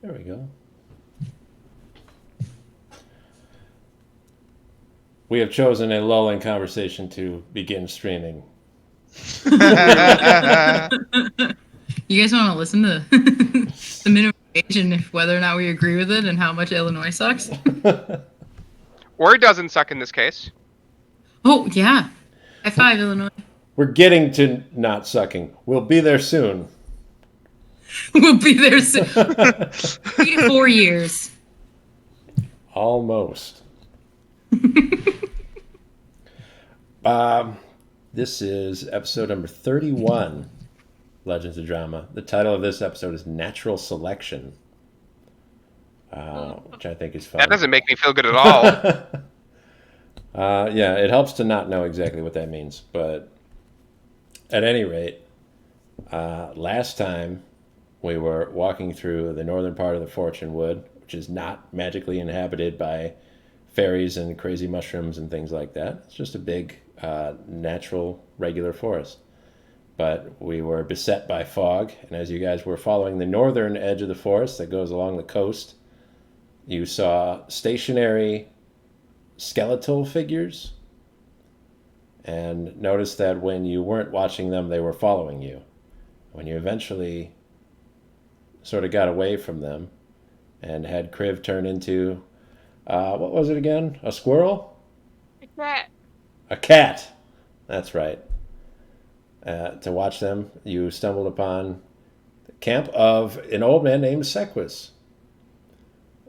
There we go. We have chosen a lull in conversation to begin streaming. Oh no. You guys want to listen to the minimum wage and if whether or not we agree with it and how much Illinois sucks? Or it doesn't suck in this case. Oh yeah, high five Illinois. We're getting to not sucking. We'll be there soon. We'll be there soon. 3 to 4 years. Almost. This is episode number 31, Legends of Drama. The title of this episode is Natural Selection, which I think is fun. That doesn't make me feel good at all. Yeah, it helps to not know exactly what that means. But at any rate, last time we were walking through the northern part of the Fortune Wood, which is not magically inhabited by fairies and crazy mushrooms and things like that. It's just a big, natural, regular forest. But we were beset by fog, and as you guys were following the northern edge of the forest that goes along the coast, you saw stationary skeletal figures, and noticed that when you weren't watching them, they were following you. When you eventually sort of got away from them and had Kriv turn into, what was it again? A squirrel? A cat. A cat. That's right. To watch them, you stumbled upon the camp of an old man named Sequus,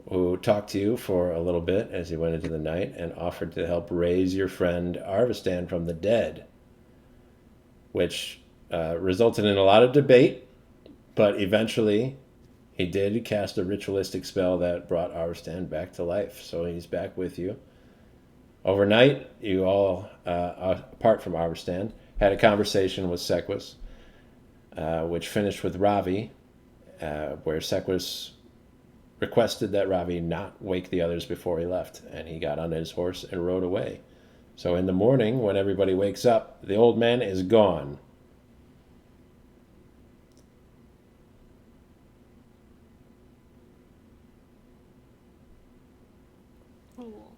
who talked to you for a little bit as he went into the night and offered to help raise your friend Arvistan from the dead, which resulted in a lot of debate, but eventually he did cast a ritualistic spell that brought Arvistan back to life. So he's back with you. Overnight, you all, apart from Arvistan, had a conversation with Sequus, which finished with Ravi, where Sequus requested that Ravi not wake the others before he left, and he got on his horse and rode away. So in the morning, when everybody wakes up, the old man is gone. Cool.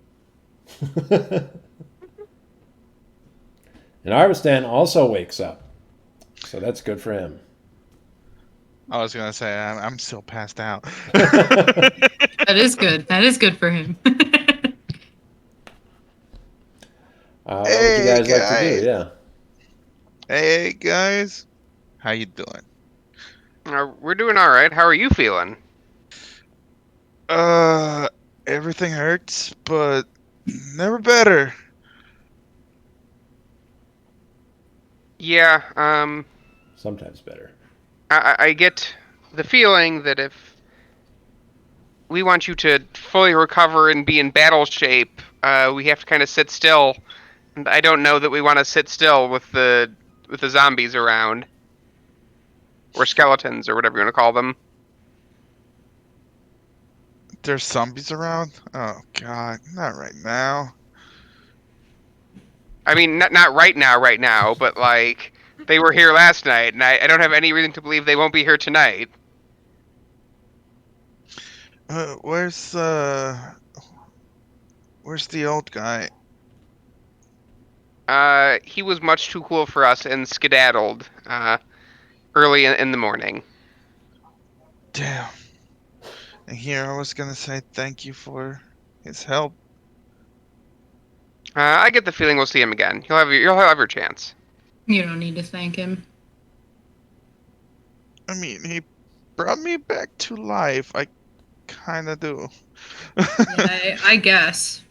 And Arvistan also wakes up, so that's good for him. I was gonna say I'm still passed out. That is good. That is good for him. What would you guys like to do? Yeah. Hey guys, how you doing? We're doing all right. How are you feeling? Everything hurts, but never better. Yeah. Sometimes better. I get the feeling that if we want you to fully recover and be in battle shape, we have to kind of sit still. And I don't know that we want to sit still with the zombies around, or skeletons, or whatever you want to call them. There's zombies around? Oh god, not right now. I mean, not right now, but like they were here last night, and I don't have any reason to believe they won't be here tonight. Where's the old guy? He was much too cool for us and skedaddled early in the morning. Damn. And here I was gonna say thank you for his help. I get the feeling we'll see him again. You'll have your chance. You don't need to thank him. I mean, he brought me back to life. I kinda do. Yeah, I guess.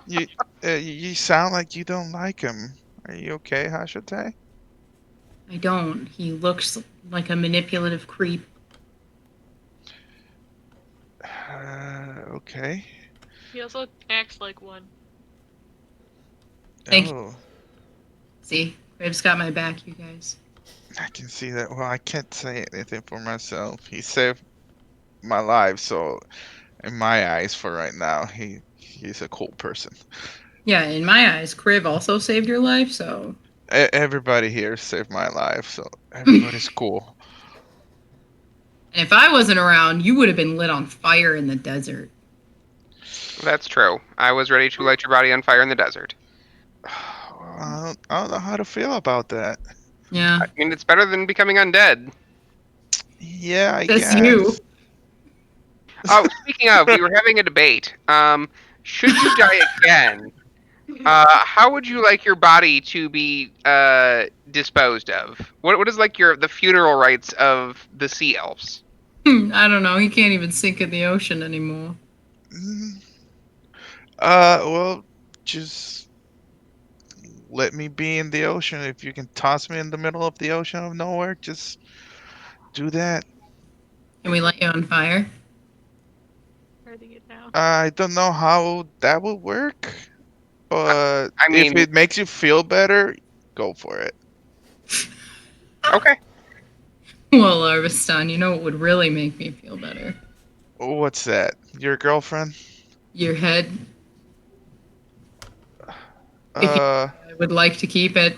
You sound like you don't like him. Are you okay, Hashite? I don't. He looks like a manipulative creep. Okay. He also acts like one. Thank you. Oh, See, Graves got my back, you guys. I can see that. Well, I can't say anything for myself. He saved my life, so in my eyes, for right now, he's a cool person. Yeah, in my eyes, Kriv also saved your life, so Everybody here saved my life, so everybody's cool. And if I wasn't around, you would have been lit on fire in the desert. That's true. I was ready to light your body on fire in the desert. I don't know how to feel about that. Yeah, I mean, it's better than becoming undead. Yeah, I that's you. guess. Oh, speaking of, we were having a debate. Should you die again, how would you like your body to be disposed of? What is like the funeral rites of the sea elves? I don't know. He can't even sink in the ocean anymore. Mm, well, just let me be in the ocean. If you can toss me in the middle of the ocean of nowhere, just do that. Can we light you on fire? Writing it down. I don't know how that would work, but I if mean, it makes you feel better, go for it. okay. Well, Arvistan, you know what would really make me feel better? What's that? Your girlfriend? Your head. If you Uh, I would like to keep it.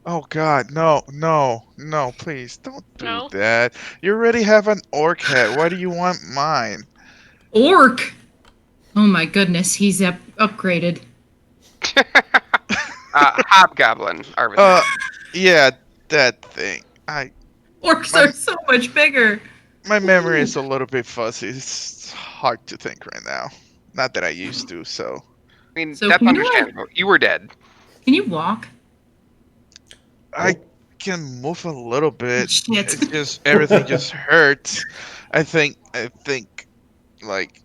oh God, no, no, no, please don't do No. that. You already have an orc head. Why do you want mine? Orc! Oh my goodness, he's upgraded. Hobgoblin, Arvidsson. Yeah, that thing. Orcs My are so much bigger. my memory is a little bit fuzzy. It's hard to think right now. Not that I used to, so. I mean, So that's understandable. You were dead. can you walk? I can move a little bit. Shit. It's just everything just hurts. I think like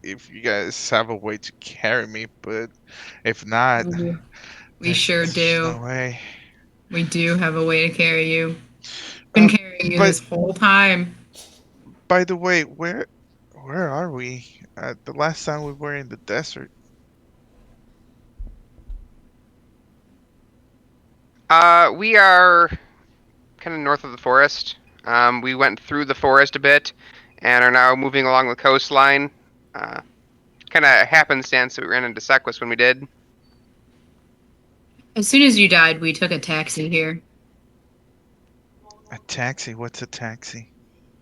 if you guys have a way to carry me, but if not, Ooh, we there's sure just do. no way. We do have a way to carry you. Been Uh, carrying you but this whole time. by the way, where are we? The last time we were in the desert. We are kind of north of the forest. We went through the forest a bit and are now moving along the coastline. Uh, kind of happenstance that we ran into Sequus when we did. As soon as you died, we took a taxi here. A taxi? What's a taxi?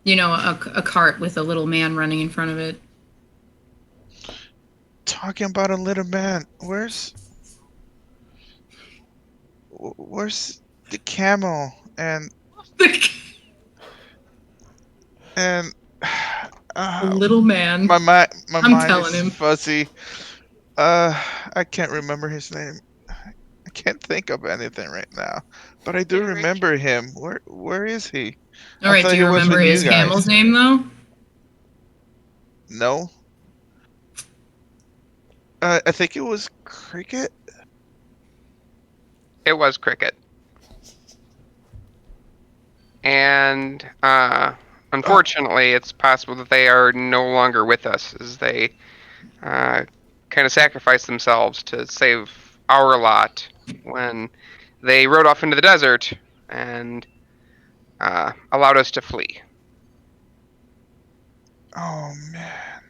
You know, a cart with a little man running in front of it. Talking about a little man. Where's the camel and A uh, little man. my I'm mind telling is him. fuzzy. I can't remember his name. I can't think of anything right now. But I do Yeah, Rich. remember him. Where is he? All I right, thought do he you was remember with you his camel's guys. name, though? No. I think it was Cricket. It was Cricket. And unfortunately, it's possible that they are no longer with us as they kind of sacrificed themselves to save our lot when they rode off into the desert and allowed us to flee. Oh man,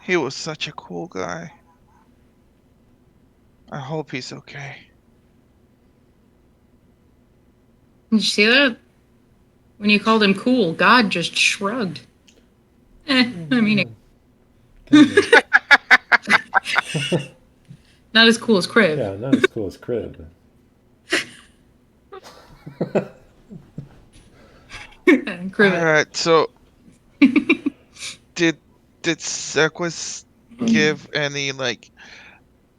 he was such a cool guy. I hope he's okay. Did you see that? When you called him cool, God just shrugged. I mean, not as cool as Crib. Yeah, not as cool as Crib. Crib. All right, so did Sequus give any like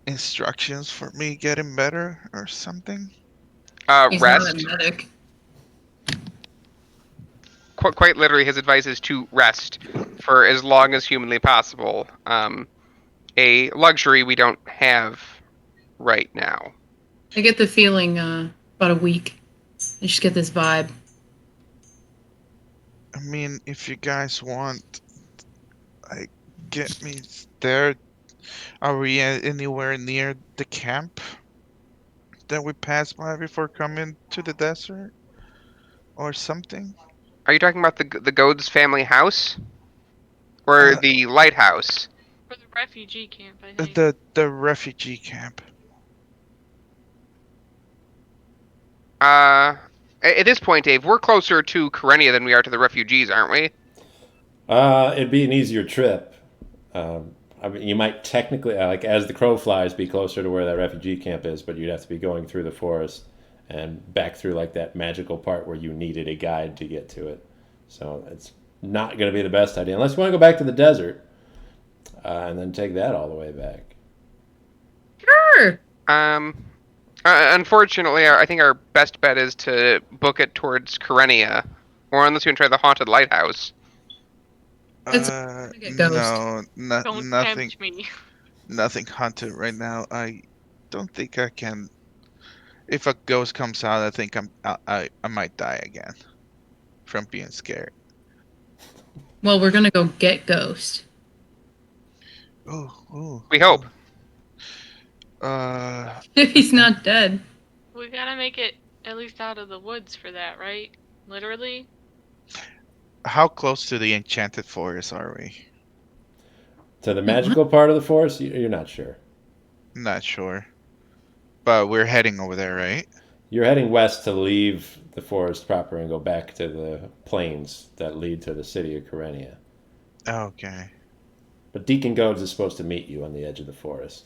instructions for me getting better or something? He's not a Rest. medic. Quite literally, his advice is to rest for as long as humanly possible. A luxury we don't have right now. I get the feeling about a week. I just get this vibe. I mean, if you guys want, like, get me there. Are we anywhere near the camp that we passed by before coming to the desert or something? Are you talking about the Goads family house or Uh, the lighthouse? For the refugee camp, I think. the refugee camp. Uh, At this point, Dave, we're closer to Karenia than we are to the refugees, aren't we? It'd be an easier trip. I mean, you might technically, like as the crow flies, be closer to where that refugee camp is, but you'd have to be going through the forest and back through like that magical part where you needed a guide to get to it. So it's not going to be the best idea unless you want to go back to the desert and then take that all the way back. Sure. Unfortunately, I think our best bet is to book it towards Karenia, or unless you can try the haunted lighthouse. It's gonna get ghost. Don't nothing, tempt me. nothing haunted right now. I don't think I can. If a ghost comes out, I think I might die again from being scared. Well, we're gonna go get Ghost. Oh, We hope. If he's not dead. We gotta make it at least out of the woods for that, right? Literally. how close to the enchanted forest are we? To the magical part of the forest, you're not sure. Not sure, but we're heading over there, right? You're heading west to leave the forest proper and go back to the plains that lead to the city of Karenia. Okay. But Deacon Goads is supposed to meet you on the edge of the forest.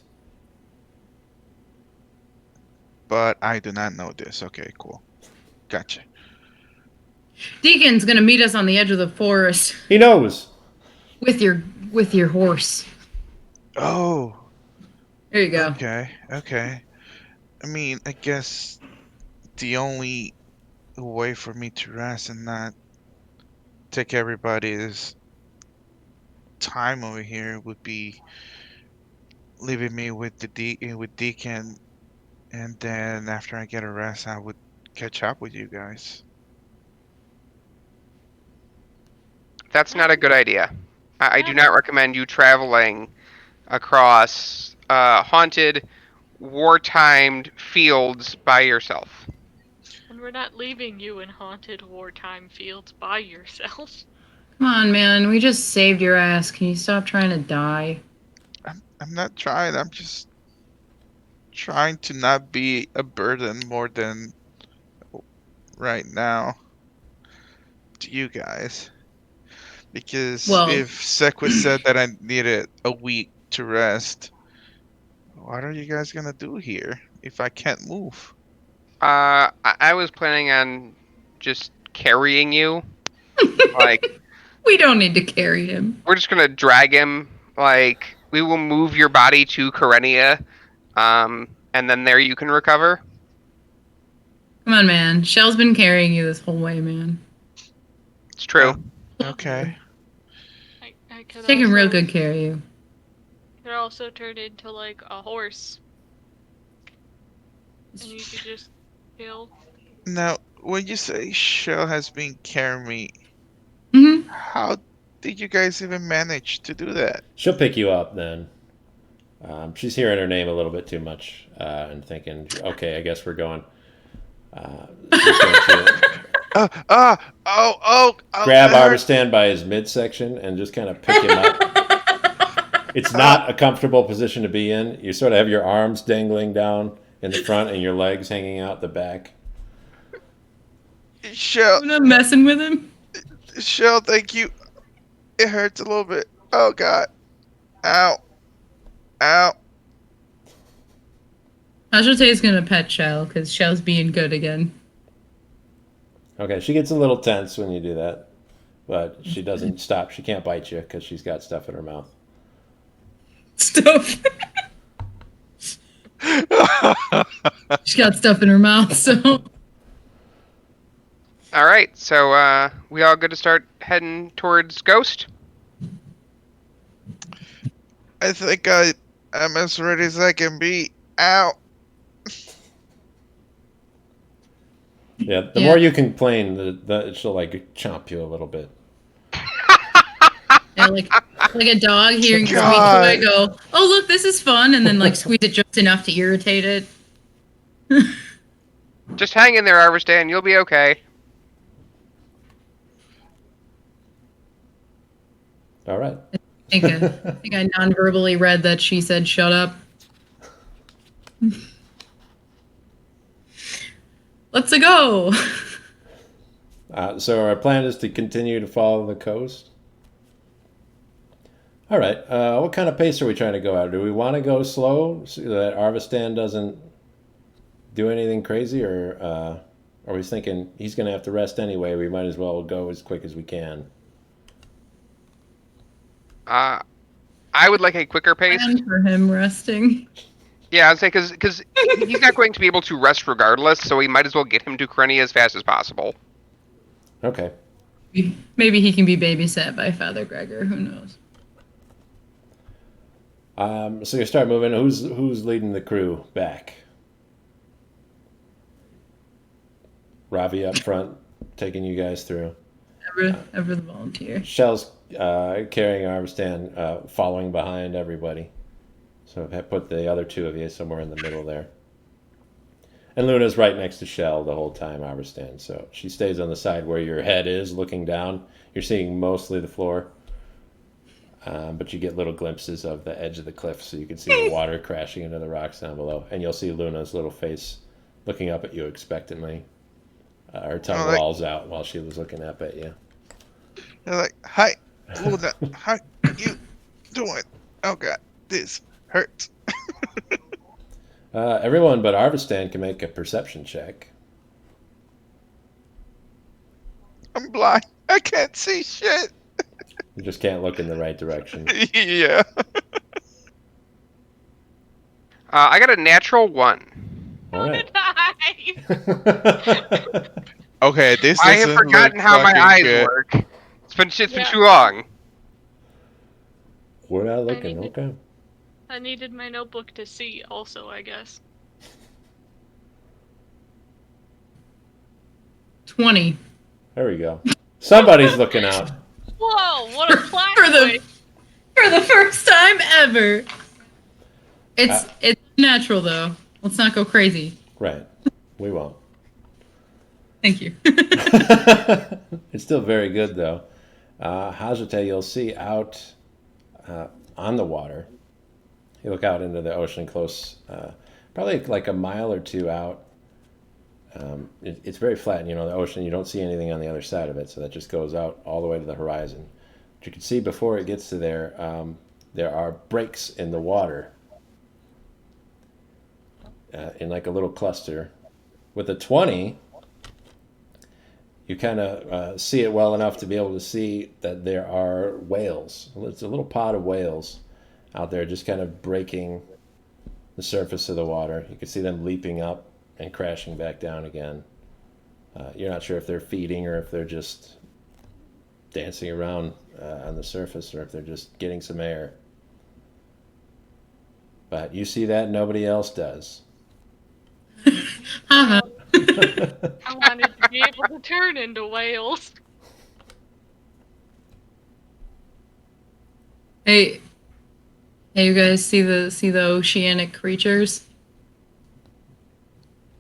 But I do not know this. Okay, cool. Gotcha. Deacon's gonna meet us on the edge of the forest He knows. with your horse. Oh, There you go. okay. I mean, I guess the only way for me to rest and not take everybody's time over here would be leaving me with with Deacon, and then after I get a rest, I would catch up with you guys. That's not a good idea. I do not recommend you traveling across haunted, war-timed fields by yourself. And we're not leaving you in haunted wartime fields by yourself. Come on, man. We just saved your ass. Can you stop trying to die? I'm not trying. I'm just trying to not be a burden more than right now to you guys. Because Well- if Sequis said that I needed a week to rest, what are you guys gonna do here if I can't move? I was planning on just carrying you. Like, We don't need to carry him. we're just gonna drag him. Like, we will move your body to Karenia, and then there you can recover. Come on, man. Shell's been carrying you this whole way, man. It's true. Okay. I could Taking real also- good care of you. Could also turn into like a horse, and you could just kill. Now, when you say Shell has been carrying me, hmm how did you guys even manage to do that? She'll pick you up then. She's hearing her name a little bit too much and thinking, okay, I guess we're going. She's going to grab that Arvistan by his midsection and just kind of pick him up. It's not a comfortable position to be in. You sort of have your arms dangling down in the front and your legs hanging out the back. Shell, I'm not messing with him. Shell, thank you. It hurts a little bit. Oh God. Ow. Ashote's gonna pet Shell because Shell's being good again. Okay, she gets a little tense when you do that, but she doesn't stop. She can't bite you because she's got stuff in her mouth. Stuff. She's got stuff in her mouth, so. All right, so we all good to start heading towards Ghost? I think I'm as ready as I can be. Ow. Yeah, the Yeah. more you complain, she'll like chomp you a little bit. Yeah, like a dog hearing a squeak God. toy go, oh look, this is fun, and then like squeeze it just enough to irritate it. Just hang in there, Arvistan. You'll be okay. All right. I think I non-verbally read that she said shut up. Let's go. So our plan is to continue to follow the coast. All right. What kind of pace are we trying to go at? Do we want to go slow so that Arvistan doesn't do anything crazy, or are we thinking he's going to have to rest anyway? We might as well go as quick as we can. I would like a quicker pace. Plan for him resting. Yeah, I'd say because he's not going to be able to rest regardless, so we might as well get him to Corenia as fast as possible. Okay. Maybe he can be babysat by Father Gregor. Who knows? So you start moving. Who's leading the crew back? Ravi up front, taking you guys through. Ever the volunteer. Shell's carrying Arvistan, following behind everybody. So I put the other two of you somewhere in the middle there. And Luna's right next to Shell the whole time, Arvistan. So she stays on the side where your head is, looking down. You're seeing mostly the floor. But you get little glimpses of the edge of the cliff, so you can see the water crashing into the rocks down below. And you'll see Luna's little face looking up at you expectantly. Her tongue lolls out while she was looking up at you. They're like, hi, Luna, how you doing? Oh god, this hurts. Everyone but Arvistan can make a perception check. I'm blind. I can't see shit. You just can't look in the right direction. Yeah. I got a natural 1. All right. Nice. Okay, this I have doesn't forgotten look how my fucking eyes good. work. It's been Yeah. too long. We're not looking. need Okay. I needed my notebook to see also, I guess. 20. There we go. Somebody's looking out. Whoa, what a plot For the- twist. For the first time ever. It's natural though. Let's not go crazy. Right. We won't. Thank you. It's still very good, though. Hajate, you'll see out on the water. You look out into the ocean close, probably like a mile or two out. It's very flat, the ocean, you don't see anything on the other side of it, so that just goes out all the way to the horizon. But you can see before it gets to there are breaks in the water in like a little cluster. With a 20, you kind of see it well enough to be able to see that there are whales. It's a little pod of whales out there just kind of breaking the surface of the water. You can see them leaping up and crashing back down again. You're not sure if they're feeding or if they're just dancing around on the surface or if they're just getting some air. But you see that, nobody else does. Haha. I wanted to be able to turn into whales. Hey, you guys see the oceanic creatures?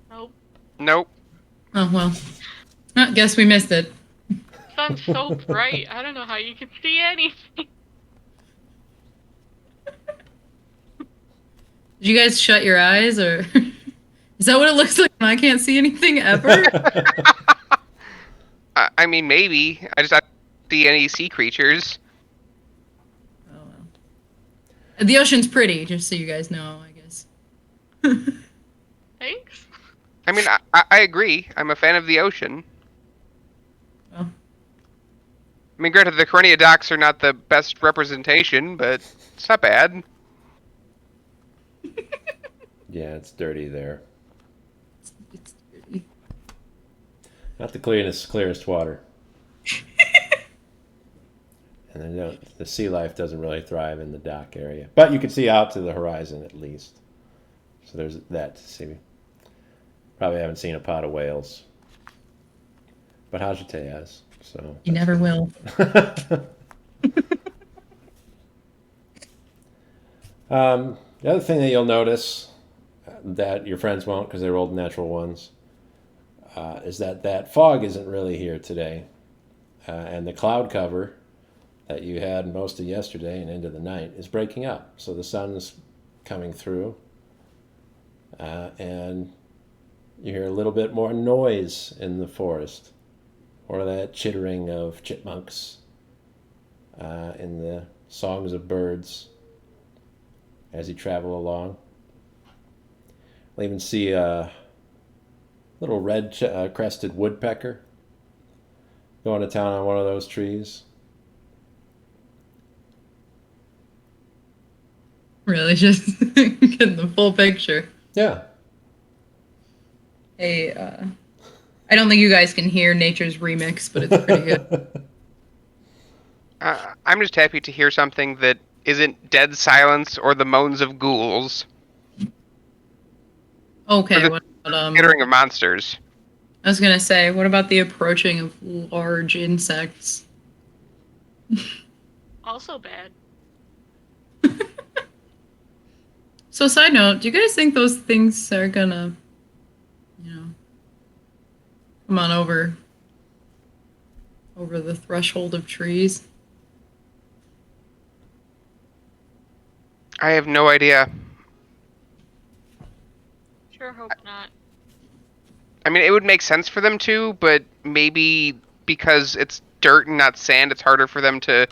Nope. Nope. Oh well. Guess we missed it. Sun's so bright. I don't know how you can see anything. Did you guys shut your eyes, or is that what it looks like when I can't see anything ever? I mean, maybe. I just don't see any sea creatures. Oh well. The ocean's pretty, just so you guys know, I guess. Thanks. I mean, I agree. I'm a fan of the ocean. Well, I mean, granted, the Cornea docks are not the best representation, but it's not bad. Yeah, it's dirty there. it's dirty. Not the clearest water. And then the sea life doesn't really thrive in the dock area. But you can see out to the horizon at least. So there's that to see. Probably haven't seen a pod of whales. But Hajite has. So You never will. The other thing that you'll notice that your friends won't because they rolled natural ones is that fog isn't really here today. And the cloud cover that you had most of yesterday and into the night is breaking up. So the sun's coming through. And you hear a little bit more noise in the forest. or that chittering of chipmunks in the songs of birds as you travel along. You'll even see a little red crested woodpecker going to town on one of those trees. Really, just getting the full picture. Yeah. Hey, I don't think you guys can hear nature's remix, but it's pretty good. I'm just happy to hear something that isn't dead silence or the moans of ghouls Okay, the what about, skittering of monsters. I was gonna say, what about the approaching of large insects? Also bad. So, side note, do you guys think those things are gonna, come on over the threshold of trees? I have no idea. Sure hope not. I mean, it would make sense for them to, but maybe because it's dirt and not sand, it's harder for them to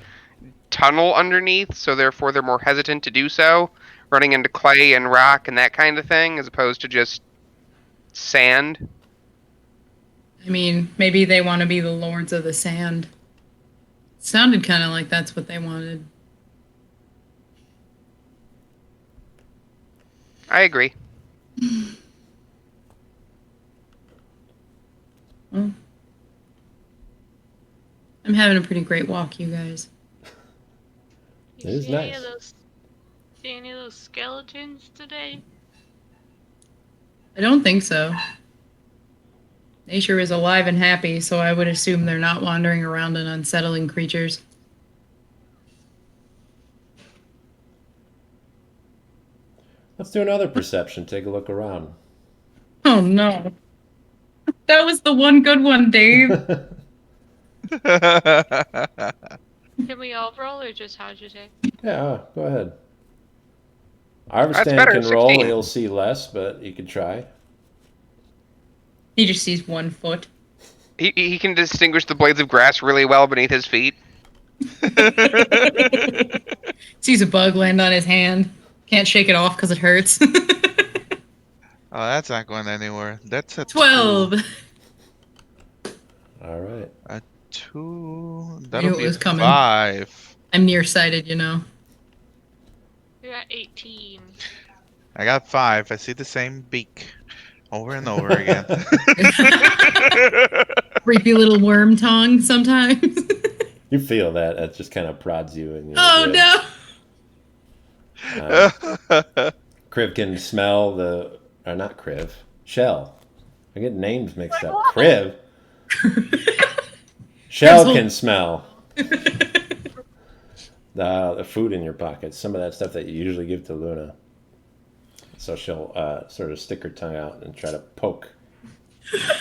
tunnel underneath, so therefore they're more hesitant to do so, running into clay and rock and that kind of thing, as opposed to just sand. I mean, maybe they want to be the lords of the sand. Sounded kind of like that's what they wanted. I agree. Well, I'm having a pretty great walk, you guys. It is See any nice. of those? See any of those skeletons today? I don't think so. Nature is alive and happy, so I would assume they're not wandering around and unsettling creatures. Let's do another perception. Take a look around. Oh no. That was the one good one, Dave. Can we all roll or just Hajite? Yeah, go ahead. Arvistan better, can roll. 16. He'll see less, but you could try. He just sees 1 foot. He can distinguish the blades of grass really well beneath his feet. Sees a bug land on his hand. Can't shake it off because it hurts. Oh, that's not going anywhere. That's a 12. All right. 2. Knew That'll it be a was coming. 5. I'm nearsighted, you know. You're at 18. I got 5. I see the same beak over and over again. Creepy little worm tongue sometimes. You feel that. That just kind of prods you in your Oh ribs. no! Kriv can smell the... Or not Kriv. Shell. I get names mixed up. Kriv. Shell can smell the food in your pockets. Some of that stuff that you usually give to Luna. So she'll sort of stick her tongue out and try to poke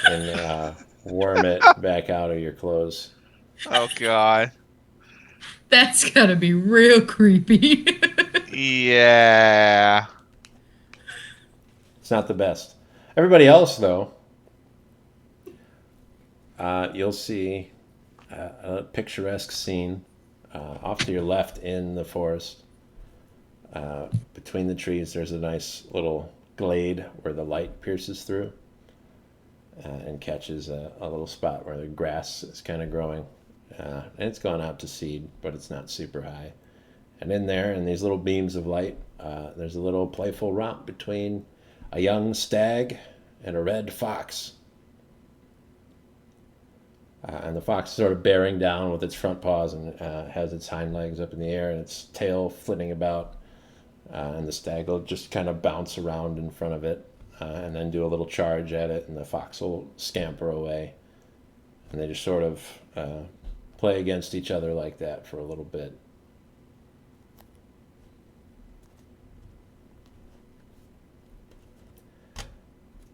and worm it back out of your clothes. Oh god. That's gotta be real creepy. Yeah. It's not the best. Everybody else, though, you'll see a picturesque scene off to your left in the forest. Between the trees, there's a nice little glade where the light pierces through and catches a little spot where the grass is kind of growing. And it's gone out to seed, but it's not super high. And in there, in these little beams of light, there's a little playful romp between a young stag and a red fox. And the fox is sort of bearing down with its front paws and has its hind legs up in the air and its tail flitting about. And the stag will just kind of bounce around in front of it and then do a little charge at it, and the fox will scamper away. And they just sort of play against each other like that for a little bit.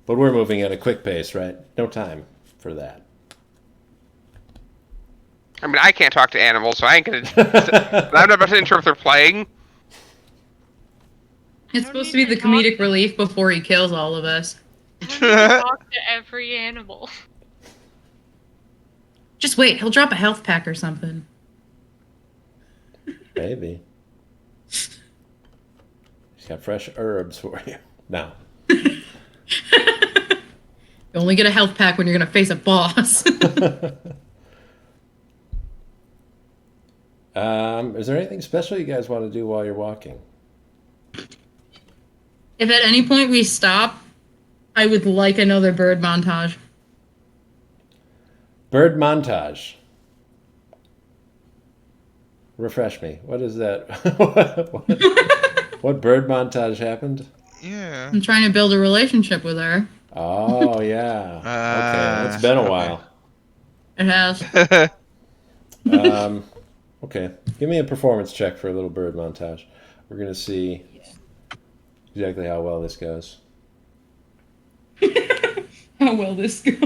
But we're moving at a quick pace, right? No time for that. I mean, I can't talk to animals, so I ain't gonna. I'm not about to interrupt their playing. It's supposed to be the comedic relief before he kills all of us. I don't need to talk to every animal. Just wait. He'll drop a health pack or something. Maybe. He's got fresh herbs for you. No. You only get a health pack when you're going to face a boss. Is there anything special you guys want to do while you're walking? If at any point we stop, I would like another bird montage. Bird montage. Refresh me. What is that? What bird montage happened? Yeah. I'm trying to build a relationship with her. Oh, yeah. Okay, it's been a while. It has. Okay, give me a performance check for a little bird montage. We're going to see exactly how well this goes. How well this goes.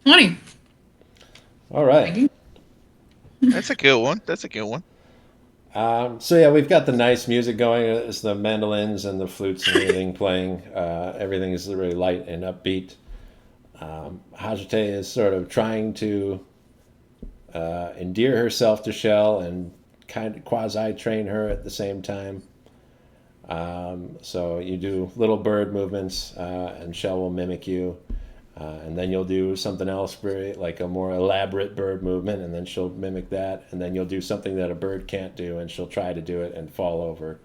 20. All right. That's a good one. That's a good one. So yeah, we've got the nice music going. It's the mandolins and the flutes and everything playing. Everything is really light and upbeat. Hajite is sort of trying to endear herself to Shell and kind of quasi-train her at the same time. So you do little bird movements, and Shell will mimic you. And then you'll do something else, very like a more elaborate bird movement, and then she'll mimic that. And then you'll do something that a bird can't do, and she'll try to do it and fall over.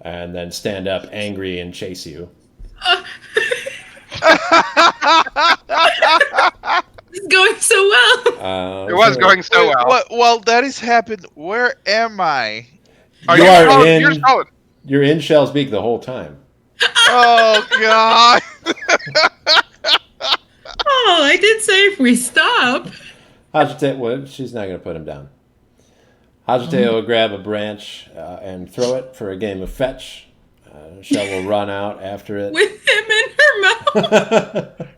And then stand up angry and chase you. It's going so well. It was going so well. What? Well, that has happened. Where am I? You are solid. You're in. solid. You're in Shell's beak the whole time. Oh God! Oh, I did say if we stop. Hajite, well, she's not going to put him down. Hajite will grab a branch and throw it for a game of fetch. Shell will run out after it. With him in her mouth.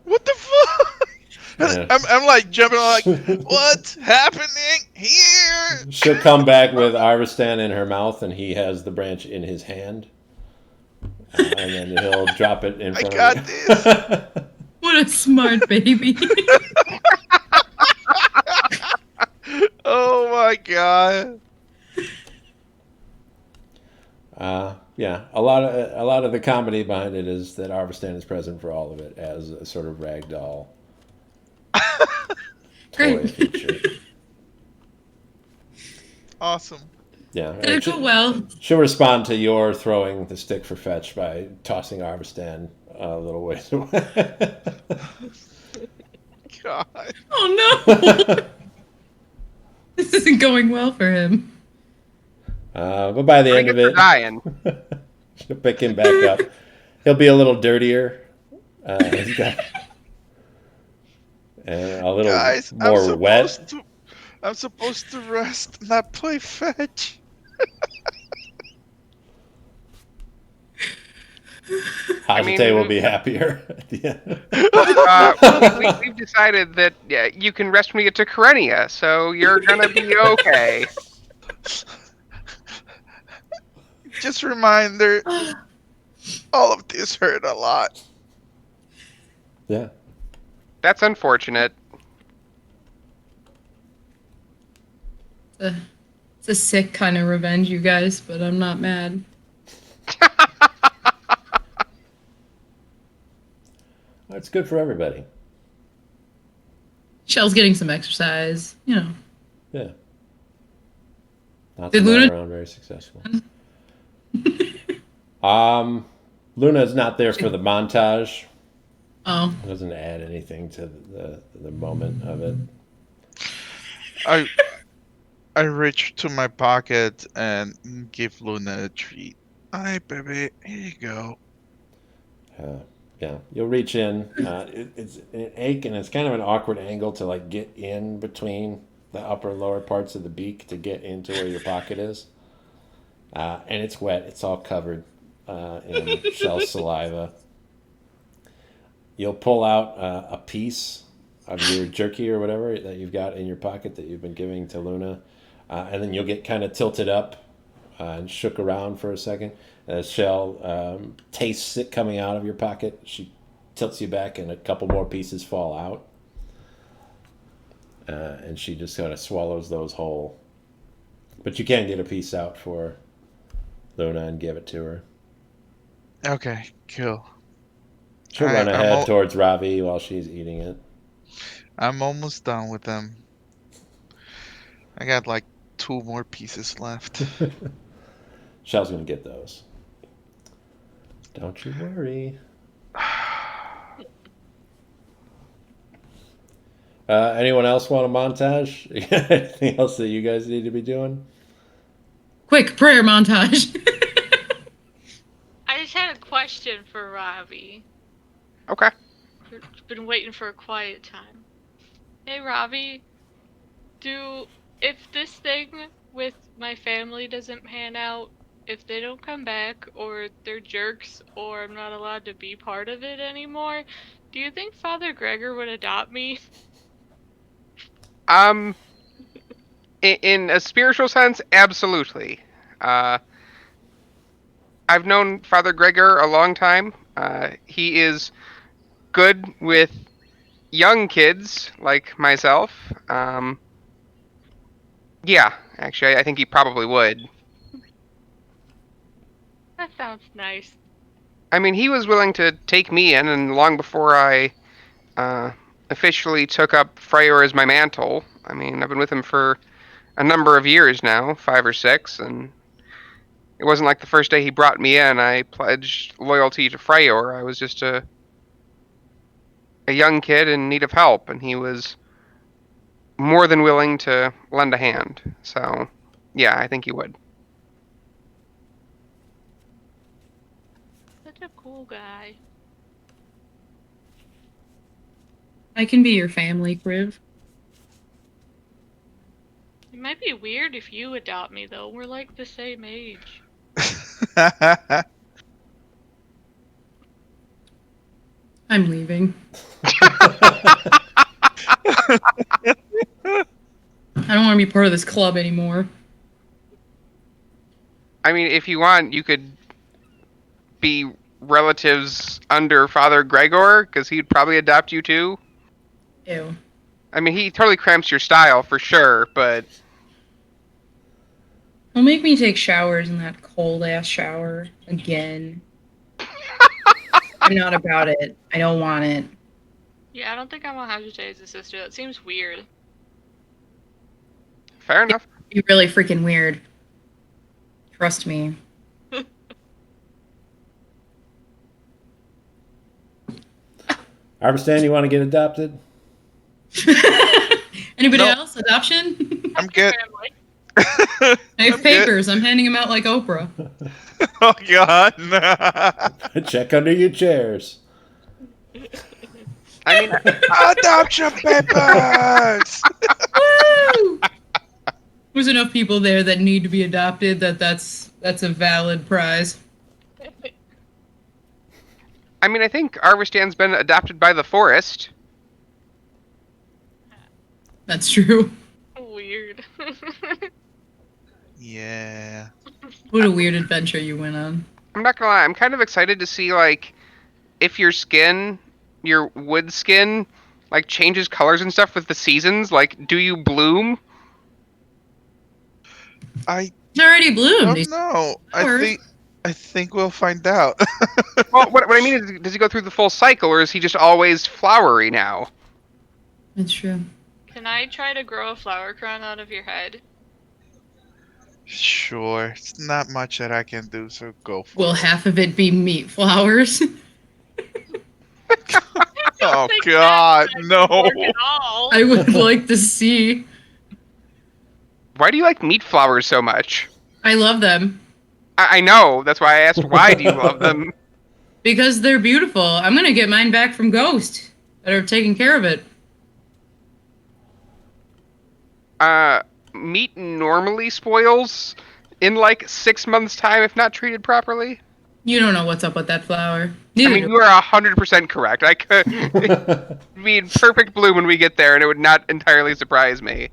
What the fuck? Yeah. I'm like jumping like, what's happening here? She'll come back with Arvistan in her mouth, and he has the branch in his hand. And then he'll drop it in front got of you. this. What a smart baby. Oh my God! Yeah, a lot of the comedy behind it is that Arvistan is present for all of it as a sort of ragdoll toy Great. feature. Awesome. Yeah, Did it go well? she'll respond to your throwing the stick for fetch by tossing Arvistan a little ways away. God. Oh no. This isn't going well for him. But by the end of it, Dying. she'll pick him back up. He'll be a little dirtier. He's got and a little Guys, more wet. I'm supposed to rest, not play fetch. Hajite will be happier at the end. We've decided that you can rest when we get to Karenia, so you're gonna be okay. Just a reminder, all of this hurt a lot. Yeah. That's unfortunate. It's a sick kind of revenge, you guys, but I'm not mad. It's good for everybody. Shell's getting some exercise, you know. Yeah. Not Did to Luna- around very successful. Luna's not there for the montage. Oh. It doesn't add anything to the moment of it. I reach to my pocket and give Luna a treat. Hi, baby. Here you go. Yeah, you'll reach in. It's an ache, and it's kind of an awkward angle to like get in between the upper and lower parts of the beak to get into where your pocket is. And it's wet. It's all covered in shell saliva. You'll pull out a piece of your jerky or whatever that you've got in your pocket that you've been giving to Luna. and then you'll get kind of tilted up and shook around for a second. As Shell tastes it coming out of your pocket, she tilts you back, and a couple more pieces fall out. And she just kind of swallows those whole. But you can get a piece out for Luna and give it to her. Okay, cool. She'll run ahead towards Ravi while she's eating it. I'm almost done with them. I got like 2 more pieces left. Shell's gonna get those. Don't you worry. Anyone else want a montage? Anything else that you guys need to be doing? Quick prayer montage. I just had a question for Ravi. Okay. Been waiting for a quiet time. Hey, Ravi, if this thing with my family doesn't pan out, if they don't come back, or they're jerks, or I'm not allowed to be part of it anymore, do you think Father Gregor would adopt me? In a spiritual sense, absolutely. I've known Father Gregor a long time. He is good with young kids like myself. Yeah, actually, I think he probably would. That sounds nice. I mean, he was willing to take me in, and long before I officially took up Freyr as my mantle. I mean, I've been with him for a number of years now, 5 or 6, and it wasn't like the first day he brought me in, I pledged loyalty to Freyr. I was just a young kid in need of help, and he was more than willing to lend a hand. So, yeah, I think he would. Such a cool guy. I can be your family, Kriv. It might be weird if you adopt me, though. We're like the same age. I'm leaving. I don't want to be part of this club anymore. I mean, if you want, you could be relatives under Father Gregor, because he'd probably adopt you too. Ew. I mean, he totally cramps your style for sure, but Don't make me take showers in that cold ass shower again. I'm not about it. I don't want it. Yeah, I don't think I'm gonna have to stay as a sister. That seems weird. fair enough. You're really freaking weird. Trust me. Arbistan, you want to get adopted? Anybody No. else? Adoption? I'm good. Family. I have I'm good. papers. I'm handing them out like Oprah. Oh God. Check under your chairs. I mean, Adoption papers. Woo! There's enough people there that need to be adopted that's a valid prize. I think Arvistan's been adopted by the forest. That's true. Weird. Yeah. What a weird adventure you went on. I'm not gonna lie, I'm kind of excited to see, like, if your skin, your wood skin, like, changes colors and stuff with the seasons. Like, do you bloom? I It's already bloomed. don't know. flowers. I think we'll find out. Well, what I mean is, does he go through the full cycle, or is he just always flowery now? That's true. Can I try to grow a flower crown out of your head? Sure. It's not much that I can do, so go for Will it. half of it be meat flowers? Oh think God, no. Work at all. I would like to see. Why do you like meat flowers so much? I love them I know, that's why I asked why do you love them? because they're beautiful. I'm gonna get mine back from Ghost that are taking care of it. Meat normally spoils in like 6 months' time if not treated properly. You don't know what's up with that flower. I Neither mean, do you are 100% correct. I could it'd be in perfect bloom when we get there, and it would not entirely surprise me.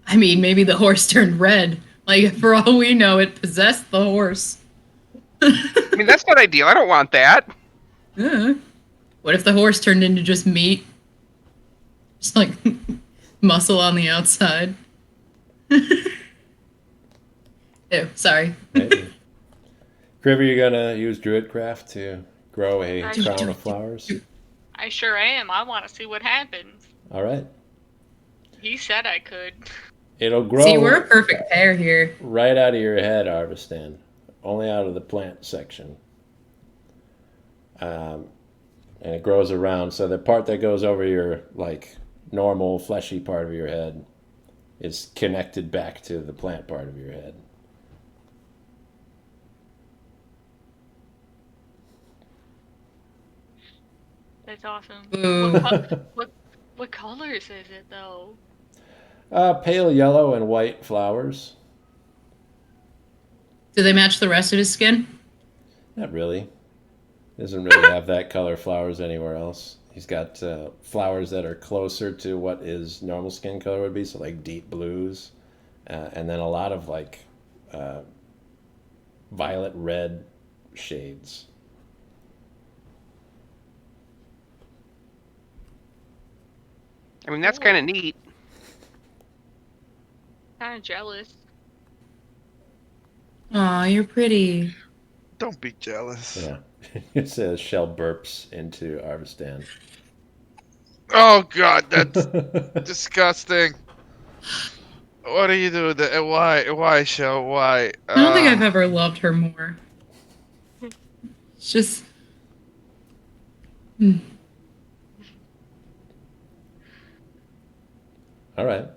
I mean, maybe the horse turned red. Like, for all we know, it possessed the horse. I mean, that's not ideal. I don't want that. What if the horse turned into just meat? Just like muscle on the outside. Ew, sorry. Maybe. Criver, you gonna use Druidcraft to grow a I crown sure- of flowers? I sure am. I want to see what happens. All right. He said I could. It'll grow See, we're a perfect pair here. right out of your head, Arvistan. Only out of the plant section. And it grows around. So the part that goes over your like normal fleshy part of your head is connected back to the plant part of your head. That's awesome. Ooh. What colors is it though? Pale yellow and white flowers. Do they match the rest of his skin? Not really. Doesn't really have that color flowers anywhere else. He's got flowers that are closer to what his normal skin color would be, so like deep blues, and then a lot of like violet red shades. I mean, that's kind of neat. Kind of jealous. Aw, you're pretty. Don't be jealous. Yeah. It says Shell burps into Arvistan. Oh God, that's disgusting. What do you do? Why, Shell? Why? I don't think I've ever loved her more. It's just. All right.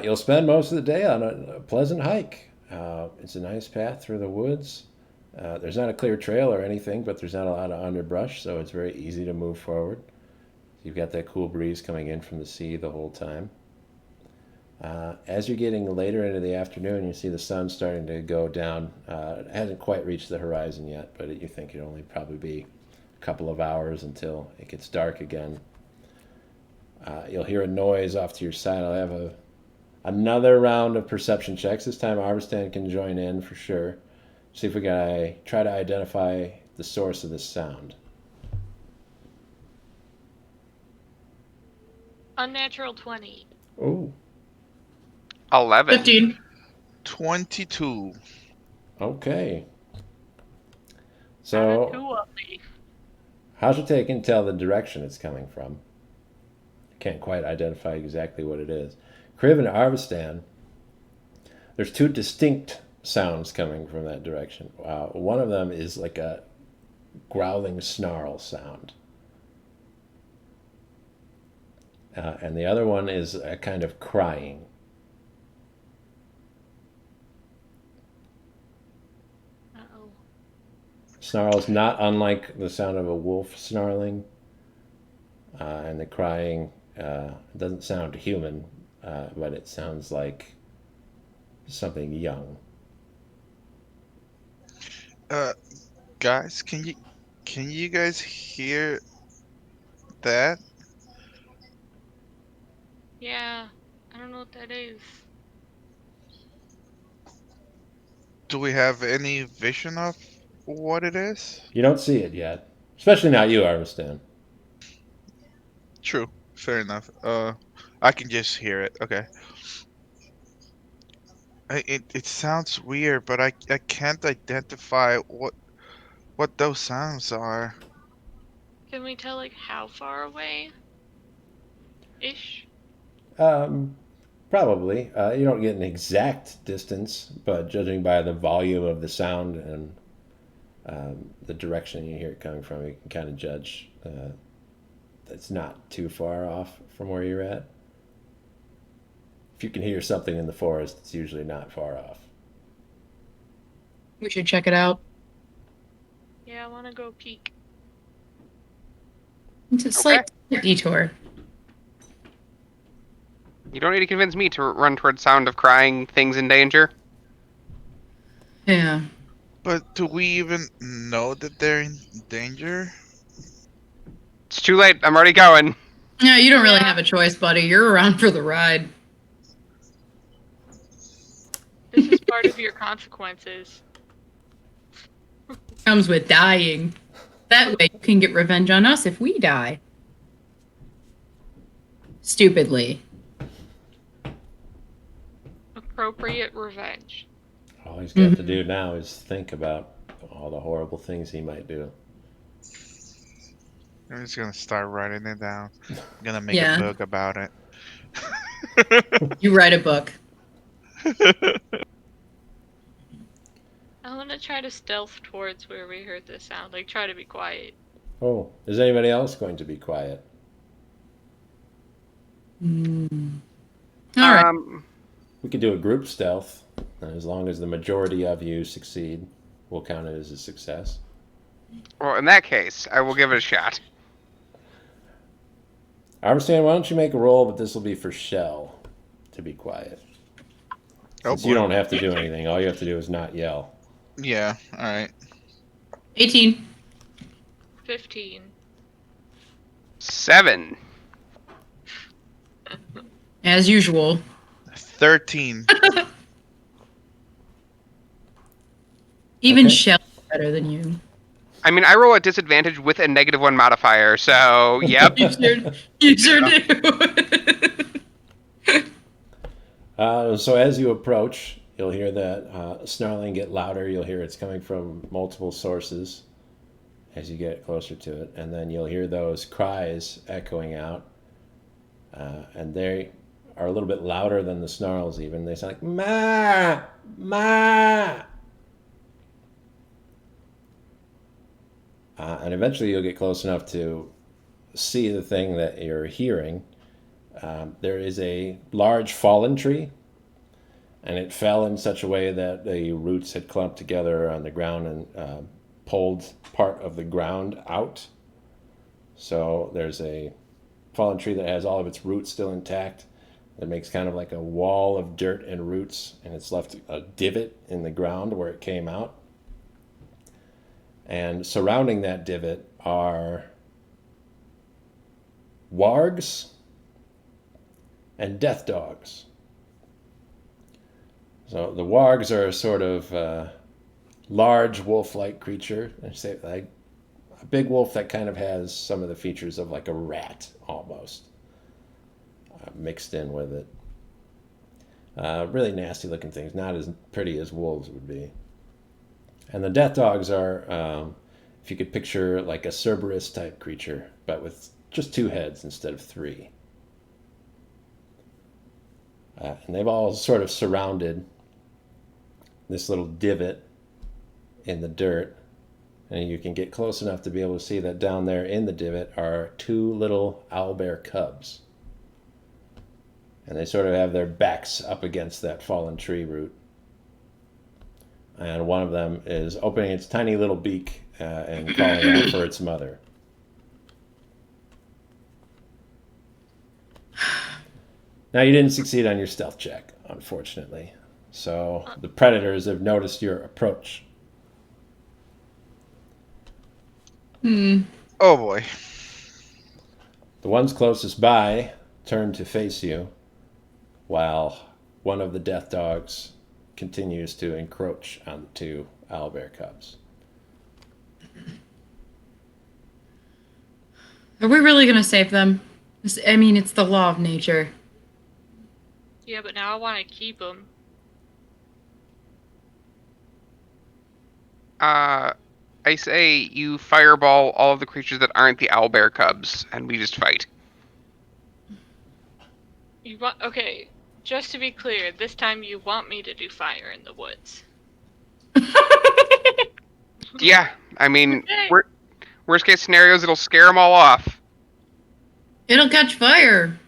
You'll spend most of the day on a pleasant hike. It's a nice path through the woods. There's not a clear trail or anything, but there's not a lot of underbrush, so it's very easy to move forward. You've got that cool breeze coming in from the sea the whole time. As you're getting later into the afternoon, you see the sun starting to go down. It hasn't quite reached the horizon yet, but you think it'll only probably be a couple of hours until it gets dark again. You'll hear a noise off to your side. I'll have another round of perception checks. This time Arvistan can join in for sure. See if we can try to identify the source of this sound. Unnatural 20. Oh, 11. 15. 22. okay. Kinda So, too ugly. how's it take and tell the direction it's coming from? Can't quite identify exactly what it is. Kriv and Arvistan, there's two distinct sounds coming from that direction. One of them is like a growling snarl sound. And the other one is a kind of crying. Uh-oh. Snarls not unlike the sound of a wolf snarling. And the crying doesn't sound human, but it sounds like something young. Guys, can you guys hear that? Yeah. I don't know what that is. Do we have any vision of what it is? You don't see it yet, especially not you, Arvistan. True. Fair enough. I can just hear it. Okay. It sounds weird, but I can't identify what those sounds are. Can we tell like how far away? Ish. Probably. You don't get an exact distance, but judging by the volume of the sound and the direction you hear it coming from, you can kind of judge it's not too far off from where you're at. If you can hear something in the forest, it's usually not far off. We should check it out. Yeah, I want to go peek. It's a slight detour. You don't need to convince me to run towards sound of crying things in danger. Yeah. But do we even know that they're in danger? It's too late. I'm already going. Yeah, you don't really Yeah. have a choice, buddy. You're around for the ride. part of your consequences. Comes with dying. That way you can get revenge on us if we die. Stupidly. Appropriate revenge. All he's got to do now is think about all the horrible things he might do. I'm just gonna start writing it down. I'm gonna make Yeah. a book about it. You write a book. I want to try to stealth towards where we heard this sound. Like, try to be quiet. Oh, is anybody else going to be quiet? All right. We could do a group stealth, and as long as the majority of you succeed, we'll count it as a success. Well, in that case, I will give it a shot. Armstrong, why don't you make a roll, but this will be for Shell to be quiet. Oh, Since you boy. don't have to do anything, all you have to do is not yell. Yeah, alright. 18. 15. 7. As usual. 13. Even Okay. Shell is better than you. I mean, I roll at disadvantage with a -1 modifier, so yep. You sure do. So as you approach, you'll hear that snarling get louder. You'll hear it's coming from multiple sources as you get closer to it. And then you'll hear those cries echoing out. And they are a little bit louder than the snarls even. They sound like, ma, ma. And eventually you'll get close enough to see the thing that you're hearing. There is a large fallen tree, and it fell in such a way that the roots had clumped together on the ground and pulled part of the ground out. So there's a fallen tree that has all of its roots still intact. That makes kind of like a wall of dirt and roots, and it's left a divot in the ground where it came out. And surrounding that divot are wargs and death dogs. So the wargs are a sort of large wolf-like creature. I say like a big wolf that kind of has some of the features of like a rat almost mixed in with it. Really nasty looking things, not as pretty as wolves would be. And the death dogs are, if you could picture like a Cerberus type creature, but with just 2 heads instead of 3. And they've all sort of surrounded this little divot in the dirt. And you can get close enough to be able to see that down there in the divot are 2 little owlbear cubs. And they sort of have their backs up against that fallen tree root. And one of them is opening its tiny little beak and calling out for its mother. Now, you didn't succeed on your stealth check, unfortunately. So the predators have noticed your approach. Oh boy. The ones closest by turn to face you, while one of the death dogs continues to encroach on the 2 owlbear cubs. Are we really going to save them? I mean, it's the law of nature. Yeah, but now I want to keep them. I say you fireball all of the creatures that aren't the owlbear cubs, and we just fight. You want? Okay, just to be clear, this time you want me to do fire in the woods. Yeah, I mean, Okay. worst case scenarios, it'll scare them all off. It'll catch fire.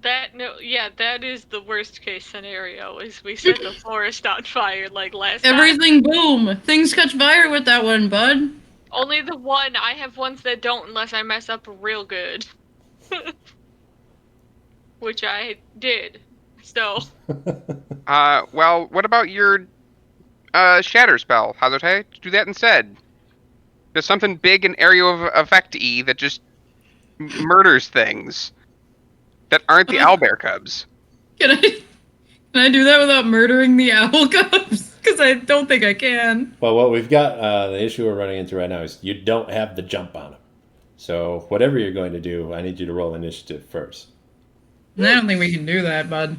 That is the worst case scenario. Is we set the forest on fire like last time. Everything boom. Things catch fire with that one, bud. Only the one. I have ones that don't unless I mess up real good. Which I did. So. Well, what about your shatter spell, Hazote? Do that instead. There's something big and area of effect-y that just murders things that aren't the owlbear cubs. Can Can I do that without murdering the owl cubs? Because I don't think I can. Well, what we've got, the issue we're running into right now is you don't have the jump on them. So whatever you're going to do, I need you to roll initiative first. I don't think we can do that, bud.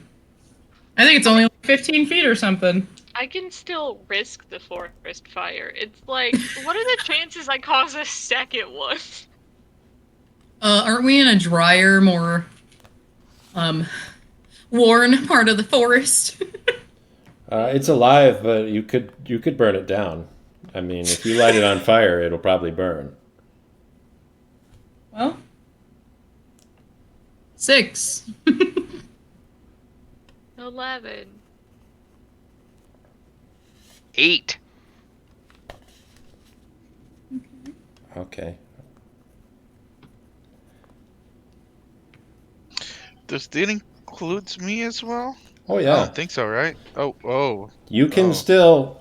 I think it's only like 15 feet or something. I can still risk the forest fire. It's like, what are the chances I cause a second one? Aren't we in a drier, more worn part of the forest? It's alive, but you could burn it down. I mean, if you light it on fire, it'll probably burn. Well, 6. 11. 8. Okay. Does that includes me as well? Oh I yeah. don't think so, right? Oh. You can Oh. still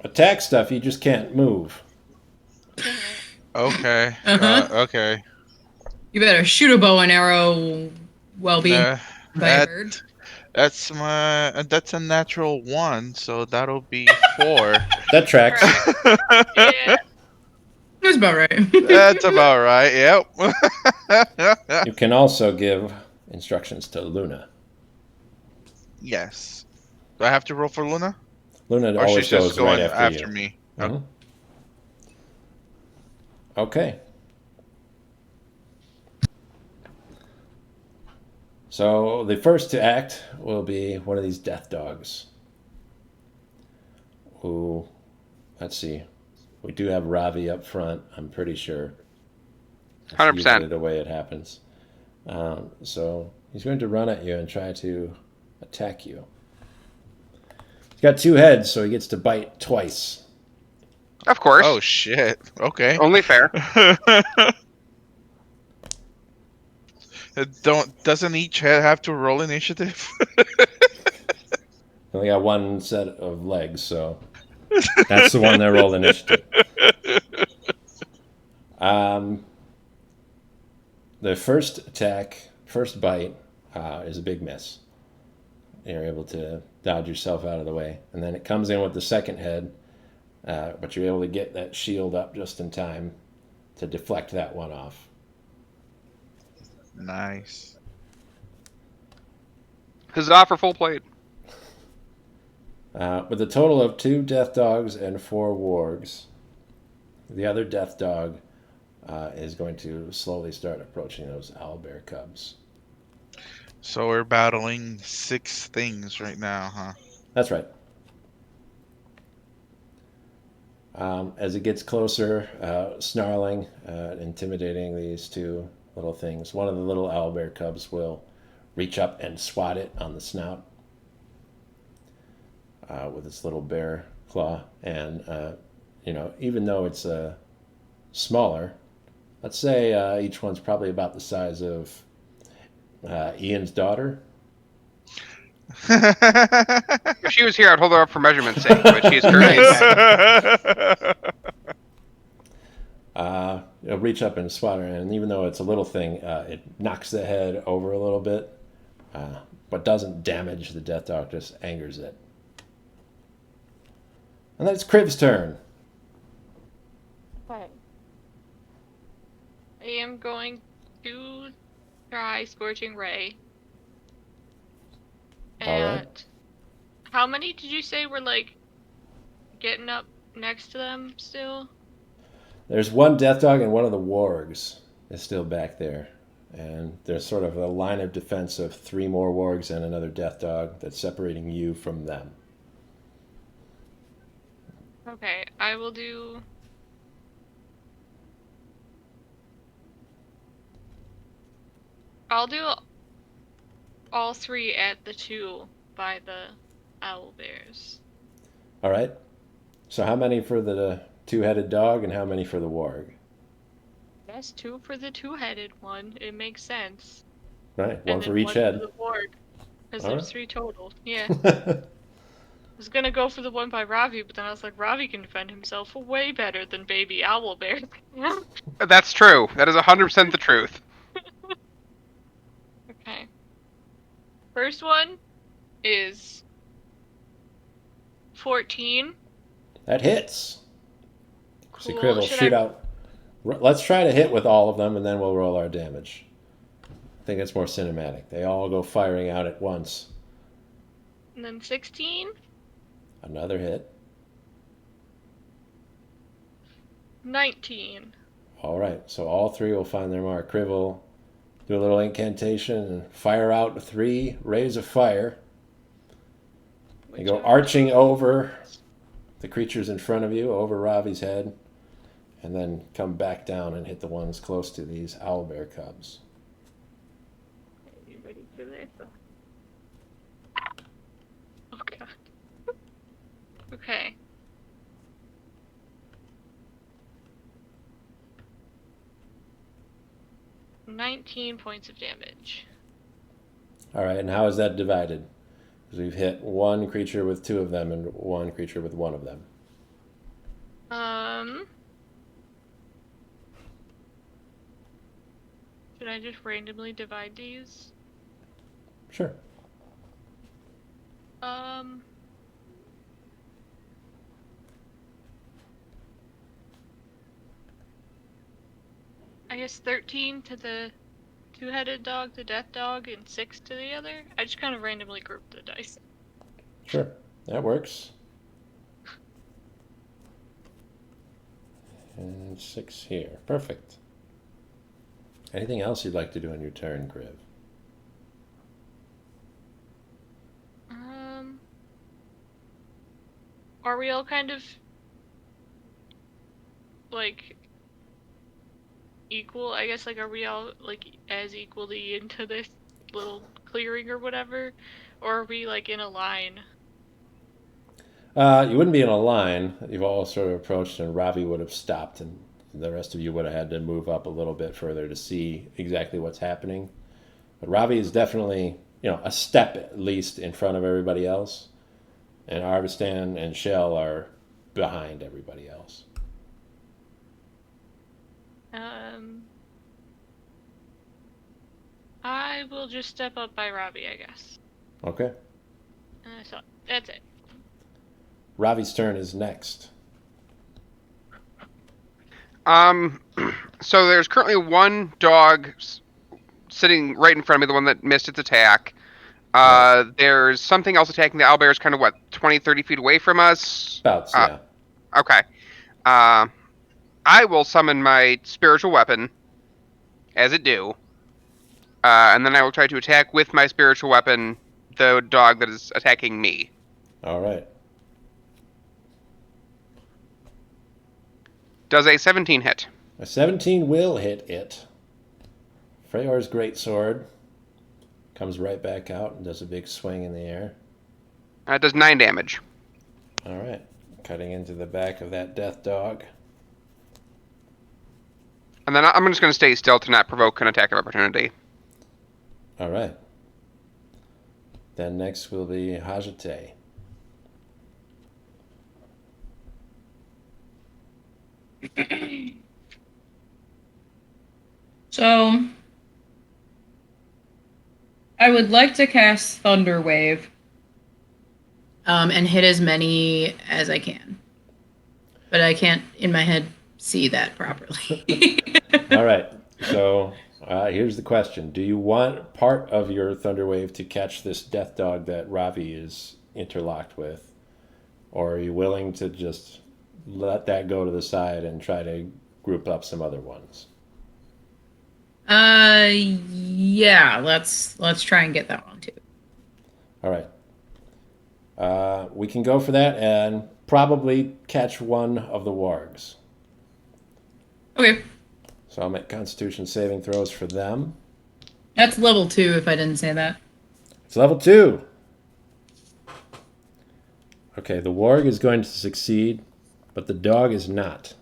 attack stuff. You just can't move. Okay. Uh-huh. Okay. You better shoot a bow and arrow, Welby. Nah, that's a natural 1, so that'll be 4. That tracks. Yeah. That's about right. That's about right. Yep. You can also give instructions to Luna. Yes. Do I have to roll for Luna? Luna Or always she's just goes going right after you. me? Mhm. Okay. So the first to act will be one of these death dogs. Who, let's see, we do have Ravi up front. I'm pretty sure. That's 100%. usually the way it happens. So he's going to run at you and try to attack you. He's got 2 heads, so he gets to bite twice. Of course. Oh shit. Okay. Only fair. Doesn't each head have to roll initiative? Only got 1 set of legs, so that's the one that rolled initiative. The first attack, first bite, is a big miss. You're able to dodge yourself out of the way. And then it comes in with the second head, but you're able to get that shield up just in time to deflect that one off. Nice. Huzzah for full plate. With a total of 2 death dogs and 4 wargs, the other death dog is going to slowly start approaching those owlbear cubs. So we're battling 6 things right now, huh? That's right. As it gets closer, snarling, intimidating these 2 little things, one of the little owlbear cubs will reach up and swat it on the snout with its little bear claw. And, even though it's smaller, let's say each one's probably about the size of Ian's daughter. If she was here, I'd hold her up for measurement's sake, but she is currently It'll reach up and swat her, and even though it's a little thing, it knocks the head over a little bit, but doesn't damage the death dog, just angers it. And then it's Crib's turn. Okay. I am going to try Scorching Ray. All right. And how many did you say were like getting up next to them still? There's 1 death dog and one of the wargs is still back there. And there's sort of a line of defense of 3 more wargs and another death dog that's separating you from them. Okay, I will do. I'll do all 3 at the 2 by the owlbears. All right. So how many for the 2-headed dog and how many for the warg? Yes, 2 for the 2-headed one. It makes sense. Right, And one for then each one head. For the warg, because All there's right. 3 total. Yeah. I was gonna go for the one by Ravi, but then I was like, Ravi can defend himself way better than baby owlbear. That's true. That is 100% the truth. Okay. First one is 14. That hits. See, Cool. Kriv will shoot out. Let's try to hit with all of them, and then we'll roll our damage. I think it's more cinematic. They all go firing out at once. And then 16. Another hit. 19. All right, so all three will find their mark. Kriv will do a little incantation and fire out 3 rays of fire. They go arching over the creatures in front of you, over Ravi's head, and then come back down and hit the ones close to these owlbear cubs. Are you ready for this? Oh god. Okay. $19 points of damage. All right, and how is that divided? Because we've hit one creature with 2 of them and one creature with 1 of them. Should I just randomly divide these? Sure. I guess 13 to the 2-headed dog, the death dog, and 6 to the other. I just kind of randomly grouped the dice. Sure, that works. And 6 here. Perfect. Anything else you'd like to do on your turn, Kriv? Are we all kind of like equal? I guess, like, are we all like as equally into this little clearing or whatever? Or are we like in a line? You wouldn't be in a line. You've all sort of approached, and Ravi would have stopped, and the rest of you would have had to move up a little bit further to see exactly what's happening. But Ravi is definitely, a step at least in front of everybody else, and Arvistan and Shell are behind everybody else. I will just step up by Robbie, I guess. Okay. So that's it. Ravi's turn is next. So there's currently one dog sitting right in front of me, the one that missed its attack. Right. There's something else attacking the owlbears kind of, 20, 30 feet away from us? About, yeah. Okay. I will summon my spiritual weapon, as it do. And then I will try to attack with my spiritual weapon the dog that is attacking me. All right. Does a 17 hit? A 17 will hit it. Freyor's greatsword comes right back out and does a big swing in the air. It does 9 damage. All right. Cutting into the back of that death dog. And then I'm just going to stay still to not provoke an attack of opportunity. All right. Then next will be Hajate. So, I would like to cast Thunder Wave and hit as many as I can. But I can't, in my head, see that properly. All right. So here's the question. Do you want part of your Thunder Wave to catch this death dog that Ravi is interlocked with? Or are you willing to just let that go to the side and try to group up some other ones? Yeah, let's try and get that one too. All right. We can go for that and probably catch one of the wargs. Okay. So I'll make Constitution saving throws for them. That's level 2 if I didn't say that. It's level 2. Okay, the warg is going to succeed, but the dog is not.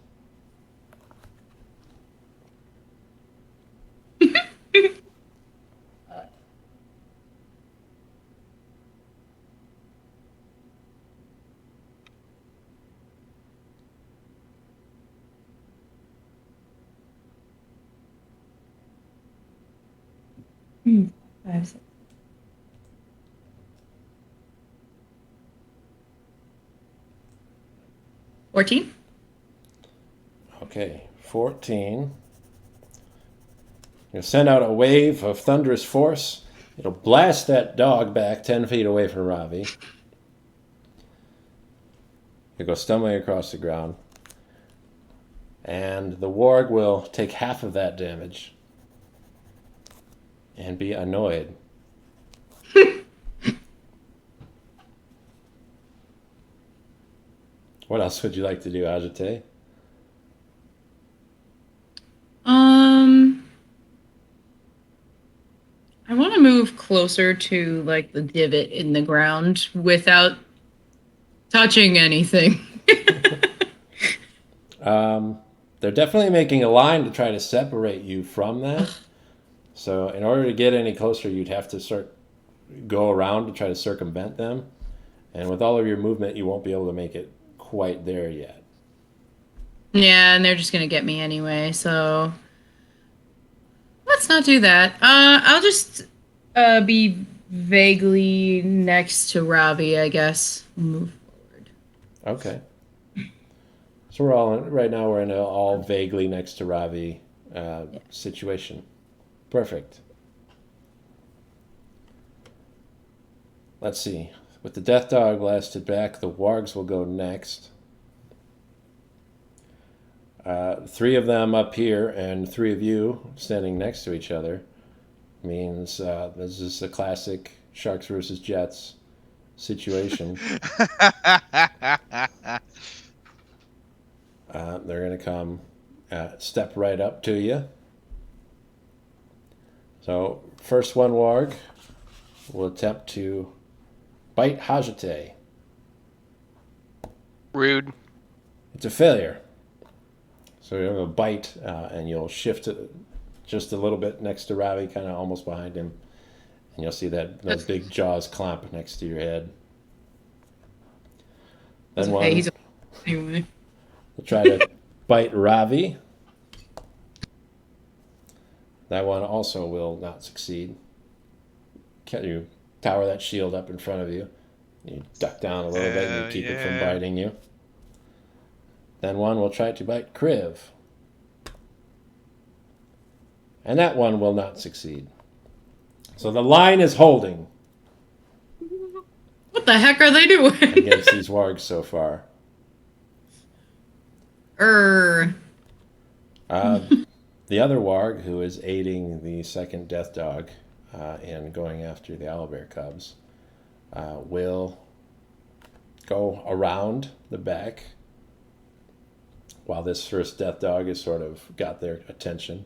Five, six. 14. Okay, 14. You'll send out a wave of thunderous force. It'll blast that dog back 10 feet away from Ravi. He'll go stumbling across the ground. And the warg will take half of that damage and be annoyed. What else would you like to do, Ajite? I want to move closer to like the divot in the ground without touching anything. They're definitely making a line to try to separate you from that. So in order to get any closer, you'd have to go around to try to circumvent them. And with all of your movement, you won't be able to make it quite there yet. Yeah, and they're just gonna get me anyway, so let's not do that. I'll just be vaguely next to Ravi, I guess. Move forward. Okay. So we're all right now. We're in an all vaguely next to Ravi situation. Perfect. Let's see. With the death dog blasted back, the wargs will go next. 3 of them up here and 3 of you standing next to each other means this is a classic Sharks versus Jets situation. They're going to come step right up to you. So first one warg will attempt to bite Hajite. Rude. It's a failure. So you're going to bite, and you'll shift just a little bit next to Ravi, kind of almost behind him. And you'll see that those big jaws clamp next to your head. Then one He's anyway. will try to bite Ravi. That one also will not succeed. Can you tower that shield up in front of you? You duck down a little bit and you keep it from biting you. Then one will try to bite Kriv. And that one will not succeed. So the line is holding. What the heck are they doing? Against these wargs so far. The other warg, who is aiding the second death dog in going after the owlbear cubs, will go around the back while this first death dog has sort of got their attention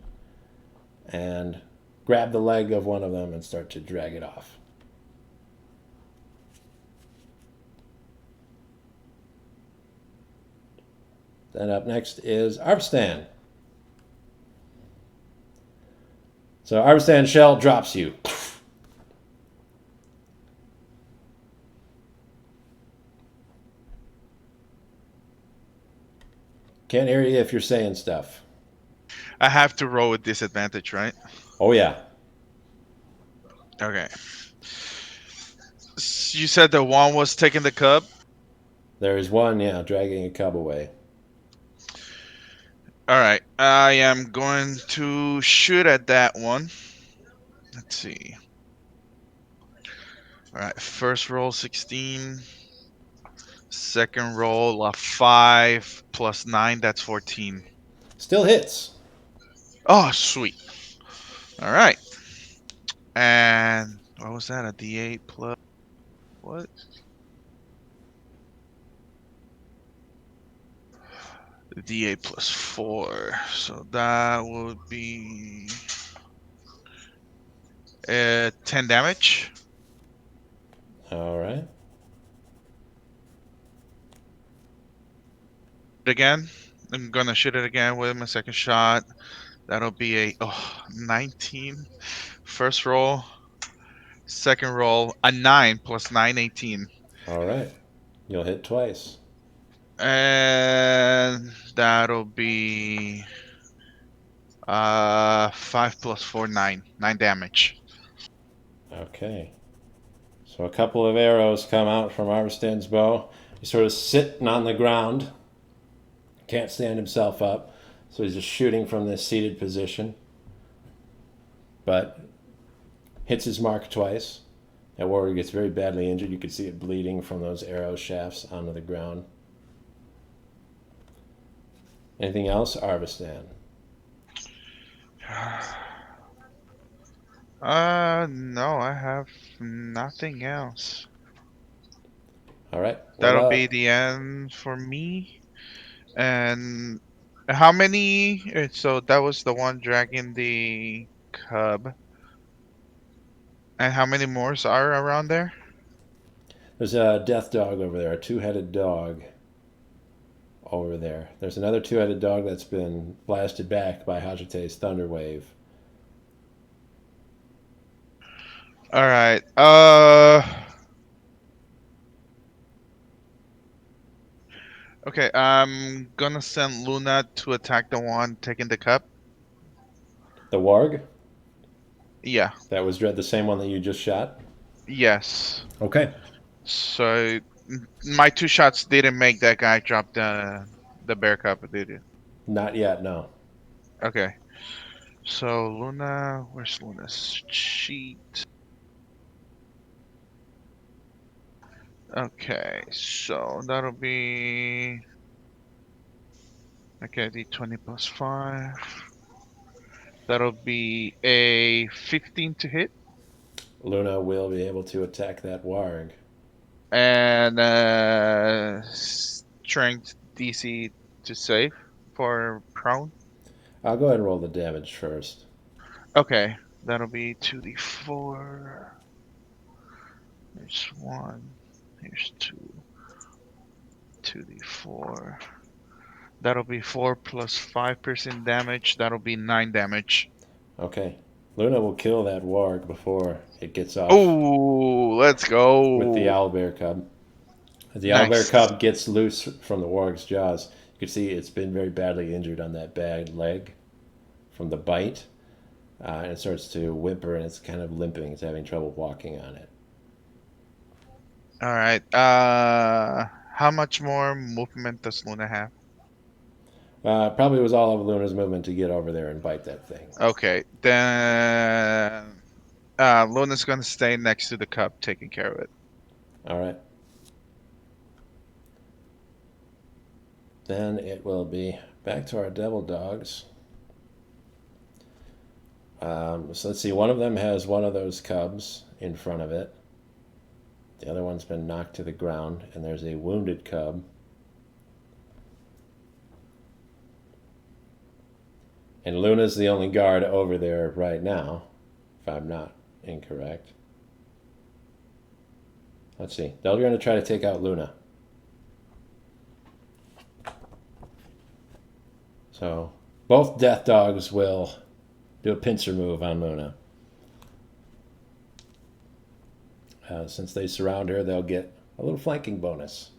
and grab the leg of one of them and start to drag it off. Then up next is Arbstan. So Arbstan shell drops you. Can't hear you if you're saying stuff. I have to roll with disadvantage, right? Oh, yeah. Okay. You said the one was taking the cub? There is one, dragging a cub away. Alright. I am going to shoot at that one. Let's see. Alright. First roll 16. Second roll 5 plus 9. That's 14. Still hits. Oh, sweet. Alright. And what was that? A D8 plus what? D8 plus 4. So that would be 10 damage. All right. Again. I'm gonna shoot it again with my second shot. That'll be a 19. First roll. Second roll, a 9 plus 9, 18. All right. You'll hit twice. And that'll be 5 plus 4, 9. 9 damage. Okay. So a couple of arrows come out from Arvstan's bow. He's sort of sitting on the ground, Can't stand himself up, so he's just shooting from this seated position. But hits his mark twice. That warrior gets very badly injured. You can see it bleeding from those arrow shafts onto the ground. Anything else, Arvistan? No, I have nothing else. All right. That'll be the end for me. And how many? So that was the one dragging the cub. And how many more are around there? There's a death dog over there, a two-headed dog over there. There's another two-headed dog that's been blasted back by Hajate's thunder wave. All right. Okay, I'm gonna send Luna to attack the one taking the cup. The warg? Yeah. That was the same one that you just shot? Yes. Okay. So my 2 shots didn't make that guy drop the bear cup, did you? Not yet, no. Okay. So Luna, where's Luna's sheet? Okay, so that'll be okay. D20 plus 5. That'll be a 15 to hit. Luna will be able to attack that warg. And strength DC to save for prone. I'll go ahead and roll the damage first. Okay, that'll be 2d4. Here's 1. Here's 2. 2d4. That'll be 4 plus 5% damage. That'll be 9 damage. Okay. Luna will kill that warg before it gets off. Oh, let's go. With the owlbear cub. As the Nice. owlbear cub gets loose from the warg's jaws, you can see it's been very badly injured on that bad leg from the bite. And it starts to whimper and it's kind of limping. It's having trouble walking on it. All right. How much more movement does Luna have? Probably was all of Luna's movement to get over there and bite that thing. Okay, then Luna's gonna stay next to the cup, taking care of it. All right. Then it will be back to our devil dogs. So let's see. One of them has one of those cubs in front of it. The other one's been knocked to the ground, and there's a wounded cub. And Luna's the only guard over there right now, if I'm not incorrect. Let's see. They're going to try to take out Luna. So both death dogs will do a pincer move on Luna. Since they surround her, they'll get a little flanking bonus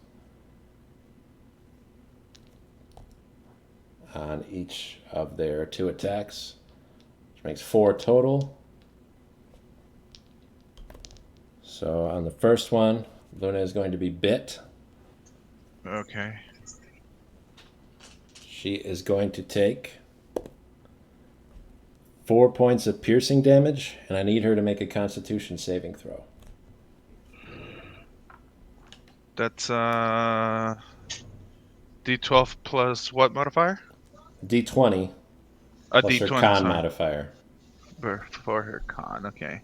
on each of their 2 attacks, which makes 4 total. So on the first one, Luna is going to be bit. Okay. She is going to take 4 points of piercing damage, and I need her to make a Constitution saving throw. That's D12 plus what modifier? D20 A plus her D20 con sorry. modifier. For her con. Okay,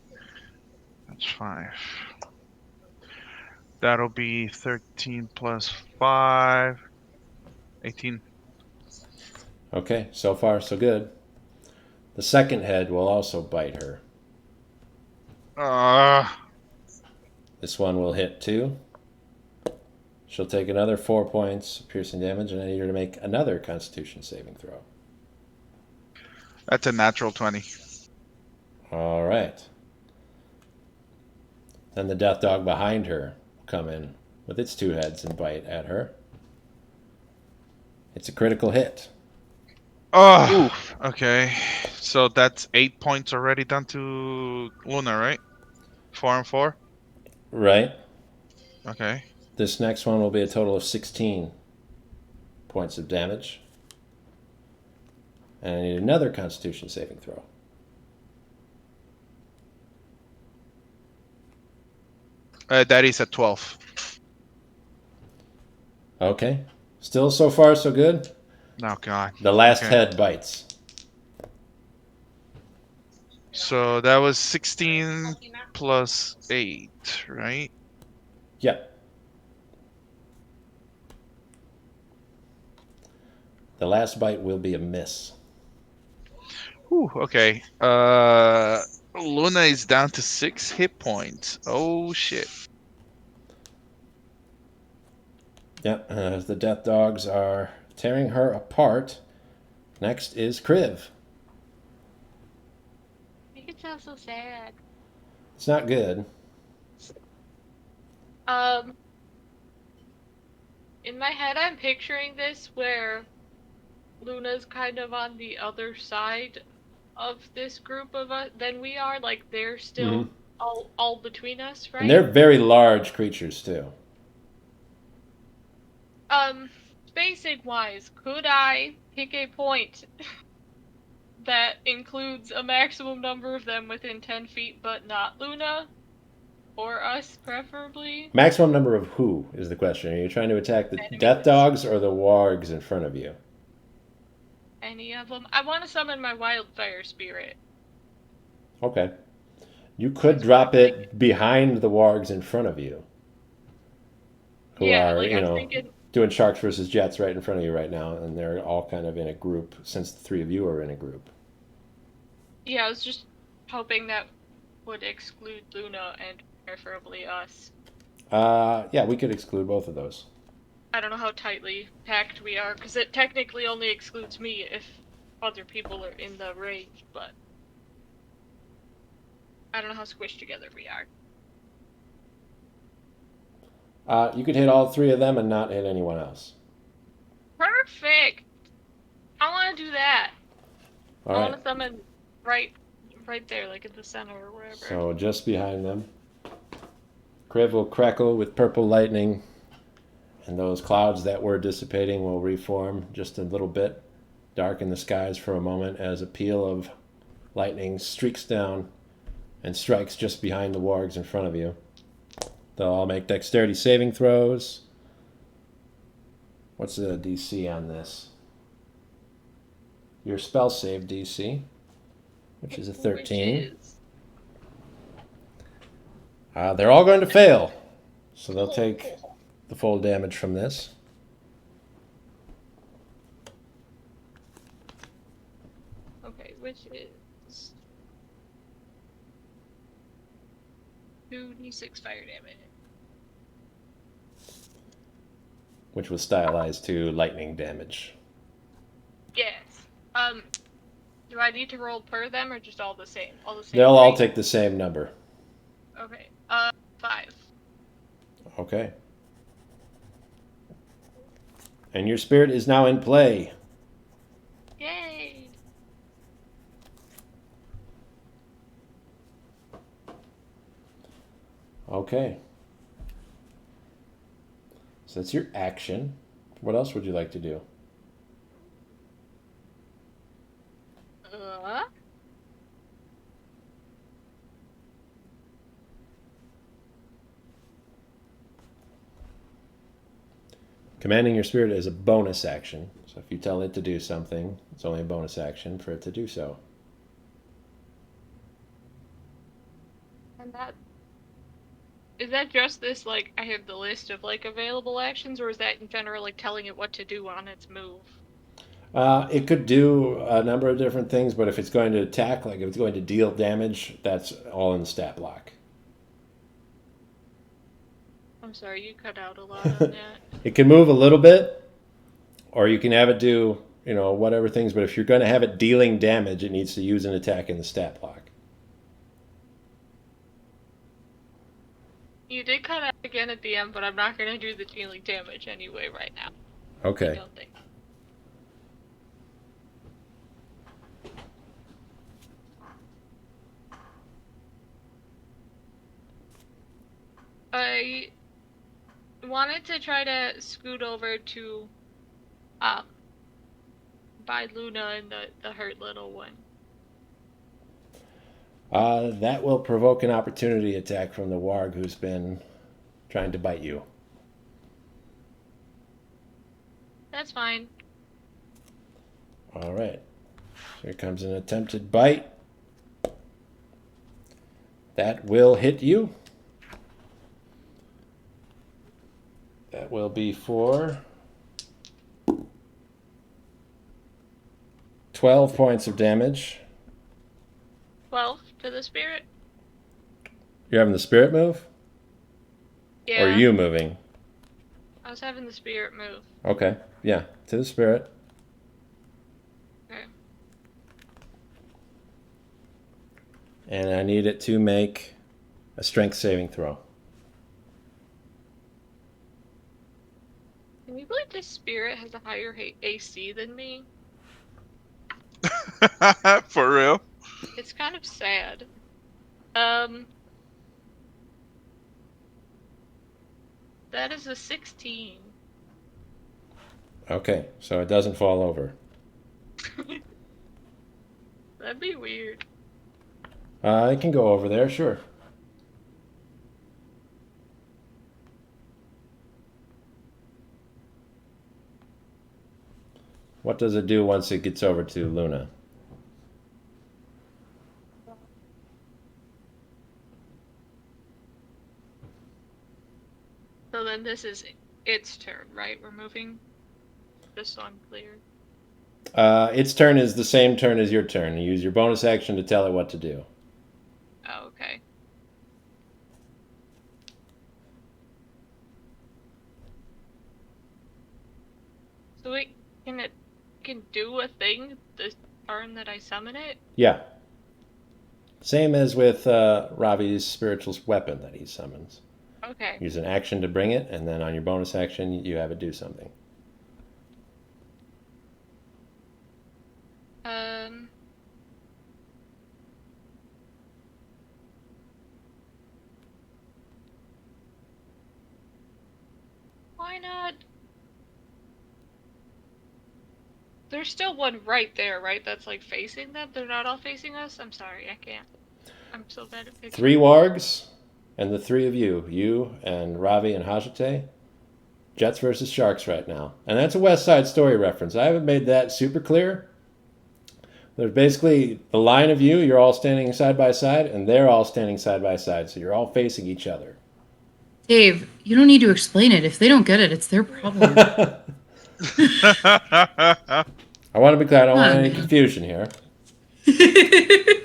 that's 5. That'll be 13 plus 5, 18. Okay, so far so good. The second head will also bite her. This one will hit 2. She'll take another 4 points of piercing damage, and I need her to make another Constitution saving throw. That's a natural 20. All right. Then the death dog behind her will come in with its 2 heads and bite at her. It's a critical hit. Oh, oof. Okay. So that's 8 points already done to Luna, right? 4 and 4? Right. Okay. This next one will be a total of 16. points of damage. And I need another Constitution saving throw. That is a 12. Okay. Still so far so good. Oh god. The last Okay. head bites. So that was 16 plus 8, right? Yep. The last bite will be a miss. Whew, okay. Luna is down to 6 hit points. Oh shit. Yep. The death dogs are tearing her apart. Next is Kriv. Make it sound so sad. It's not good. In my head, I'm picturing this where Luna's kind of on the other side of this group of us than we are. Like they're still all between us, right? And they're very large creatures too. Spacing wise, could I pick a point that includes a maximum number of them within 10 feet, but not Luna? Or us, preferably? Maximum number of who is the question? Are you trying to attack the Enemies. death dogs or the wargs in front of you? Any of them? I want to summon my wildfire spirit. Okay. You could drop it behind the wargs in front of you. Who Yeah, are, like you I'm know, thinking. doing sharks versus jets right in front of you right now, and they're all kind of in a group since the three of you are in a group. Yeah, I was just hoping that would exclude Luna and preferably us. Yeah, we could exclude both of those. I don't know how tightly packed we are, because it technically only excludes me if other people are in the range, but I don't know how squished together we are. You could hit all three of them and not hit anyone else. Perfect! I want to do that. All I right. want to summon right there, like in the center or wherever. So just behind them. Kriv will crackle with purple lightning, and those clouds that were dissipating will reform just a little bit, darken the skies for a moment as a peal of lightning streaks down and strikes just behind the wargs in front of you. They'll all make dexterity saving throws. What's the DC on this? Your spell save DC, which is a 13. They're all going to fail, so they'll take the full damage from this. Okay, which is 2d6 fire damage. Which was stylized to lightning damage. Yes. Do I need to roll per them or just all the same? All the same. They'll all right? take the same number. Okay. 5. Okay. And your spirit is now in play. Yay! Okay. So that's your action. What else would you like to do? Commanding your spirit is a bonus action. So if you tell it to do something, it's only a bonus action for it to do so. And that is that just this, like, I have the list of, like, available actions, or is that in general, like, telling it what to do on its move? It could do a number of different things, but if it's going to attack, like if it's going to deal damage, that's all in the stat block. I'm sorry, you cut out a lot on that. It can move a little bit, or you can have it do, you know, whatever things, but if you're going to have it dealing damage, it needs to use an attack in the stat block. You did cut out again at the end, but I'm not going to do the dealing damage anyway right now. Okay. I don't think. I wanted to try to scoot over to By Luna and the hurt little one. That will provoke an opportunity attack from the warg who's been trying to bite you. That's fine. All right. Here comes an attempted bite. That will hit you. That will be for 12 points of damage. 12 to the spirit? You're having the spirit move? Yeah. Or are you moving? I was having the spirit move. Okay. Yeah. To the spirit. Okay. And I need it to make a strength saving throw. Can you believe this spirit has a higher AC than me? For real? It's kind of sad. That is a 16. Okay. So it doesn't fall over. That'd be weird. It can go over there, sure. What does it do once it gets over to Luna? So then this is its turn, right? We're moving this one clear. Its turn is the same turn as your turn. You use your bonus action to tell it what to do. Oh, okay. So it can do a thing the turn that I summon it? Yeah. Same as with Ravi's spiritual weapon that he summons. Okay. Use an action to bring it, and then on your bonus action, you have it do something. Why not? There's still one right there, right? That's like facing them? They're not all facing us? I'm sorry, I can't. I'm so bad at pictures. 3 wargs, and the 3 of you and Ravi and Hajite, Jets versus Sharks right now. And that's a West Side Story reference. I haven't made that super clear. There's basically the line of you're all standing side by side, and they're all standing side by side, so you're all facing each other. Dave, you don't need to explain it. If they don't get it, it's their problem. I want to be clear, I don't want any confusion here.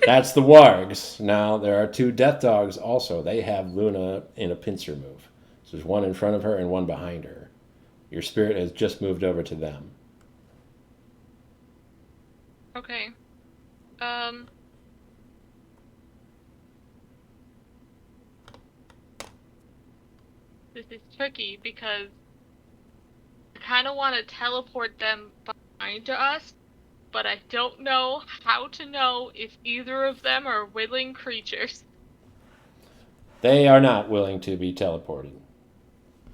That's the wargs. Now, there are 2 death dogs also. They have Luna in a pincer move. So there's one in front of her and one behind her. Your spirit has just moved over to them. Okay. This is tricky because I kind of want to teleport them behind us, but I don't know how to know if either of them are willing creatures. They are not willing to be teleported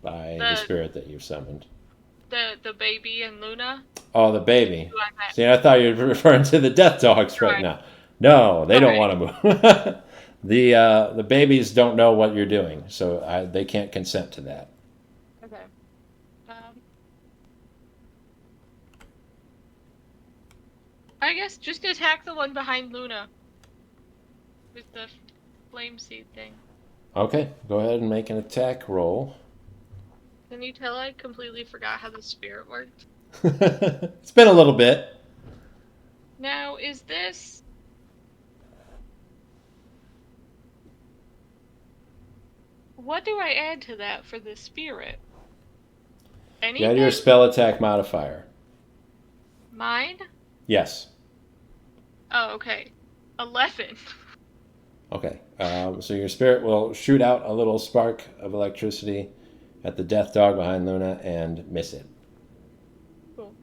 by the spirit that you've summoned. The baby and Luna? Oh, the baby. See, I thought you were referring to the death dogs right now. No, they don't want to move. The babies don't know what you're doing, so they can't consent to that. Okay. I guess just attack the one behind Luna with the flame seed thing. Okay, go ahead and make an attack roll. Can you tell I completely forgot how the spirit worked? It's been a little bit. Now, is this... What do I add to that for the spirit? Anything? You add your spell attack modifier. Mine? Yes. Oh, okay. 11. Okay, so your spirit will shoot out a little spark of electricity at the death dog behind Luna and miss it. Cool.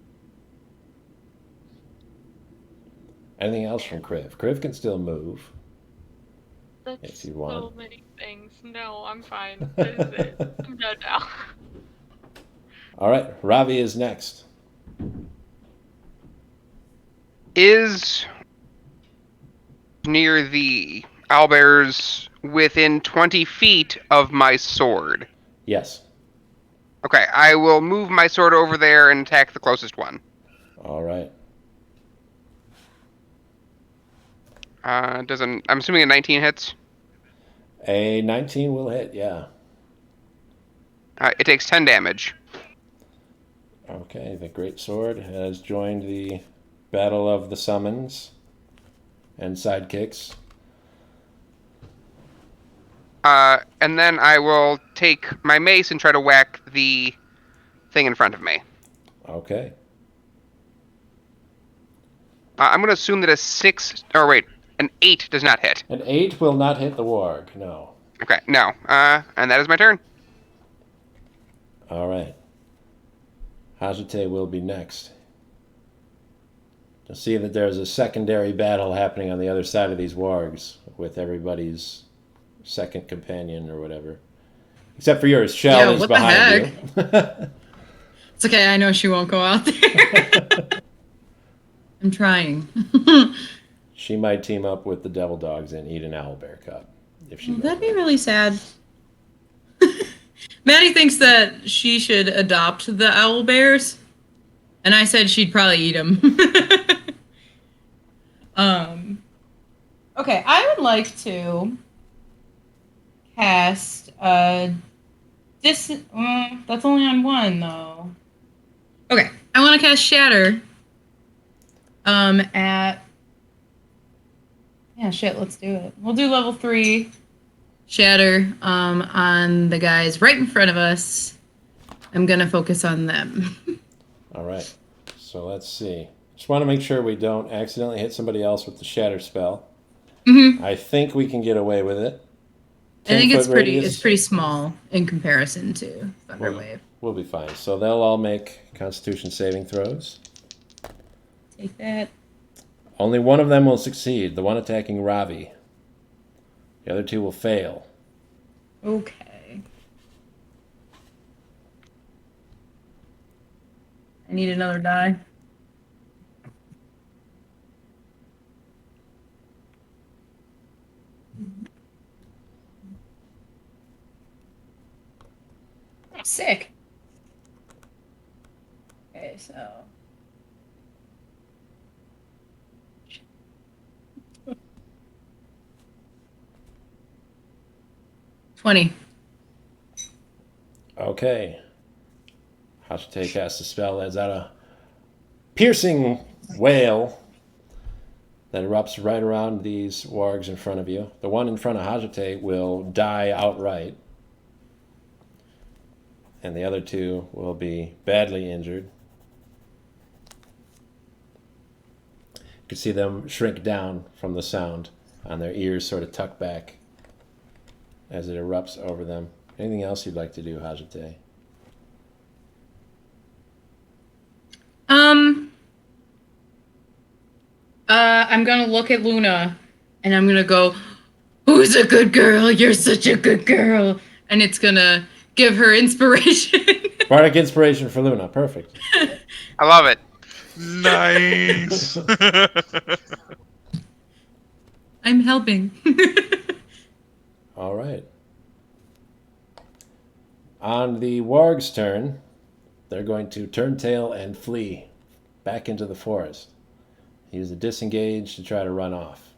Anything else from Kriv? Kriv can still move. That's if you want. so many things. No, I'm fine. That is it. I'm done now. All right, Ravi is next. Is near the owlbears within 20 feet of my sword. Yes. Okay, I will move my sword over there and attack the closest one. All right. I'm assuming a 19 hits. A 19 will hit, yeah. It takes 10 damage. Okay, the great sword has joined the battle of the summons and sidekicks. And then I will take my mace and try to whack the thing in front of me. Okay. I'm going to assume that an 8 does not hit. An 8 will not hit the warg, no. Okay, no. And that is my turn. All right. Hajite will be next. To see that there's a secondary battle happening on the other side of these wargs with everybody's second companion or whatever. Except for yours, Shell is what the behind you. It's okay, I know she won't go out there. I'm trying. She might team up with the devil dogs and eat an owlbear cup. If she That'd be really sad. Maddie thinks that she should adopt the owlbears, and I said she'd probably eat them. Okay, I would like to cast that's only on one though. Okay, I want to cast Shatter. Let's do it. We'll do level 3 Shatter on the guys right in front of us. I'm gonna focus on them. All right. So let's see. Just want to make sure we don't accidentally hit somebody else with the shatter spell. Mm-hmm. I think we can get away with it. I think it's 10-foot pretty. radius. It's pretty small in comparison to Thunderwave. We'll be fine. So they'll all make Constitution saving throws. Take that. Only one of them will succeed. The one attacking Ravi. The other 2 will fail. Okay. I need another die. Sick. Okay, so. $20. Okay. Hashite casts a spell that's out a piercing wail that erupts right around these wargs in front of you. The one in front of Hajite will die outright. And the other 2 will be badly injured. You can see them shrink down from the sound on their ears sort of tucked back as it erupts over them. Anything else you'd like to do, Hajite? I'm gonna look at Luna and I'm gonna go, "Who's a good girl? You're such a good girl." And it's gonna give her inspiration. Bardic inspiration for Luna. Perfect. I love it. Nice. I'm helping. All right. On the warg's turn, they're going to turn tail and flee back into the forest. Use a disengage to try to run off.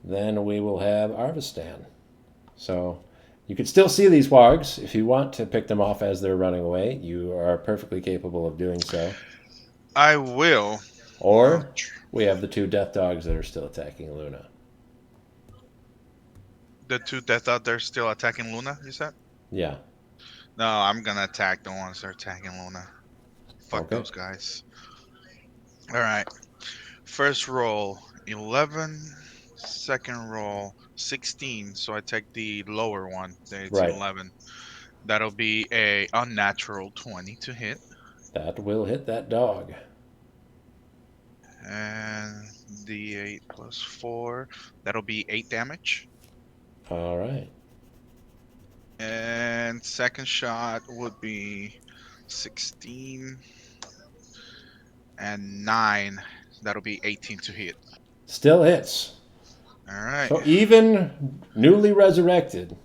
Then we will have Arvistan. So you can still see these wargs. If you want to pick them off as they're running away, you are perfectly capable of doing so. I will. Or we have the 2 death dogs that are still attacking Luna. The 2 death out there still attacking Luna, you said? Yeah. No, I'm gonna attack the ones that are attacking Luna. Fuck Okay. those guys. Alright. First roll, 11. Second roll, 16. So I take the lower one. It's Right. 11. That'll be a unnatural 20 to hit. That will hit that dog. And D8 plus 4. That'll be 8 damage. All right. And second shot would be 16 And 9. That'll be 18 to hit. Still hits. All right. So even newly resurrected,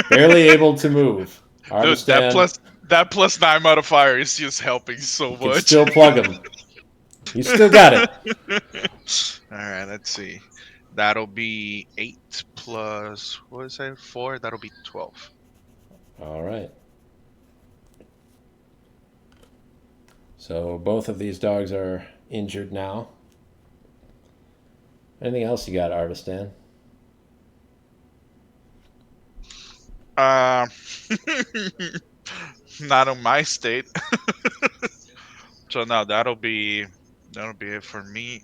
barely able to move. Dude, Arvistan, that plus 9 modifier is just helping so you can much. still plug him. You still got it. All right, let's see. That'll be 8 plus, what is that, 4? That'll be 12. All right. So both of these dogs are injured now. Anything else you got, Arvistan? Uh, not on my state. So now that'll be it for me.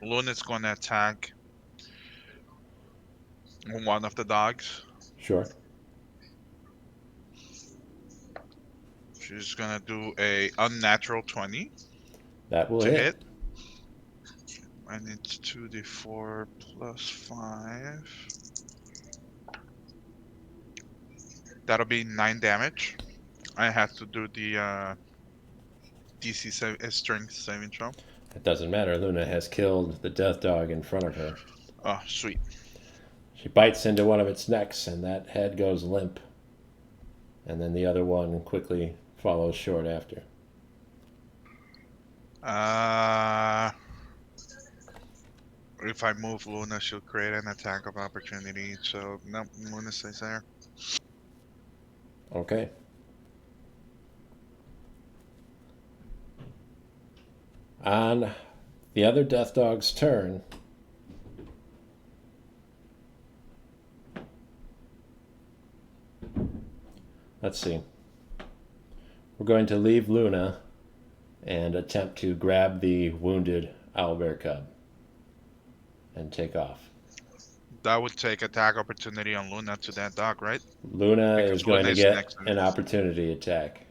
Luna's going to attack one of the dogs. Sure. She's gonna do a unnatural 20 That will to hit. hit. And it's 2d4 plus 5. That'll be 9 damage. I have to do the DC strength saving throw. It doesn't matter. Luna has killed the death dog in front of her. Oh, sweet. She bites into one of its necks, and that head goes limp. And then the other one quickly follows short after. If I move Luna, she'll create an attack of opportunity. So, no, Luna stays there. Okay. On the other death dog's turn, let's see. We're going to leave Luna and attempt to grab the wounded owlbear cub and take off. That would take attack opportunity on Luna to that dog, right? Luna Because is going Luna to is get next to an it. opportunity attack.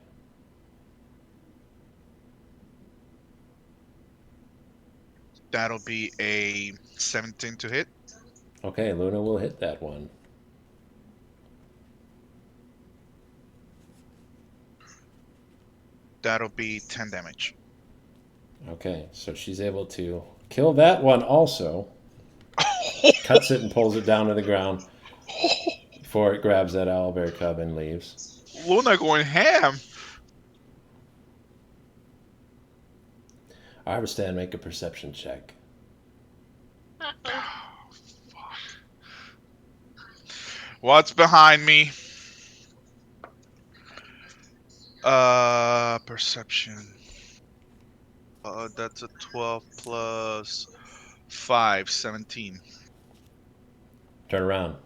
That'll be a 17 to hit. Okay, Luna will hit that one. That'll be 10 damage. Okay, so she's able to kill that one also. Cuts it and pulls it down to the ground before it grabs that owlbear cub and leaves. Luna going ham. Arvistan, make a perception check. Uh-oh. What's behind me? Perception. That's a 12 plus 5, 17. Turn around.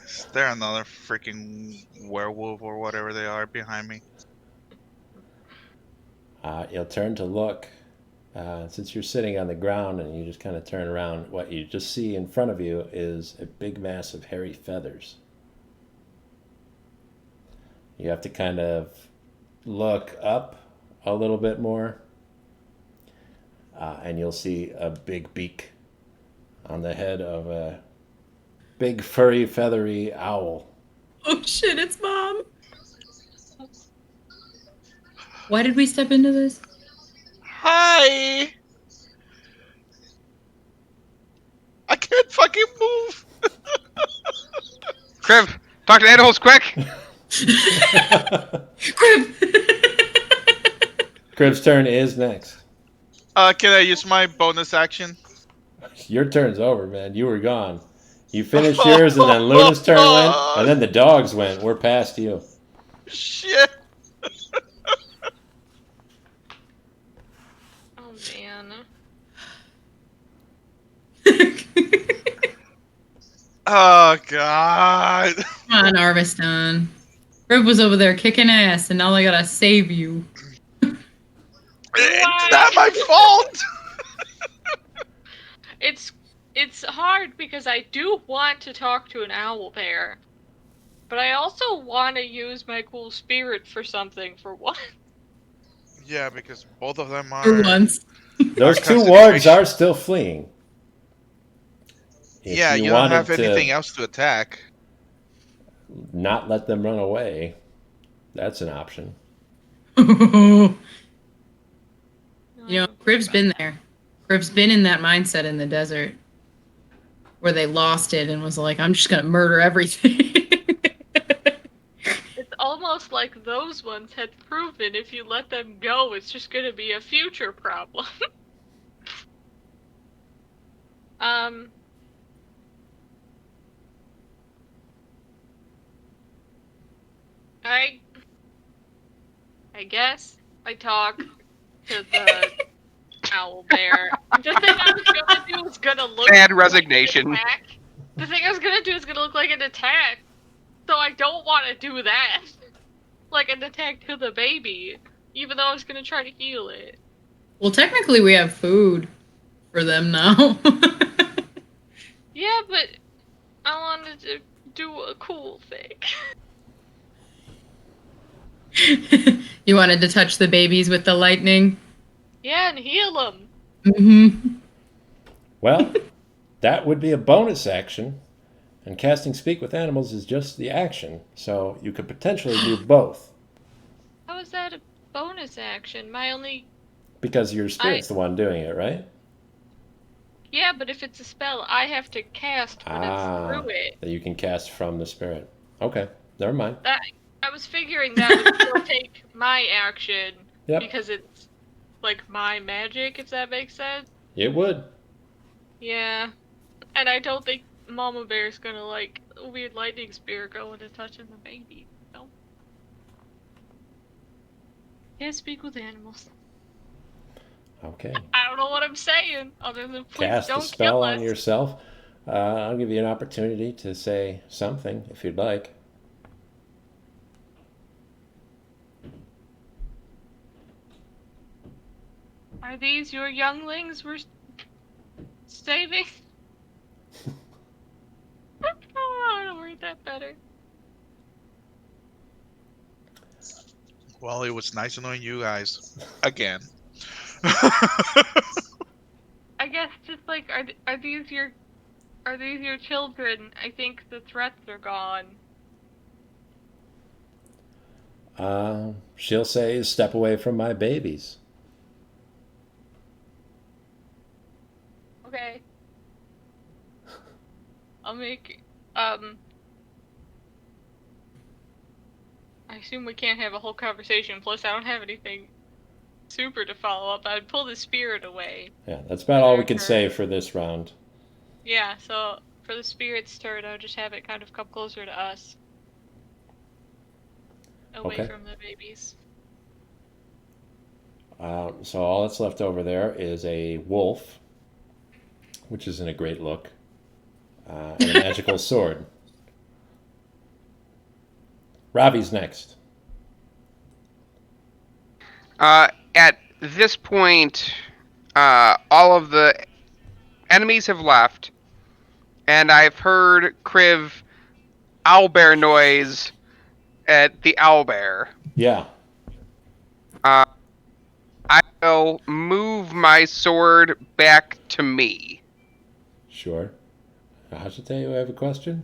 Is there another freaking werewolf or whatever they are behind me? You'll turn to look. Since you're sitting on the ground and you just kind of turn around, what you just see in front of you is a big mass of hairy feathers. You have to kind of look up a little bit more, and you'll see a big beak on the head of a big furry feathery owl. Oh shit, it's Mom. Why did we step into this? Hi! I can't fucking move! Crib, talk to animals quick! Crib! Crib's turn is next. Can I use my bonus action? Your turn's over, man. You were gone. You finished yours, and then Luna's turn went, and then the dogs went. We're past you. Shit! Oh man. Oh, God. Come on, Arvistan. Crib was over there kicking ass, and now I gotta save you. It's not my fault! It's hard because I do want to talk to an owl bear, but I also want to use my cool spirit for something for once. Yeah, because both of them are... For once. Those two concentration. wargs are still fleeing. If Yeah, you don't wanted have to anything else to attack. not let them run away. That's an option. You know, Oh, Crib's God. been there. Crib's been in that mindset in the desert where they lost it and was like, I'm just going to murder everything. It's almost like those ones had proven if you let them go, it's just going to be a future problem. um, I I guess I talk to the owl bear. The thing I was gonna do was gonna look Sad like resignation. an attack. The thing I was gonna do is gonna look like an attack. So I don't want to do that. Like an attack to the baby, even though I was gonna try to heal it. Well, technically, we have food for them now. Yeah, but I wanted to do a cool thing. You wanted to touch the babies with the lightning? Yeah, and heal them. Mm-hmm. Well, that would be a bonus action, and casting Speak with Animals is just the action, so you could potentially do both. How is that a bonus action? My only. Because your spirit's the one doing it, right? Yeah, but if it's a spell, I have to cast when it's through it. That you can cast from the spirit. Okay, never mind. I was figuring that would still take my action Yep, because it's like my magic, if that makes sense. it would. Yeah, and I don't think Mama Bear's gonna like a weird lightning spear going and touching the baby. So. Can't speak with animals. Okay. I don't know what I'm saying other than please Cast a don't spell kill on us. yourself. I'll give you an opportunity to say something if you'd like. Are these your younglings we're saving? I don't read that better. Well, it was nice knowing you guys again. I guess just like are these your children? I think the threats are gone. She'll say, "Step away from my babies." Okay. I'll make I assume we can't have a whole conversation, plus I don't have anything super to follow up. I'd pull the spirit away. Yeah, that's about all we can say for this round. Yeah, so for the spirit's turn, I'll just have it kind of come closer to us. Away Okay. from the babies. So all that's left over there is a wolf, which isn't a great look, and a magical sword. Ravi's next. At this point, all of the enemies have left, and I've heard Kriv owlbear noise at the owlbear. Yeah. I will move my sword back to me. Sure. Hashite, you have a question?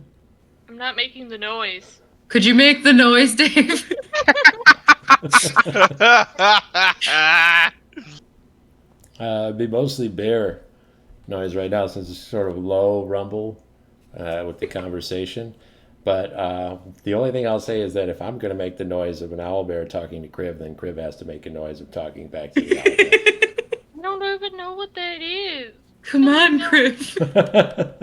I'm not making the noise. Could you make the noise, Dave? It'd be mostly bear noise right now since it's sort of low rumble with the conversation. But the only thing I'll say is that if I'm going to make the noise of an owl bear talking to Kriv, then Kriv has to make a noise of talking back to the owl I don't even know what that is. Come on, Chris. bear.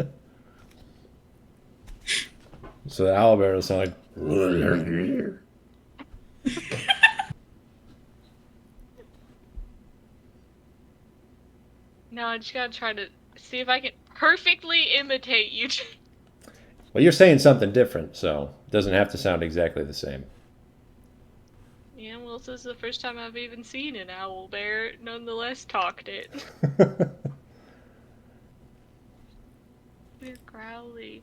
So the owl bear will sound like. No, I just gotta try to see if I can perfectly imitate you. Well, you're saying something different, so it doesn't have to sound exactly the same. Yeah, well, this is the first time I've even seen an owl bear. Nonetheless, talked it. We're growly.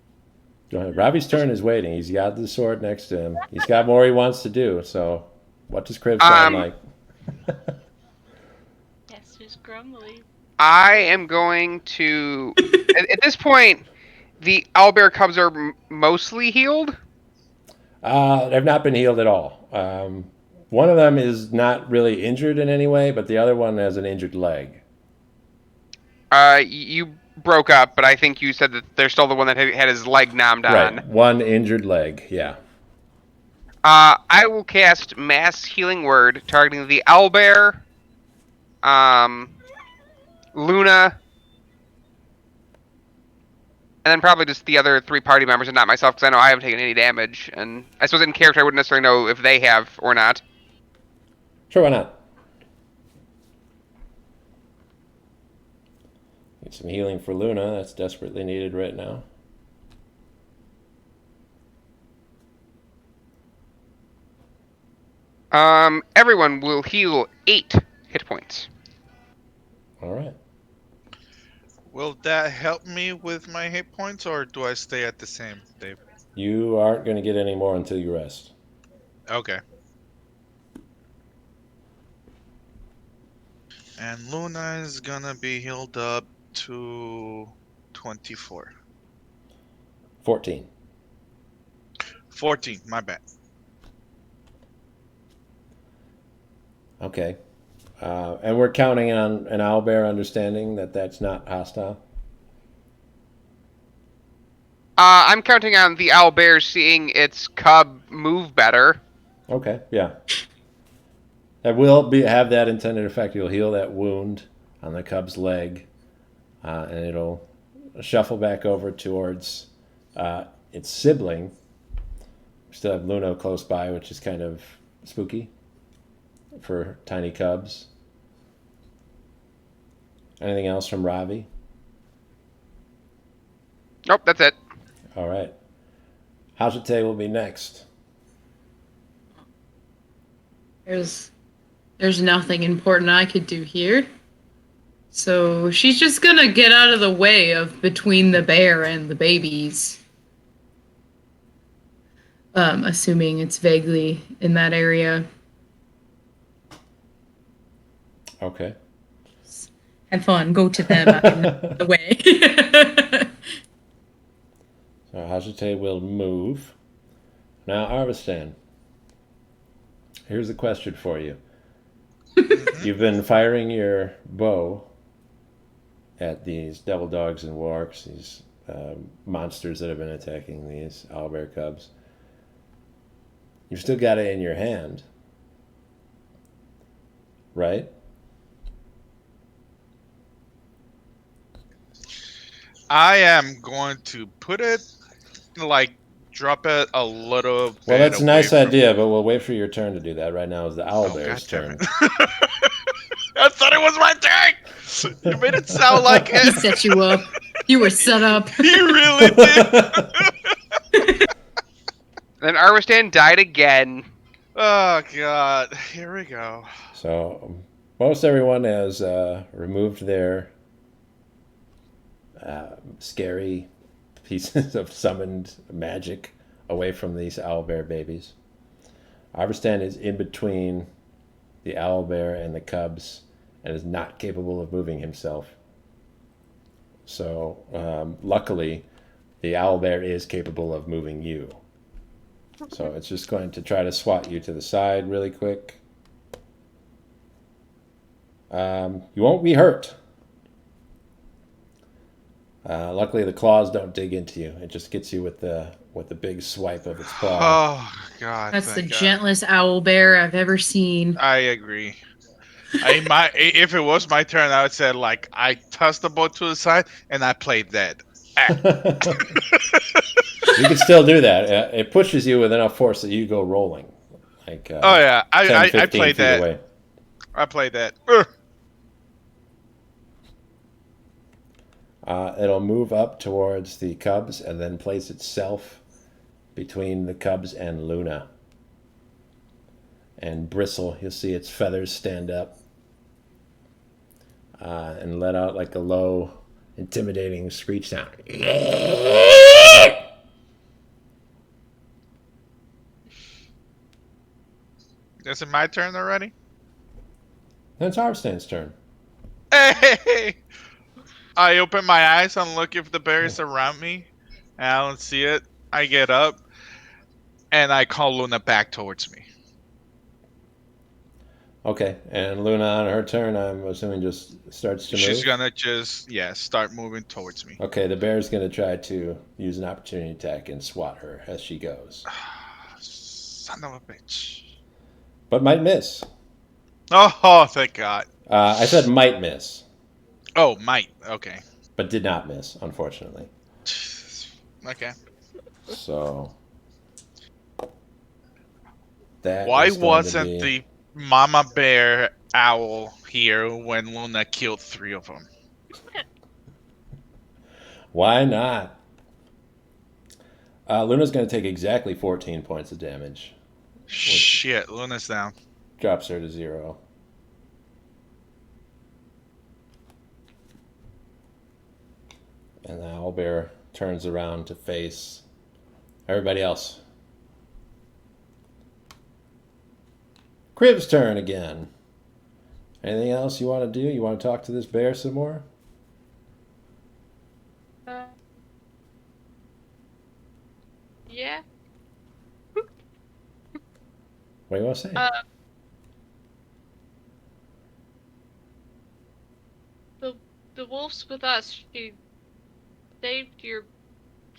Go ahead. Robbie's turn is waiting. He's got the sword next to him. He's got more he wants to do. So, what does Kriv sound like? Yes, just grumbly. I am going to. At this point, the owlbear cubs are mostly healed. They've not been healed at all. One of them is not really injured in any way, but the other one has an injured leg. You broke up, but I think you said that there's still the one that had his leg nommed on. Right, one injured leg. Yeah. I will cast Mass Healing Word, targeting the owlbear, Luna, and then probably just the other 3 party members and not myself, because I know I haven't taken any damage. And I suppose in character I wouldn't necessarily know if they have or not. Sure, why not? Get some healing for Luna. That's desperately needed right now. Everyone will heal 8 hit points. All right. Will that help me with my hit points, or do I stay at the same, Dave? You aren't going to get any more until you rest. Okay. And Luna is gonna be healed up to 24. 14. 14, my bad. Okay. And we're counting on an owlbear understanding that that's not hostile. I'm counting on the owlbear seeing its cub move better. Okay, yeah. That will have that intended effect. You'll heal that wound on the cub's leg, and it'll shuffle back over towards its sibling. We still have Luna close by, which is kind of spooky for tiny cubs. Anything else from Ravi? Nope, that's it. All right. Hajite will be next. There's nothing important I could do here. So she's just gonna get out of the way of between the bear and the babies. Assuming it's vaguely in that area. Okay. Have fun. Go to them out in the way. So Hajite will move. Now, Arvistan, here's a question for you. You've been firing your bow at these devil dogs and wargs, these monsters that have been attacking these owlbear cubs. You've still got it in your hand, right? I am going to put it, like, drop it a little bit. Well, that's a away nice from- idea, but we'll wait for your turn to do that. Right now is the Oh, owlbear's turn. goddammit. I thought it was my turn! You made it sound like He it. set you up. You were set up. You really did. Then Arvistan died again. Oh, God. Here we go. So most everyone has removed their scary pieces of summoned magic away from these owlbear babies. Arvistan is in between the owlbear and the cubs and is not capable of moving himself. So luckily, the owlbear is capable of moving you. So it's just going to try to swat you to the side really quick. You won't be hurt. Luckily, the claws don't dig into you. It just gets you with the big swipe of its paw. Oh, God. That's the thank God. gentlest owl bear I've ever seen. I agree. If it was my turn, I would say, like, I tossed the bow to the side and I played dead. You can still do that. It pushes you with enough force that you go rolling. Like Oh, yeah. 10, I 15 played feet that. away. I played that. It'll move up towards the cubs and then place itself between the cubs and Luna. And bristle. You'll see its feathers stand up and let out like a low, intimidating screech sound. Is it my turn already? Then it's Arvistan's turn. Hey! I open my eyes and look if the bear is around me. And I don't see it. I get up. And I call Luna back towards me. Okay, and Luna on her turn, I'm assuming just starts to She's move. gonna just start moving towards me. Okay, the bear's going to try to use an opportunity attack and swat her as she goes, Son of a bitch. but might miss. Oh, thank God. I said might miss, Oh, might. Okay. but did not miss, unfortunately. Okay. So that Why is going to wasn't be. the mama bear owl here when Luna killed 3 of them? Why not? Luna's going to take exactly 14 points of damage, which Shit, Luna's down. drops her to 0. And the owlbear turns around to face everybody else. Crib's turn again. Anything else you want to do? You want to talk to this bear some more? Yeah. What do you want to say? The wolf's with us. She saved your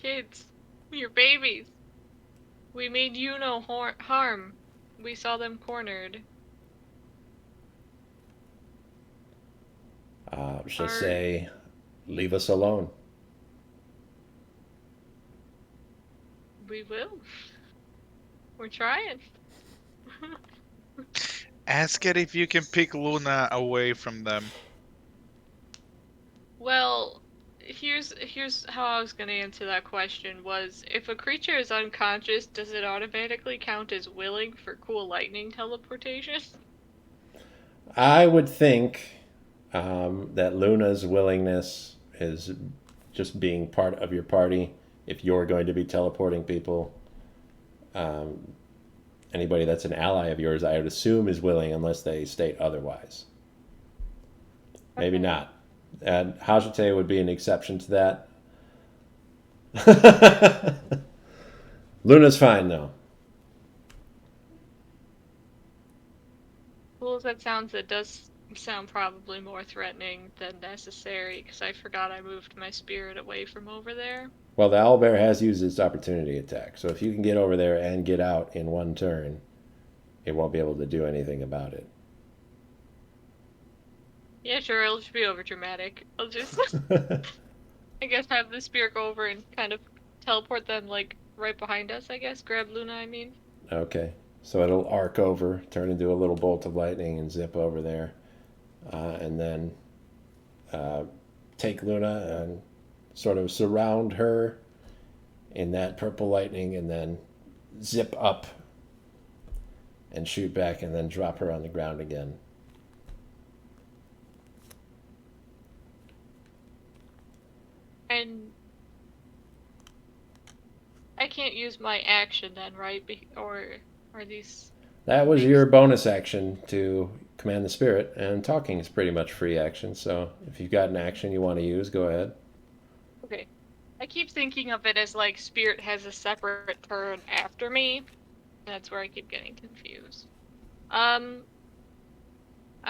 kids, your babies. We made you no harm. We saw them cornered. She'll Are- say, leave us alone. We will. We're trying. Ask it if you can pick Luna away from them. Well, here's how I was gonna answer that question was if a creature is unconscious, does it automatically count as willing for cool lightning teleportation? I would think that Luna's willingness is just being part of your party. If you're going to be teleporting people, anybody that's an ally of yours, I would assume is willing unless they state otherwise. Maybe Okay. not. And Hajite would be an exception to that. Luna's fine though. Cool as that sounds, it does sound probably more threatening than necessary, because I forgot I moved my spirit away from over there. Well, the owlbear has used its opportunity attack, so if you can get over there and get out in one turn, it won't be able to do anything about it. Yeah, sure, it'll just be over dramatic. I'll just, I guess, have the spirit go over and kind of teleport them, like, right behind us, I guess. Grab Luna, I mean. Okay, so it'll arc over, turn into a little bolt of lightning, and zip over there, and then take Luna and sort of surround her in that purple lightning, and then zip up and shoot back, and then drop her on the ground again. And I can't use my action then, right? Or are these... That was your bonus action to command the spirit, and talking is pretty much free action. So if you've got an action you want to use, go ahead. Okay. I keep thinking of it as, like, spirit has a separate turn after me. That's where I keep getting confused. I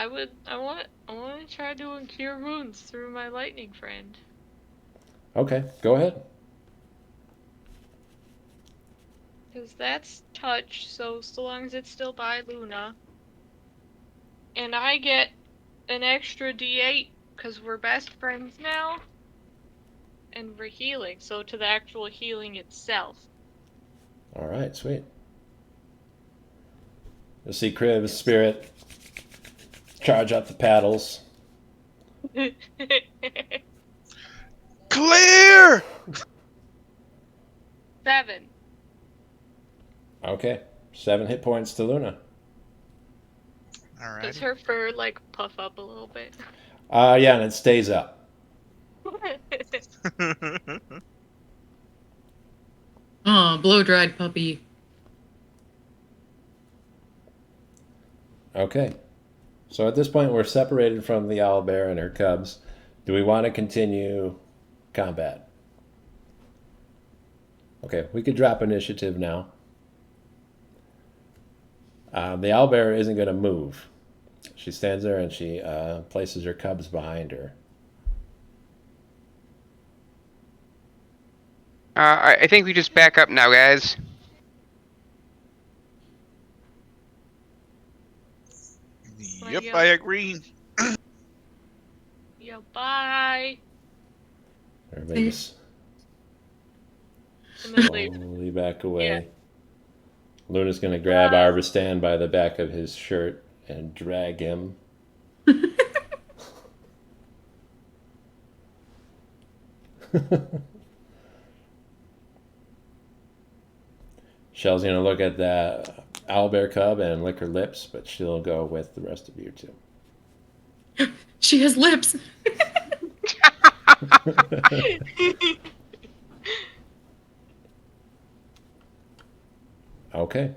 want to try doing cure wounds through my lightning friend. Okay, go ahead. Because that's touch, so long as it's still by Luna. And I get an extra D8, because we're best friends now. And we're healing, so to the actual healing itself. All right, sweet. You'll see Crib's spirit charge up the paddles. Clear! 7. Okay, 7 hit points to Luna. All Does right. her fur, like, puff up a little bit? Yeah, and it stays up. Oh, blow-dried puppy. Okay. So at this point, we're separated from the owlbear and her cubs. Do we want to continue combat? Okay, we could drop initiative now. The owlbear isn't going to move. She stands there and she places her cubs behind her. I think we just back up now, guys. Yep, Yeah. I agree. Yeah, bye. Everybody just And then leave. slowly back away. Yeah. Luna's going to grab Arbistan by the back of his shirt and drag him. Shell's going to look at that owlbear cub and lick her lips, but she'll go with the rest of you two. She has lips. Okay.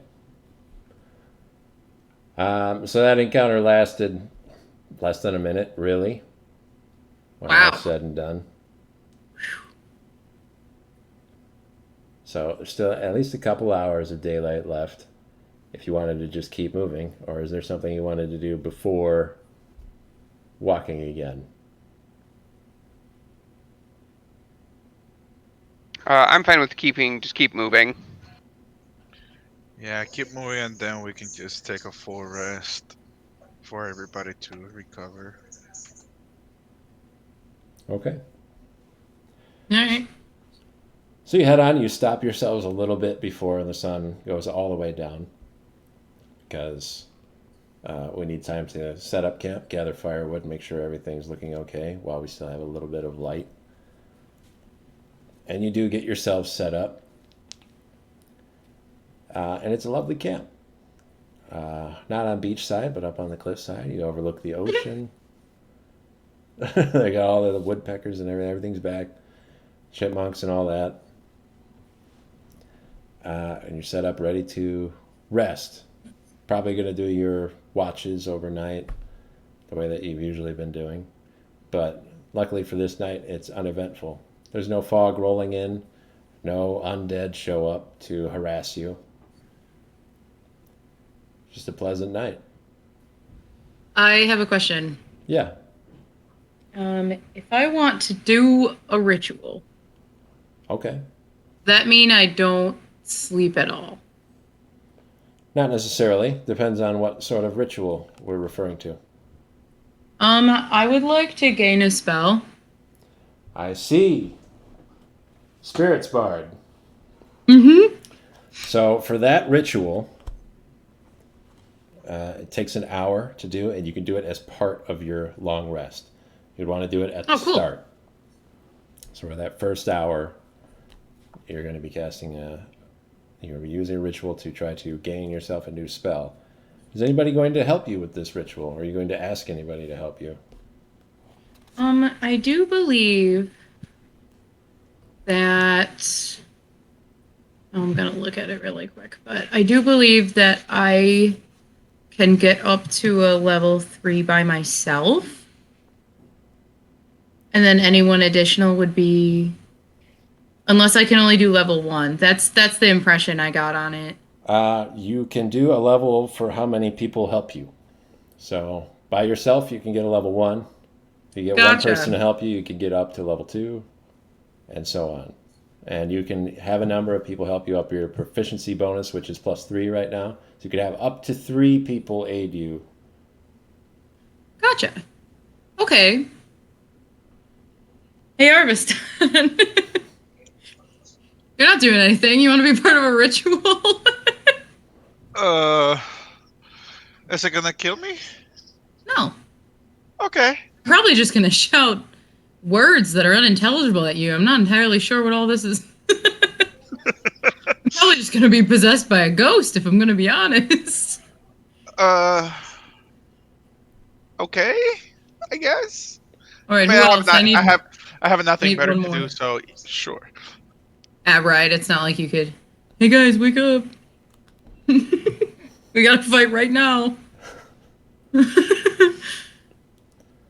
So that encounter lasted less than a minute, really. When all Wow. said and done. So there's still at least a couple hours of daylight left if you wanted to just keep moving, or is there something you wanted to do before walking again? I'm fine with just keep moving. Yeah, keep moving and then we can just take a full rest for everybody to recover. Okay. All right. So you head on, you stop yourselves a little bit before the sun goes all the way down because we need time to set up camp, gather firewood, make sure everything's looking okay while we still have a little bit of light. And you do get yourselves set up. And it's a lovely camp. Not on beach side, but up on the cliff side. You overlook the ocean. They got all the woodpeckers and everything's back. Chipmunks and all that. And you're set up ready to rest. Probably going to do your watches overnight the way that you've usually been doing. But luckily for this night, it's uneventful. There's no fog rolling in. No undead show up to harass you. Just a pleasant night. I have a question. Yeah. If I want to do a ritual, Okay. does that mean I don't sleep at all? Not necessarily. Depends on what sort of ritual we're referring to. I would like to gain a spell. I see. Spirits Bard. Mm-hmm. So for that ritual, it takes an hour to do, and you can do it as part of your long rest. You'd want to do it at the Oh, cool. start. So for that first hour, you're going to be casting you're using a ritual to try to gain yourself a new spell. Is anybody going to help you with this ritual? Or are you going to ask anybody to help you? I do believe that I'm gonna look at it really quick, but I do believe that I can get up to a level 3 by myself. And then anyone additional would be, unless I can only do level 1. That's the impression I got on it. You can do a level for how many people help you. So by yourself, you can get a level 1. If you get one Gotcha. person to help you, you can get up to level 2, and so on. And you can have a number of people help you up your proficiency bonus, which is +3 right now. So you could have up to 3 people aid you. Gotcha. Okay. Hey, Arvist. You're not doing anything. You want to be part of a ritual? Is it gonna kill me? No. Okay. Probably just gonna shout words that are unintelligible at you. I'm not entirely sure what all this is. I'm probably just gonna be possessed by a ghost, if I'm gonna be honest. Okay. I guess. All right, I mean, who else? I have nothing need better one to more. do, so sure. Right. It's not like you could. Hey guys, wake up! We gotta fight right now.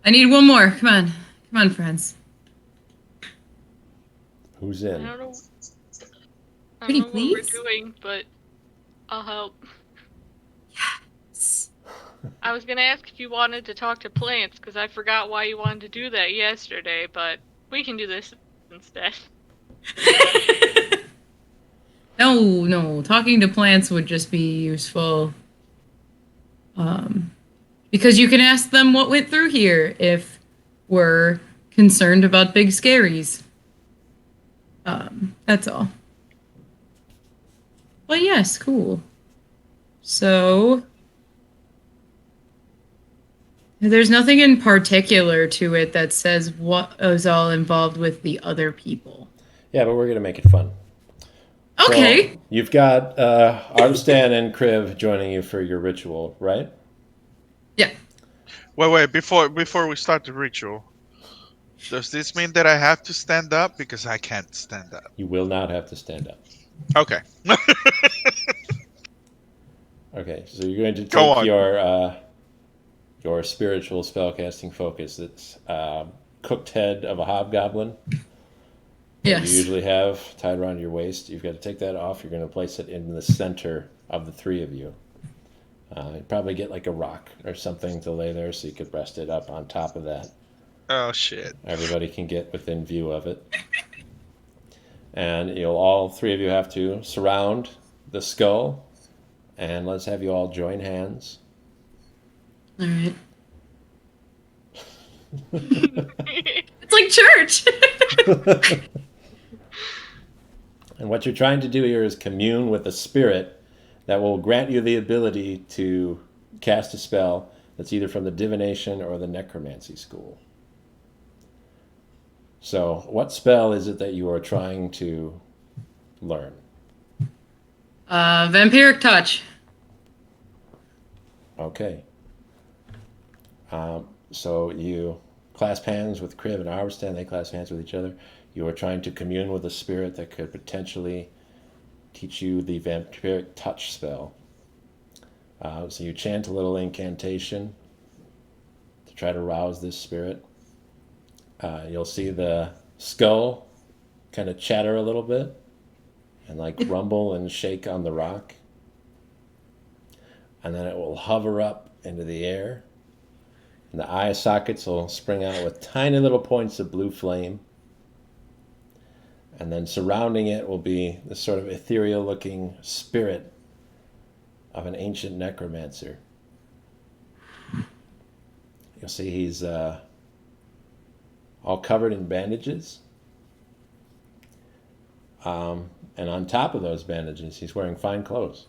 I need one more. Come on, friends. Who's I in? don't know. I Pretty don't know what we're please? doing, but I'll help. Yeah. I was gonna ask if you wanted to talk to plants, because I forgot why you wanted to do that yesterday, but we can do this instead. No, talking to plants would just be useful. Because you can ask them what went through here if we're concerned about big scaries. That's all. Well, yes, cool. So, there's nothing in particular to it that says what is all involved with the other people. Yeah, but we're going to make it fun. Okay. So you've got Arstan and Kriv joining you for your ritual, right? Yeah. Wait, before we start the ritual, does this mean that I have to stand up? Because I can't stand up. You will not have to stand up. Okay. Okay, so you're going to Go take on. your spiritual spellcasting focus. It's cooked head of a hobgoblin. That Yes. you usually have tied around your waist. You've got to take that off. You're going to place it in the center of the three of you. You'd probably get like a rock or something to lay there so you could rest it up on top of that. Oh shit. Everybody can get within view of it. And all three of you have to surround the skull. And let's have you all join hands. All right. It's like church. And what you're trying to do here is commune with a spirit that will grant you the ability to cast a spell that's either from the divination or the necromancy school. So, what spell is it that you are trying to learn? Vampiric touch. Okay. So you clasp hands with Kriv and Arvstan. They clasp hands with each other. You are trying to commune with a spirit that could potentially teach you the vampiric touch spell. So you chant a little incantation to try to rouse this spirit. You'll see the skull kind of chatter a little bit and like rumble and shake on the rock. And then it will hover up into the air. And the eye sockets will spring out with tiny little points of blue flame. And then surrounding it will be this sort of ethereal looking spirit of an ancient necromancer. You'll see he's all covered in bandages. And on top of those bandages, he's wearing fine clothes.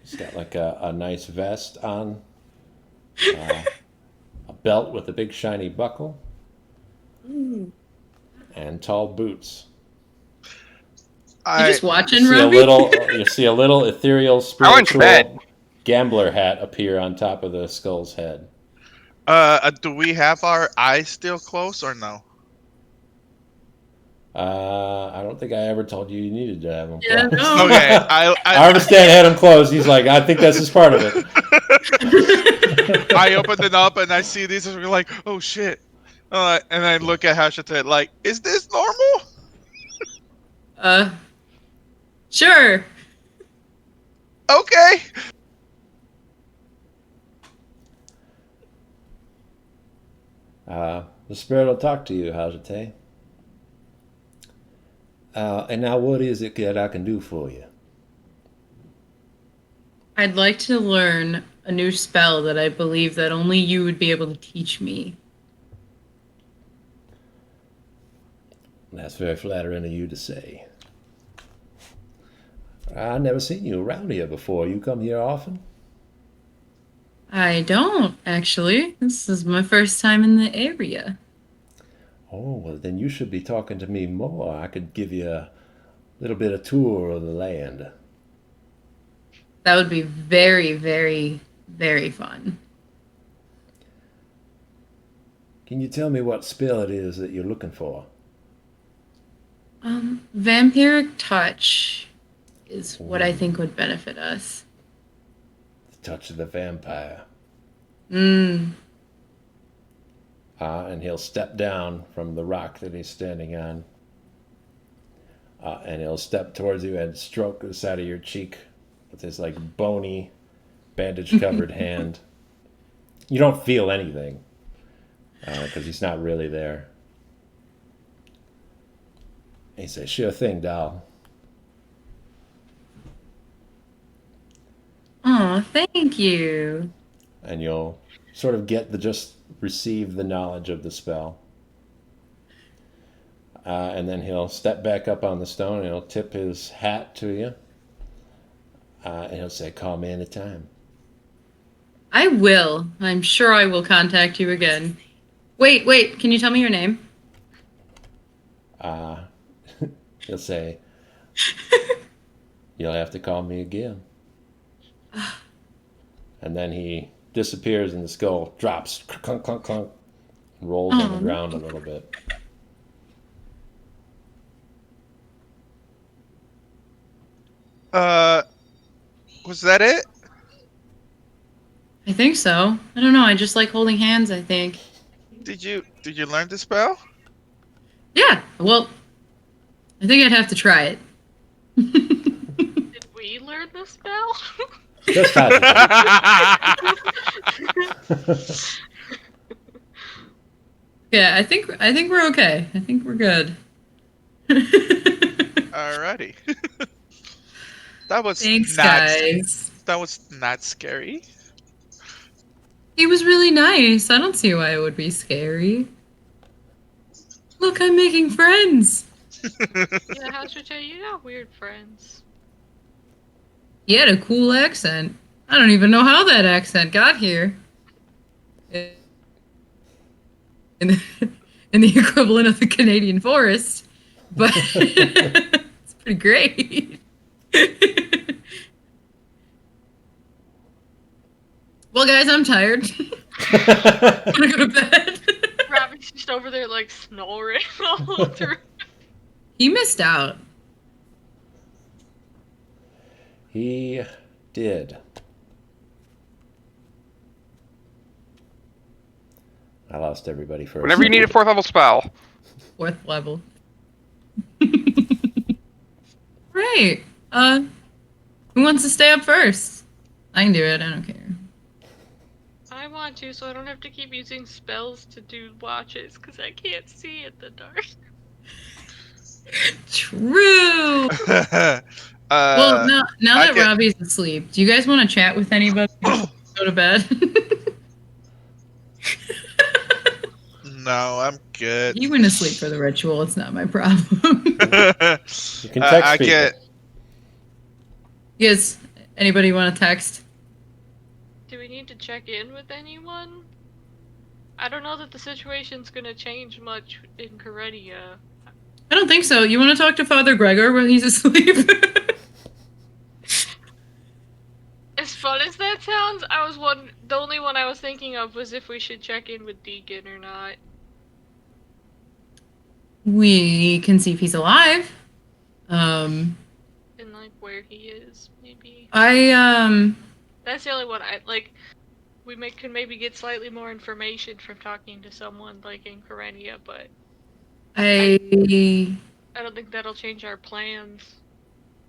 He's got like a nice vest on, a belt with a big shiny buckle, and tall boots. You just watching, You Robbie? see a little ethereal I went to spiritual bed. gambler hat appear on top of the skull's head. Do we have our eyes still closed or no? I don't think I ever told you needed to have them Yeah, closed. no. Okay. I Arvstan had them closed. He's like, I think this is part of it. I opened it up and I see these and we're like, oh shit. And I look at Hashite like, is this normal? Sure. Okay. The spirit will talk to you, Hajite. And now what is it that I can do for you? I'd like to learn a new spell that I believe that only you would be able to teach me. That's very flattering of you to say. I've never seen you around here before. You come here often? I don't, actually. This is my first time in the area. Oh, well, then you should be talking to me more. I could give you a little bit of tour of the land. That would be very, very, very fun. Can you tell me what spell it is that you're looking for? Vampiric touch is what I think would benefit us. The touch of the vampire. Mm. And he'll step down from the rock that he's standing on. And he'll step towards you and stroke the side of your cheek with his like bony bandage-covered hand. You don't feel anything because he's not really there. And he says, "Sure thing, doll." Oh, thank you. And you'll sort of just receive the knowledge of the spell. And then he'll step back up on the stone and he'll tip his hat to you. And he'll say, "Call me anytime." I will. I'm sure I will contact you again. Wait. Can you tell me your name? Uh, he'll say, "You'll have to call me again." And then he disappears and the skull drops, clunk, clunk, clunk, and rolls on the ground a little bit. Was that it? I think so. I don't know. I just like holding hands, I think. Did you learn the spell? Yeah, well, I think I'd have to try it. Did we learn the spell? Just Todd. Yeah, I think we're okay. I think we're good. Alrighty. That was Thanks, not guys. that was not scary. He was really nice. I don't see why it would be scary. Look, I'm making friends. Yeah, how's your day? You got weird friends. He had a cool accent. I don't even know how that accent got here. In the, in the equivalent of the Canadian forest. But it's pretty great. Well, guys, I'm tired. I'm gonna go to bed. Robbie's just over there like snoring all through. He missed out. He did. I lost everybody first. Whenever you need a 4th level spell. 4th level. Right. Who wants to stay up first? I can do it. I don't care. I want to, so I don't have to keep using spells to do watches, because I can't see in the dark. True. Well, now that Robbie's asleep, do you guys want to chat with anybody? Go to bed. No, I'm good. He went to sleep for the ritual. It's not my problem. You can text people. Yes. Anybody want to text? Do we need to check in with anyone? I don't know that the situation's gonna change much in Corellia. I don't think so. You want to talk to Father Gregor when he's asleep? As fun as that sounds, the only one I was thinking of was if we should check in with Deacon or not. We can see if he's alive. And like where he is, maybe. That's the only one I like. Can maybe get slightly more information from talking to someone like in Corellia, but I don't think that'll change our plans.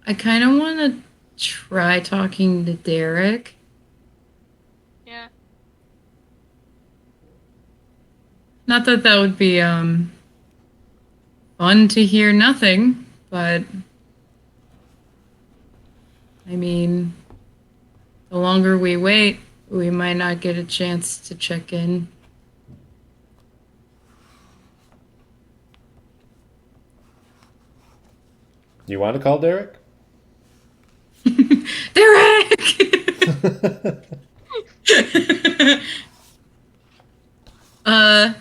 I kind of want to try talking to Derek. Yeah. Not that that would be fun to hear nothing, but I mean, the longer we wait, we might not get a chance to check in. You want to call Derek? Derek!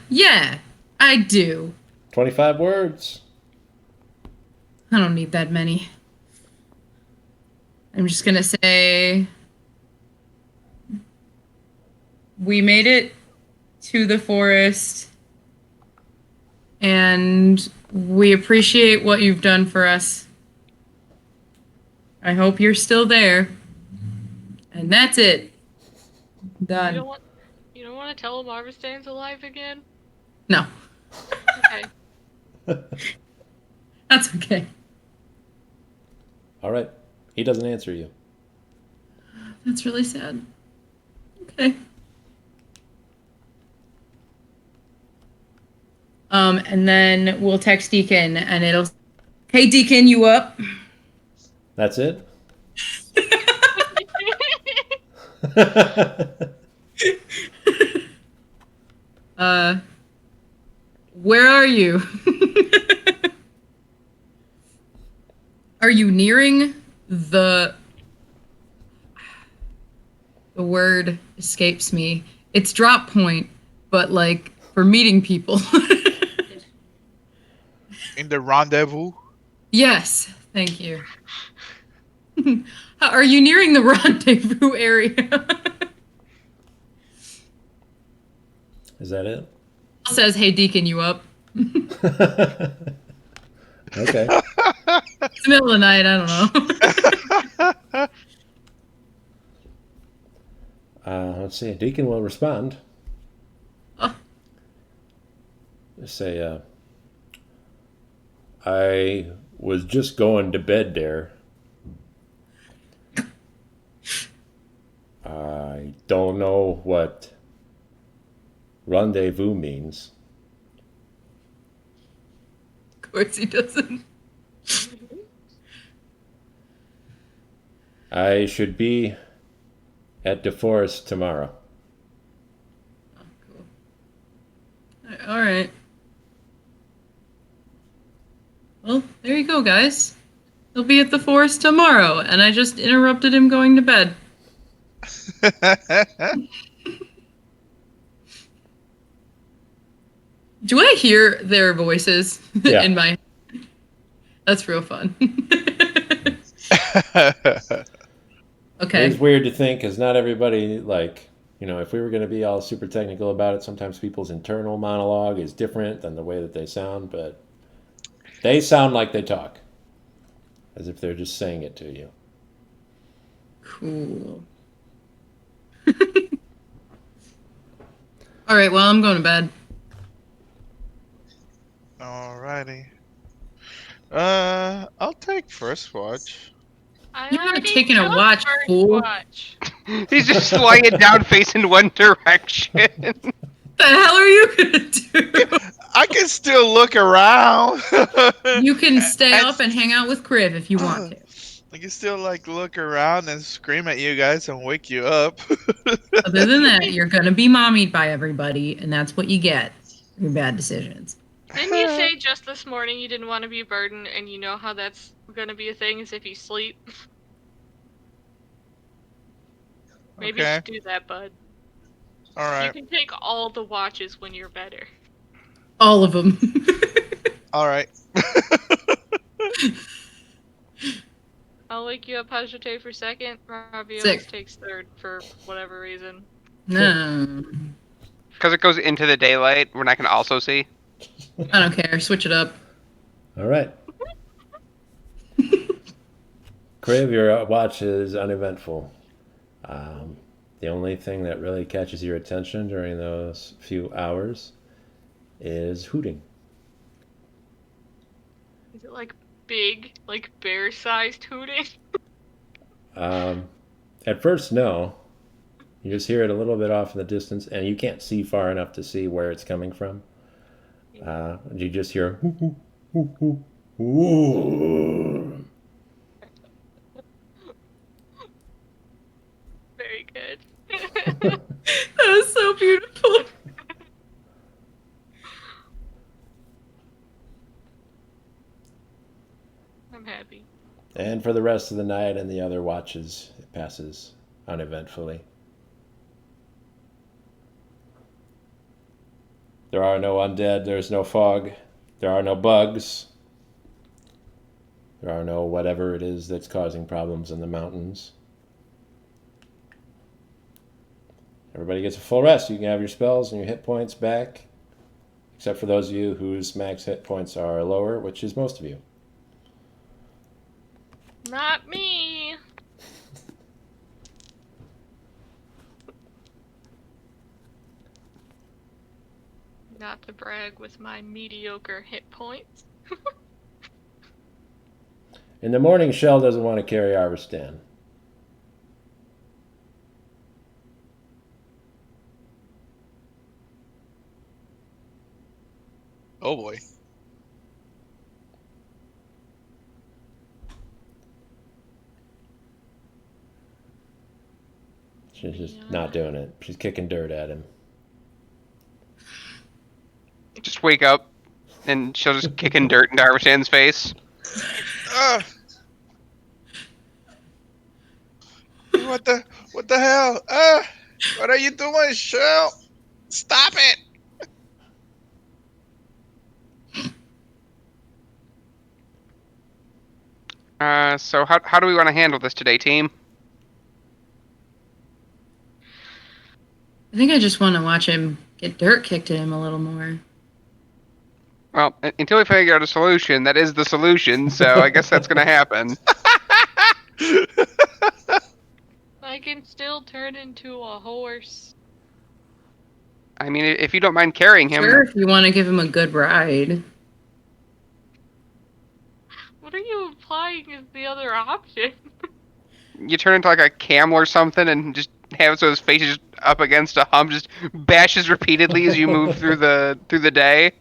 Yeah, I do. 25 words. I don't need that many. I'm just gonna say we made it to the forest and we appreciate what you've done for us. I hope you're still there. And that's it. Done. You don't want to tell him Arvistan's alive again? No. Okay. That's okay. All right. He doesn't answer you. That's really sad. Okay. And then we'll text Deacon, and it'll, hey Deacon, you up? That's it? Where are you? Are you nearing the word escapes me. It's drop point, but like for meeting people. In the rendezvous. Yes, thank you. Are you nearing the rendezvous area? Is that it? Says, hey Deacon, you up? Okay. It's the middle of the night, I don't know. Let's see. Deacon will respond. Oh, Just say, I was just going to bed there. I don't know what rendezvous means. of course he doesn't. I should be at the forest tomorrow. Oh, cool. All right. Well, there you go, guys. He'll be at the forest tomorrow, and I just interrupted him going to bed. Do I hear their voices Yeah. in my head? That's real fun. Okay. It is weird to think because not everybody, like, if we were going to be all super technical about it, sometimes people's internal monologue is different than the way that they sound, but they sound like they talk, as if they're just saying it to you. Cool. All right, well, I'm going to bed. Alrighty. I'll take first watch. I You're not already taking a took watch, first fool. watch. He's just lying down facing one direction. The hell are you gonna do? I can still look around. You can stay And- up and hang out with Kriv if you want to. I can still look around and scream at you guys and wake you up. Other than that, you're gonna be mommied by everybody, and that's what you get. Your bad decisions. Didn't you say just this morning you didn't want to be a burden, and you know how that's gonna be a thing is if you sleep? Maybe you Okay. should do that, bud. You Alright. can take all the watches when you're better. All of them. Alright. I'll wake you up, Hajite, for second. Robbie Sick. always takes third for whatever reason. No, Because it goes into the daylight, we're not going to also see. I don't care. Switch it up. All right. Crave, your watch is uneventful. The only thing that really catches your attention during those few hours is hooting. Is it like big, like bear-sized hooting? At first, no. You just hear it a little bit off in the distance, and you can't see far enough to see where it's coming from. You just hear, hoo, hoo, hoo, hoo, hoo. Very good. That was so beautiful. I'm happy. And for the rest of the night and the other watches, it passes uneventfully. There are no undead, there's no fog, there are no bugs, there are no whatever it is that's causing problems in the mountains. Everybody gets a full rest. You can have your spells and your hit points back, except for those of you whose max hit points are lower, which is most of you. Not me. Not to brag with my mediocre hit points. In the morning, Shell doesn't want to carry Arvistan. Oh boy. She's just not doing it. She's kicking dirt at him. Just wake up, and she'll just kicking dirt into Arvistan's face. Ah! What the hell? Ah! What are you doing, Shell? Stop it! So how do we want to handle this today, team? I think I just want to watch him get dirt kicked at him a little more. Well, until we figure out a solution, that is the solution. So I guess that's gonna happen. I can still turn into a horse. I mean, if you don't mind carrying him, Sure, if you want to give him a good ride. What are you implying is the other option? you turn into like a camel or something, and just have it so his face is just up against a hump, just bashes repeatedly as you move through the day.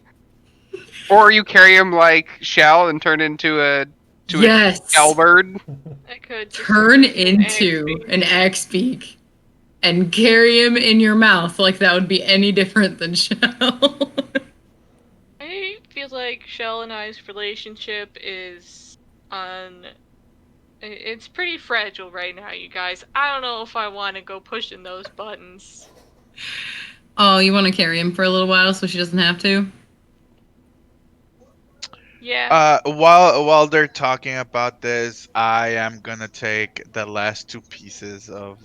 Or you carry him like Shell and turn into a Yes. owlbird. I could just Turn turn into Axbeak. an axe beak and carry him in your mouth like that would be any different than Shell. I feel like Shell and I's relationship is on. It's pretty fragile right now, you guys. I don't know if I want to go pushing those buttons. Oh, you want to carry him for a little while so she doesn't have to? Yeah. While they're talking about this, I am gonna take the last 2 pieces of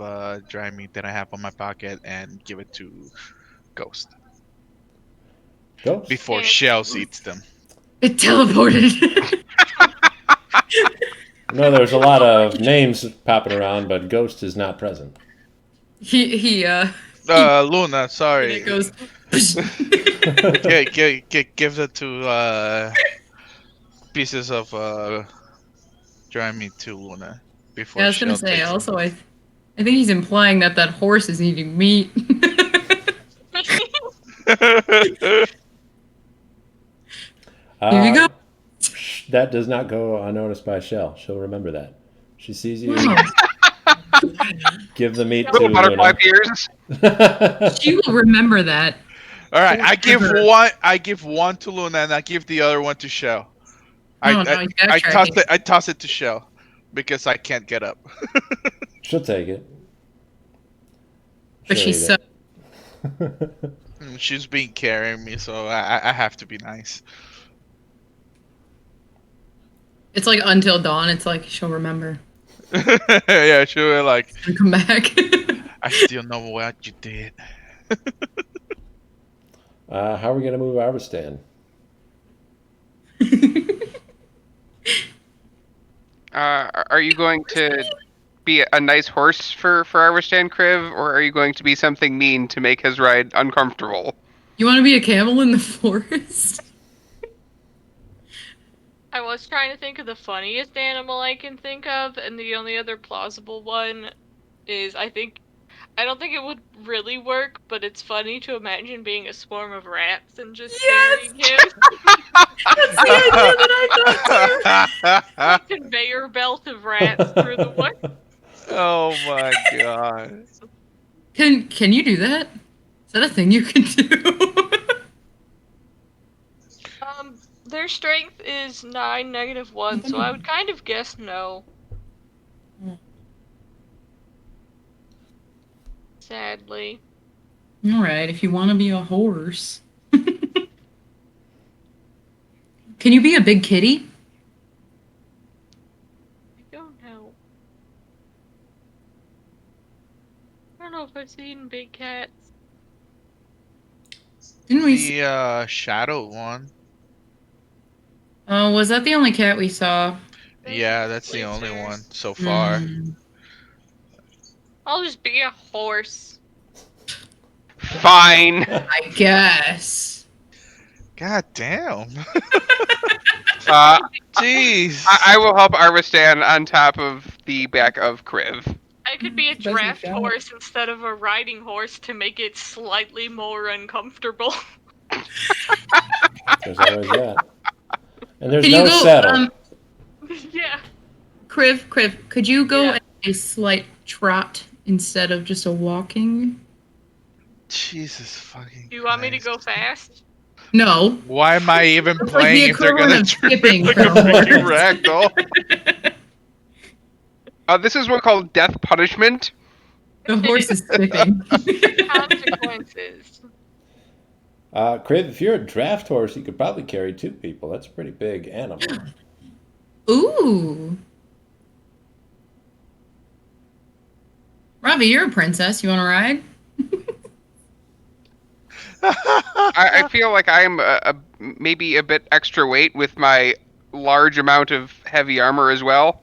dry meat that I have on my pocket and give it to Ghost Ghost. before Okay. Shells eats them. It teleported. No, there's a lot of names popping around, but Ghost is not present. he Luna, and sorry. it goes. Give it to pieces of dry meat to Luna before Yeah, I was gonna Shell say. takes them. Also, I think he's implying that horse is eating meat. Here you go. That does not go unnoticed by Shell. She'll remember that. She sees you. Wow. Give the meat to Little butterfly Luna. ears. She will remember that. All right, I give Forever. one. I give one to Luna, and I give the other one to Shell. No, he's backtracking. I toss it to Shell because I can't get up. She'll take it. But She'll she's eat so. it. She's been carrying me, so I have to be nice. It's like until dawn. It's like she'll remember Yeah, she was like, and come back. I still know what you did. How are we going to move Arvistan? Are you going to be a nice horse for Arvistan Kriv, or are you going to be something mean to make his ride uncomfortable? You want to be a camel in the forest? I was trying to think of the funniest animal I can think of, and the only other plausible one is I don't think it would really work, but it's funny to imagine being a swarm of rats and just carrying him. That's the idea that I thought too. A conveyor belt of rats through the woods. Oh my god. Can you do that? Is that a thing you can do? Their strength is 9, -1, so I would kind of guess no. Sadly. All right, if you want to be a horse. Can you be a big kitty? I don't know. I don't know if I've seen big cats. Didn't we? See? The shadow one. Oh, was that the only cat we saw? Yeah, that's the only Lizard. one so far. I'll just be a horse. Fine. I guess. God damn. Uh, Jeez. I will help Arvistan on top of the back of Kriv. I could be a Doesn't draft count. horse instead of a riding horse to make it slightly more uncomfortable. There's always that. And there's Can no you go, settle. Yeah. Kriv, could you go Yeah. at a slight trot instead of just a walking? Jesus fucking Do you want me to go Christ. fast? No. Why am I even It's like the playing if they're gonna equivalent of turn me skipping like for a a freaking horse. ragdoll? This is one called Death Punishment. The horse is skipping. Consequences. Crib, if you're a draft horse, you could probably carry 2 people. That's a pretty big animal. Ooh. Robbie, you're a princess. You want to ride? I feel like I'm maybe a bit extra weight with my large amount of heavy armor as well.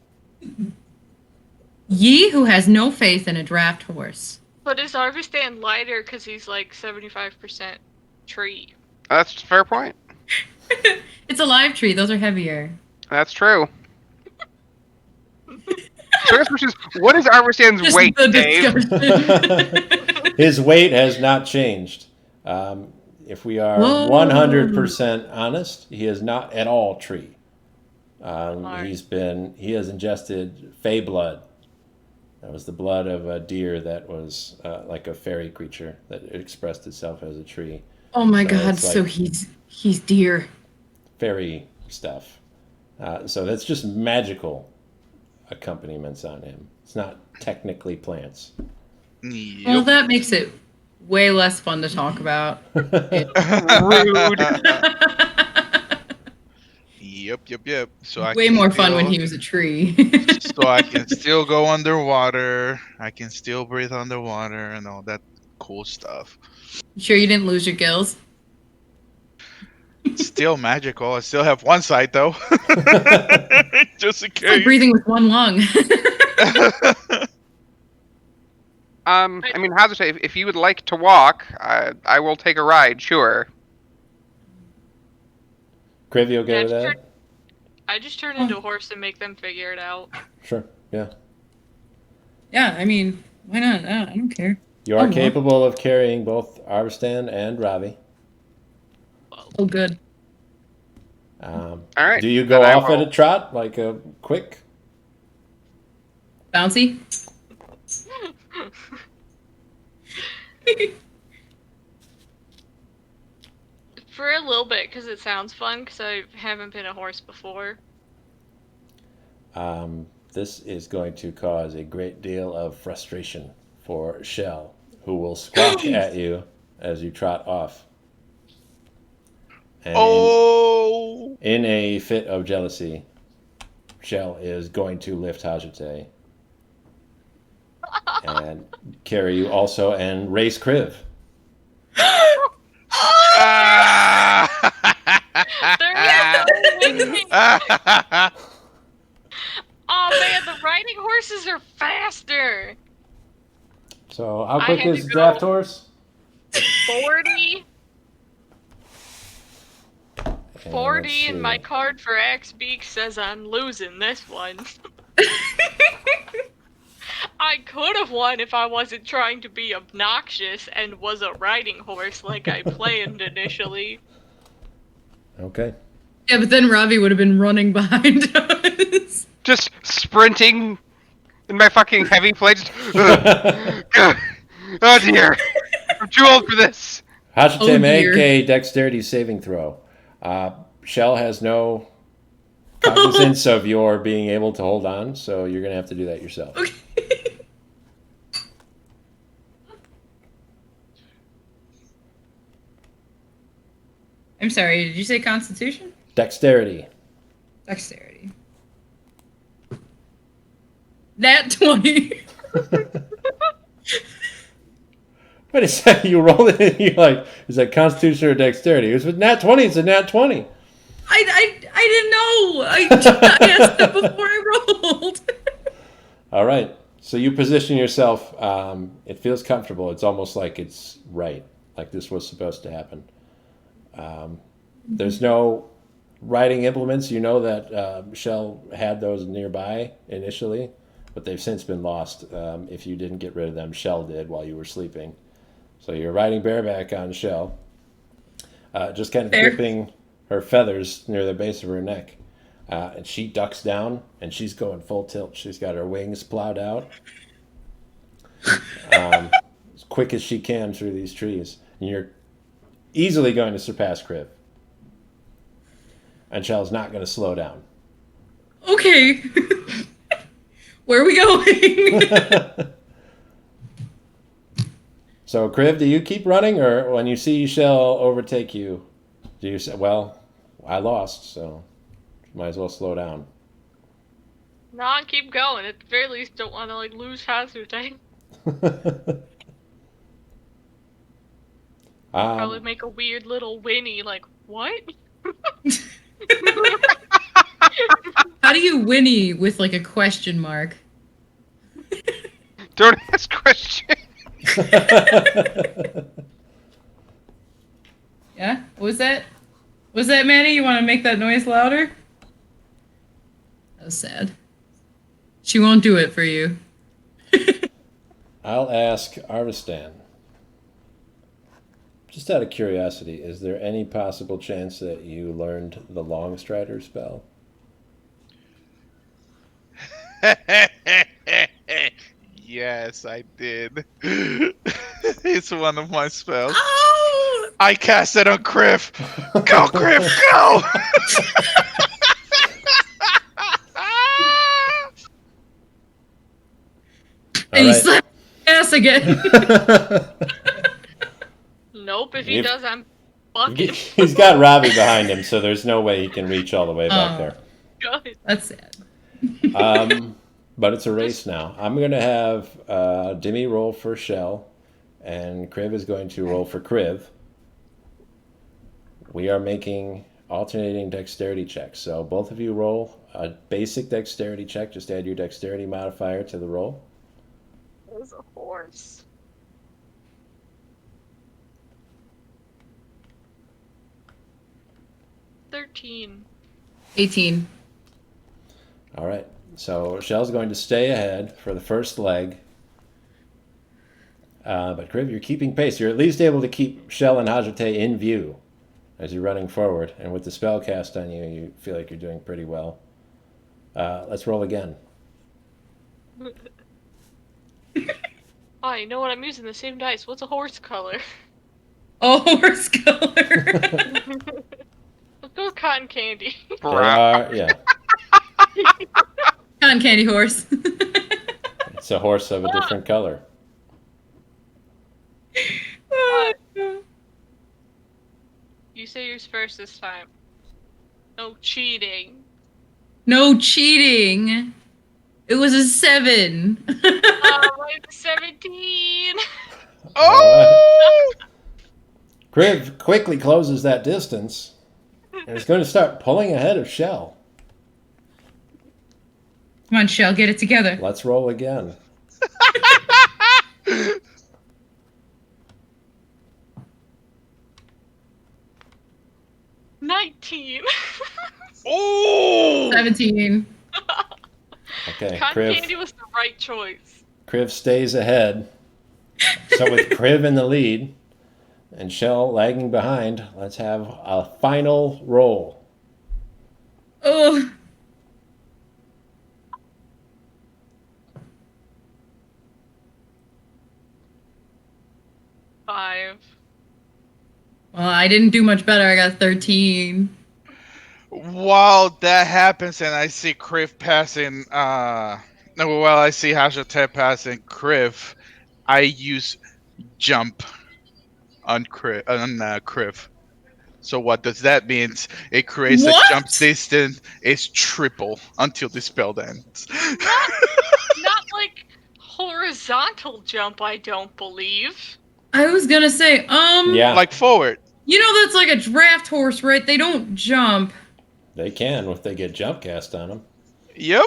Ye who has no faith in a draft horse. But is Arvistan lighter because he's like 75% tree? That's a fair point. It's a live tree. Those are heavier. That's true. So I guess which is, what is Arvistan's Just weight, the Dave? discussion. His weight has not changed. If we are Whoa. 100% honest, he is not at all tree. Alright. He has ingested fey blood. That was the blood of a deer that was like a fairy creature that expressed itself as a tree. Oh my So god, it's so like- he's deer. Fairy stuff. So that's just magical accompaniments on him. It's not technically plants. Well, Yep. that makes it way less fun to talk about. Rude. Yep. So I Way can more fun still- when he was a tree. So I can still go underwater. I can still breathe underwater and all that cool stuff. Sure you didn't lose your gills? It's still magical. I still have one side though. Just in It's like case. breathing with one lung. I mean, how's it say? If you would like to walk, I will take a ride. Sure. Crib, you okay Yeah, with sure. that? I just turn into a horse and make them figure it out. Sure. Yeah. Yeah, I mean, why not? I don't care. You are well. capable of carrying both Arvistan and Ravi. Oh, good. All right. Do you go then I off at will- a trot, like a quick? Bouncy? For a little bit, because it sounds fun, because I haven't been a horse before. This is going to cause a great deal of frustration for Shell, who will squawk at you as you trot off. And Oh. in a fit of jealousy, Shell is going to lift Hajite and carry you also and race Kriv. They're winning! Oh man, the riding horses are faster! So how I quick had is to the go- draft horse? 40? And 40 let's and see. my card for Axbeak says I'm losing this one. I could have won if I wasn't trying to be obnoxious and was a riding horse like I planned initially. Okay. Yeah, but then Ravi would have been running behind us. Just sprinting in my fucking heavy plates. Oh dear. I'm too old for this. Hajite, Oh, make dear. a dexterity saving throw. Shell has no cognizance of your being able to hold on, so you're going to have to do that yourself. Okay. I'm sorry, did you say Constitution? Dexterity. Dexterity. Nat 20. Wait a second, you rolled it and you're like, is that Constitution or Dexterity? It was with Nat 20, it's a Nat 20. I didn't know. I asked that before I rolled. All right. So you position yourself. It feels comfortable. It's almost like it's right, like this was supposed to happen. There's no writing implements. You know that Shell had those nearby initially, but they've since been lost. If you didn't get rid of them, Shell did while you were sleeping. So you're riding bareback on Shell. just kind of Fair. gripping her feathers near the base of her neck. And she ducks down, and she's going full tilt. She's got her wings plowed out as quick as she can through these trees. And you're easily going to surpass Crib. And Shell's not going to slow down. Okay. Where are we going? So, Crib, do you keep running, or when you see Shell overtake you, do you say, well, I lost, so might as well slow down? No, keep going. At the very least, don't want to like lose Hazardine. Probably make a weird little whinny, like what? How do you whinny with like a question mark? Don't ask questions. Yeah? What was that? Was that Manny? You want to make that noise louder? That was sad. She won't do it for you. I'll ask Arvistan. Just out of curiosity, is there any possible chance that you learned the Long Strider spell? Yes, I did. It's one of my spells. Oh! I cast it on Griff. Go, Griff, go! And he slapped his ass again. Nope, if he If- does, I'm fucking He's got Robbie behind him, so there's no way he can reach all the way back there. good. That's sad. But it's a race now. I'm going to have Dimmy roll for Shell, and Kriv is going to roll for Kriv. We are making alternating dexterity checks. So both of you roll a basic dexterity check. Just add your dexterity modifier to the roll. It was a horse. $13. 18. All right. So Shell's going to stay ahead for the first leg. But Kriv, you're keeping pace. You're at least able to keep Shell and Hajate in view as you're running forward. And with the spell cast on you, you feel like you're doing pretty well. Let's roll again. Oh, you know what? I'm using the same dice. What's a horse color? Oh, horse color. Let's go with cotton candy. They are, yeah. Cotton candy horse. It's a horse of a different color. You say yours first this time. No cheating. No cheating. It was a 7. Oh, mine's 17. Oh! Kriv quickly closes that distance and is going to start pulling ahead of Shell. Come on, Shell, get it together. Let's roll again. $19. Oh! 17. Okay, Cotton candy was the right choice. Kriv stays ahead. So with Kriv in the lead and Shell lagging behind, let's have a final roll. Oh. $5. Well, I didn't do much better. I got 13. While that happens and I see Kriv passing, I see Hashate passing Kriv, I use jump on Kriv. So what does that mean? It creates What? a jump distance is triple until the spell ends. Not like horizontal jump, I don't believe. I was gonna say, Yeah, Like forward. you know that's like a draft horse, right? They don't jump. they can if they get jump cast on them. Yep.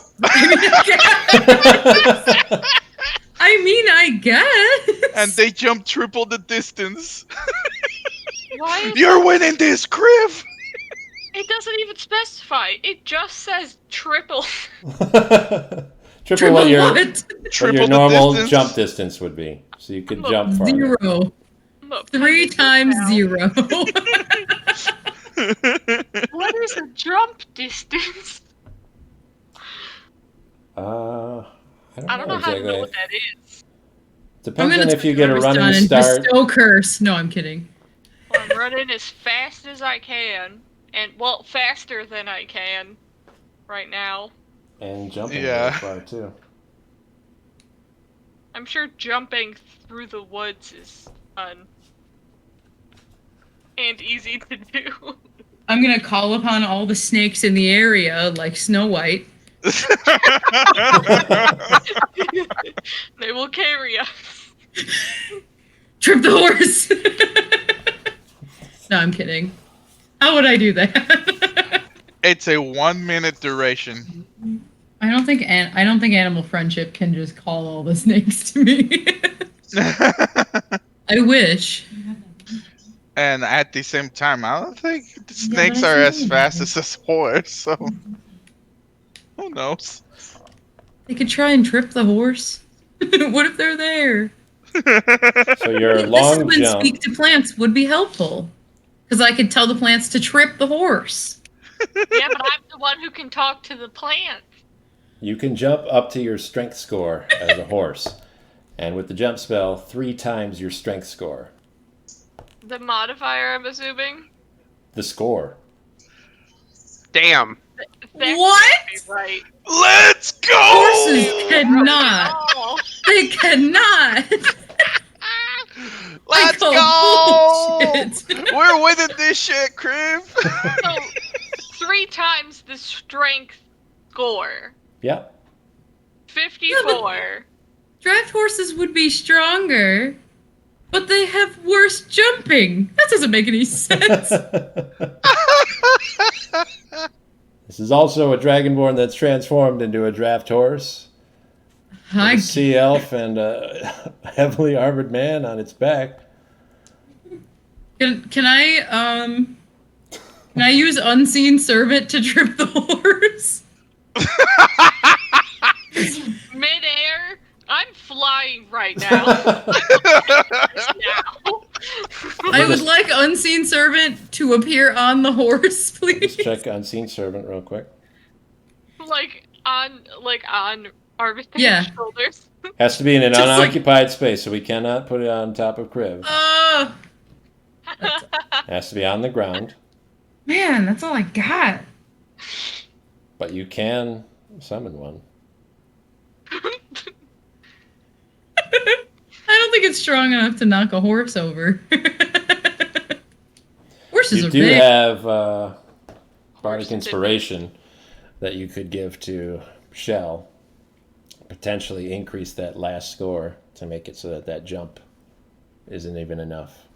I mean, I guess. And they jump triple the distance. Why? Is You're winning this, Kriv! it doesn't even specify. It just says triple. Triple what your Triple the normal distance. jump distance would be. So you could jump farther. 0. Look, 3 times 0. What is a jump distance? I don't know How to know exactly. what that is. I'm Depends gonna on if tell you get a Jarvis running done and start. bestow curse. No, I'm kidding. Well, I'm running as fast as I can, and well, faster than I can right now. And jumping really Yeah. far too. I'm sure jumping through the woods is fun and easy to do. I'm gonna call upon all the snakes in the area, like Snow White. They will carry us. Trip the horse. No, I'm kidding. How would I do that? It's a 1 minute duration. I don't think animal friendship can just call all the snakes to me. I wish. And at the same time, I don't think the Yeah, snakes but I are see as them. fast as a horse, so who knows? They could try and trip the horse. What if they're there? So your This is long when jump. speak to plants would be helpful. Because I could tell the plants to trip the horse. Yeah, but I'm the one who can talk to the plant. You can jump up to your strength score as a horse, and with the jump spell, 3 times your strength score. The modifier, I'm assuming. The score. Damn. That What? can't be right. Let's go! Horses cannot. Oh, They cannot. Let's call go! bullshit. We're winning this shit, Crib. so 3 times the strength score. Yeah. 54. Draft horses would be stronger, but they have worse jumping. That doesn't make any sense. This is also a dragonborn that's transformed into a draft horse. I A sea elf and a heavily armored man on its back. Can I use unseen servant to trip the horse? Midair. I'm flying right now. I would like unseen servant to appear on the horse, please. Let's check unseen servant real quick. like on Arvida's Yeah. shoulders. Has to be in an Just like- unoccupied space, so we cannot put it on top of Kriv. Oh, Has to be on the ground, man, that's all I got. but you can summon one. I don't think it's strong enough to knock a horse over. Horses You are do big. have bardic Horse inspiration that you could give to Shell. Potentially increase that last score to make it so that that jump isn't even enough.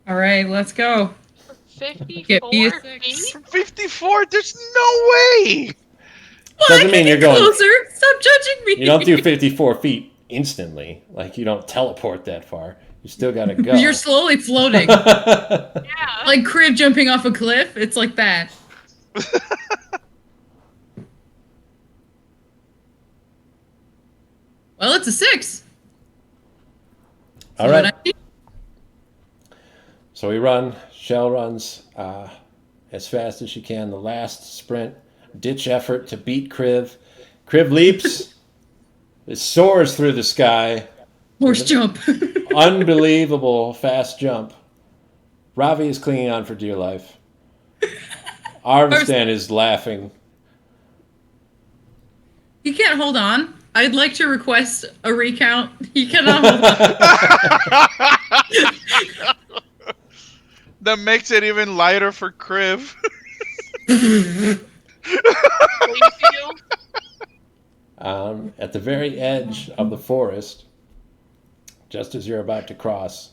All right, let's go. 54 me a feet? 54? There's no way! Well, Doesn't I mean can you're get going- closer. Stop judging me. You don't do 54 feet instantly. Like, you don't teleport that far. You still gotta go. You're slowly floating, Yeah. like Crib jumping off a cliff. It's like that. Well, it's a 6. All So right. what I need- So we run. Shell runs as fast as she can. The last sprint, ditch effort to beat Kriv. Kriv leaps. It soars through the sky. Horse jump. Unbelievable fast jump. Ravi is clinging on for dear life. Arvistan is laughing. He can't hold on. I'd like to request a recount. He cannot hold on. That makes it even lighter for Kriv. Please do. At the very edge of the forest, just as you're about to cross,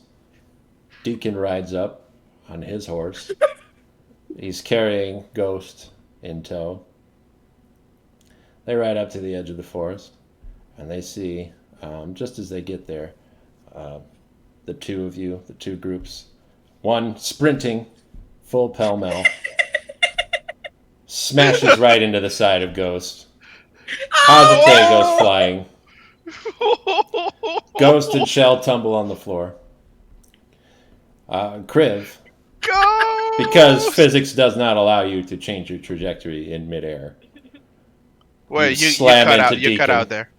Deacon rides up on his horse. He's carrying Ghost in tow. They ride up to the edge of the forest, and they see, just as they get there, the two of you, the two groups, one sprinting, full pell-mell, smashes right into the side of Ghost. Hazate goes flying. Ghost and Shell tumble on the floor. Kriv, Go! because physics does not allow you to change your trajectory in midair. Wait, you slam cut into out. You cut Deacon. out there.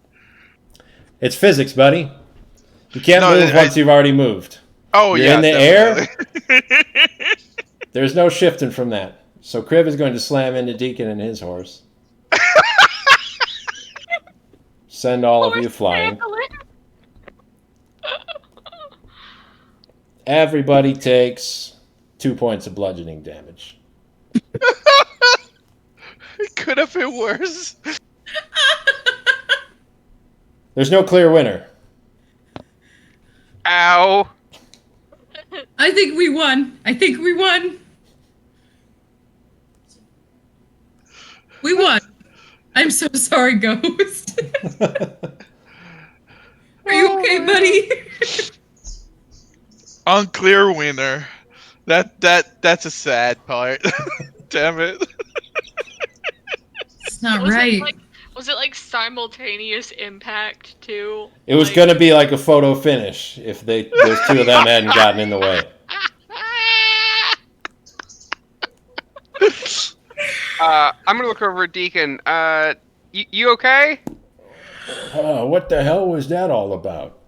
It's physics, buddy. You can't No, move once you've already moved. Oh, You're yeah, in the air. definitely. There's no shifting from that. So Kriv is going to slam into Deacon and his horse. Send all of you flying. Everybody takes 2 points of bludgeoning damage. It could have been worse. There's no clear winner. Ow. I think we won. We won. I'm so sorry, Ghost. Are you okay, buddy? Unclear winner. That's a sad part. Damn it. It's not Was right. was it like simultaneous impact too? It was going to be like a photo finish if those two of them hadn't gotten in the way. I'm gonna look over at Deacon. You okay? What the hell was that all about?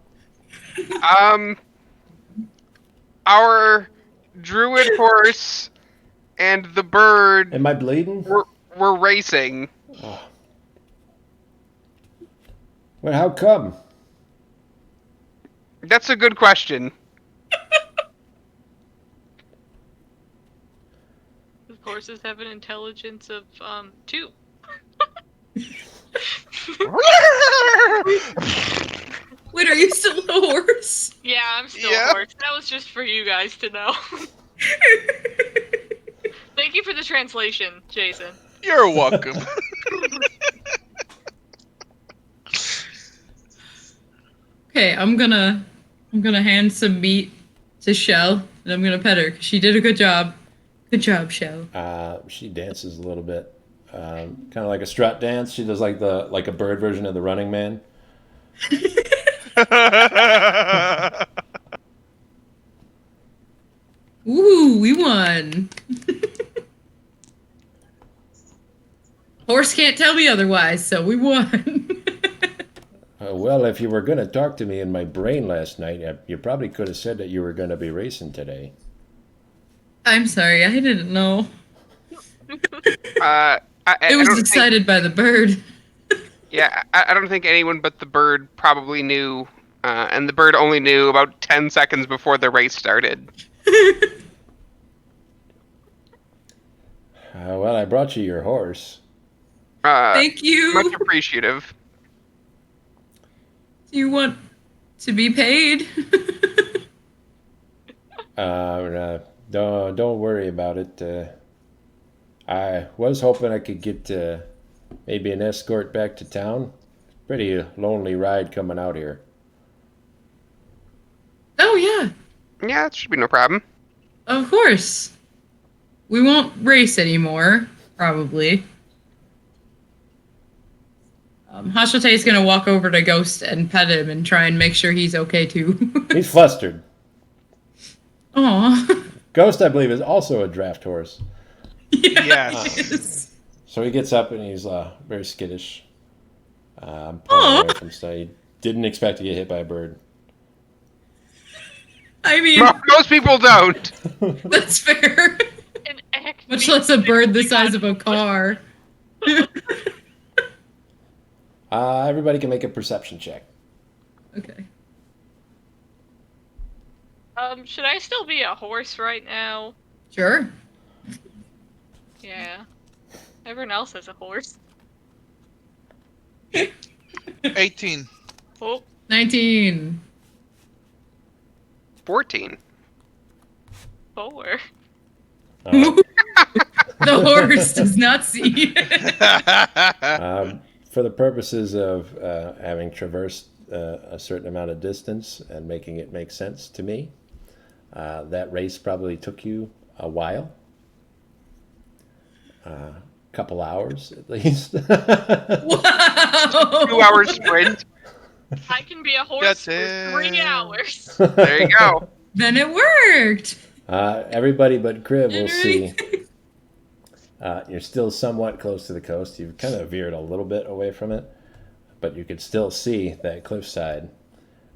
Our druid horse and the bird Am I bleeding? were racing. Oh. Well, how come? That's a good question. The horses have an intelligence of 2. Wait, are you still a horse? Yeah, I'm still Yeah. a horse. That was just for you guys to know. Thank you for the translation, Jason. You're welcome. Okay, I'm gonna hand some meat to Shell, and I'm gonna pet her because she did a good job. Good job, Shell. She dances a little bit, kind of like a strut dance. She does like a bird version of the Running Man. Ooh, we won. Horse can't tell me otherwise, so we won. Well, if you were going to talk to me in my brain last night, you probably could have said that you were going to be racing today. I'm sorry, I didn't know. I was don't excited by the bird. Yeah, I don't think anyone but the bird probably knew, and the bird only knew about 10 seconds before the race started. Well, I brought you your horse. Thank you. Much appreciative. Do you want to be paid? Don't worry about it. I was hoping I could get maybe an escort back to town. Pretty lonely ride coming out here. Oh, yeah. Yeah, that should be no problem. Of course. We won't race anymore, probably. Hashate is going to walk over to Ghost and pet him and try and make sure he's okay, too. He's flustered. Aw. Ghost, I believe, is also a draft horse. Yeah, Yes. he is. So he gets up and he's very skittish. Pulling Aw. away from stuff. He didn't expect to get hit by a bird. I mean, Most people don't. that's fair. An act Much less a bird the size of a car. Everybody can make a perception check. Okay. Should I still be a horse right now? Sure. Yeah. Everyone else has a horse. 18. Oh, 19. 14. 4. Uh, The horse does not see. for the purposes of having traversed a certain amount of distance and making it make sense to me, that race probably took you a while. Couple hours at least. Wow. 2 hours sprint. I can be a horse That's for it. 3 hours. There you go. Then it worked. Everybody but Crib will see. Henry. You're still somewhat close to the coast. You've kind of veered a little bit away from it, but you could still see that cliffside.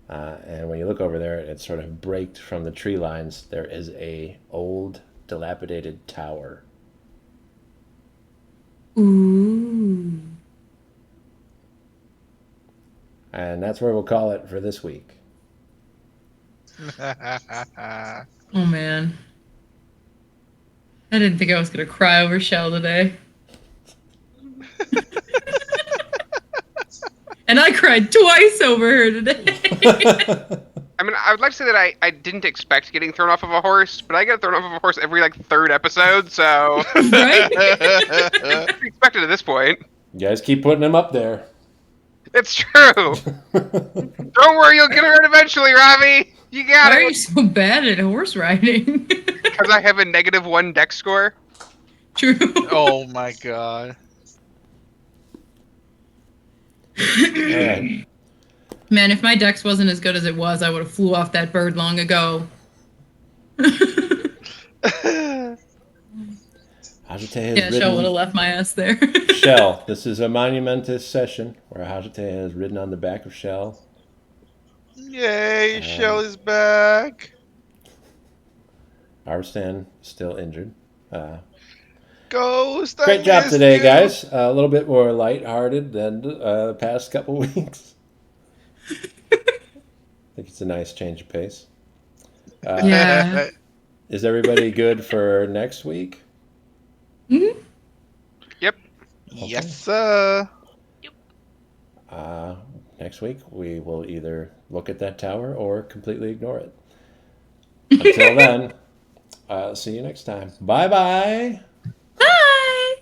And when you look over there, it's sort of braked from the tree lines. There is a old, dilapidated tower. Ooh. And that's where we'll call it for this week. Oh man. I didn't think I was gonna cry over Shell today. And I cried twice over her today. I mean, I would like to say that I didn't expect getting thrown off of a horse, but I get thrown off of a horse every like third episode, so Right? expected at this point. You guys keep putting them up there. It's true. Don't worry, you'll get hurt eventually, Ravi. You got Why are you it. so bad at horse riding? Because I have a -1 dex score. True. Oh my god. All right. Man, if my dex wasn't as good as it was, I would have flew off that bird long ago. Hajite has Yeah, Shell would have ridden. left my ass there. Shell, this is a monumentous session where Hajite has ridden on the back of Shell. Yay, Shell is back. Arstan still injured. Ghost, I Great job missed today, you. guys. A little bit more lighthearted than the past couple weeks. I think it's a nice change of pace. Yeah. Is everybody good for next week? Mhm. Yep. Yes, sir. Next week, we will either look at that tower or completely ignore it. Until then, see you next time. Bye-bye. Bye.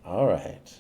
All right.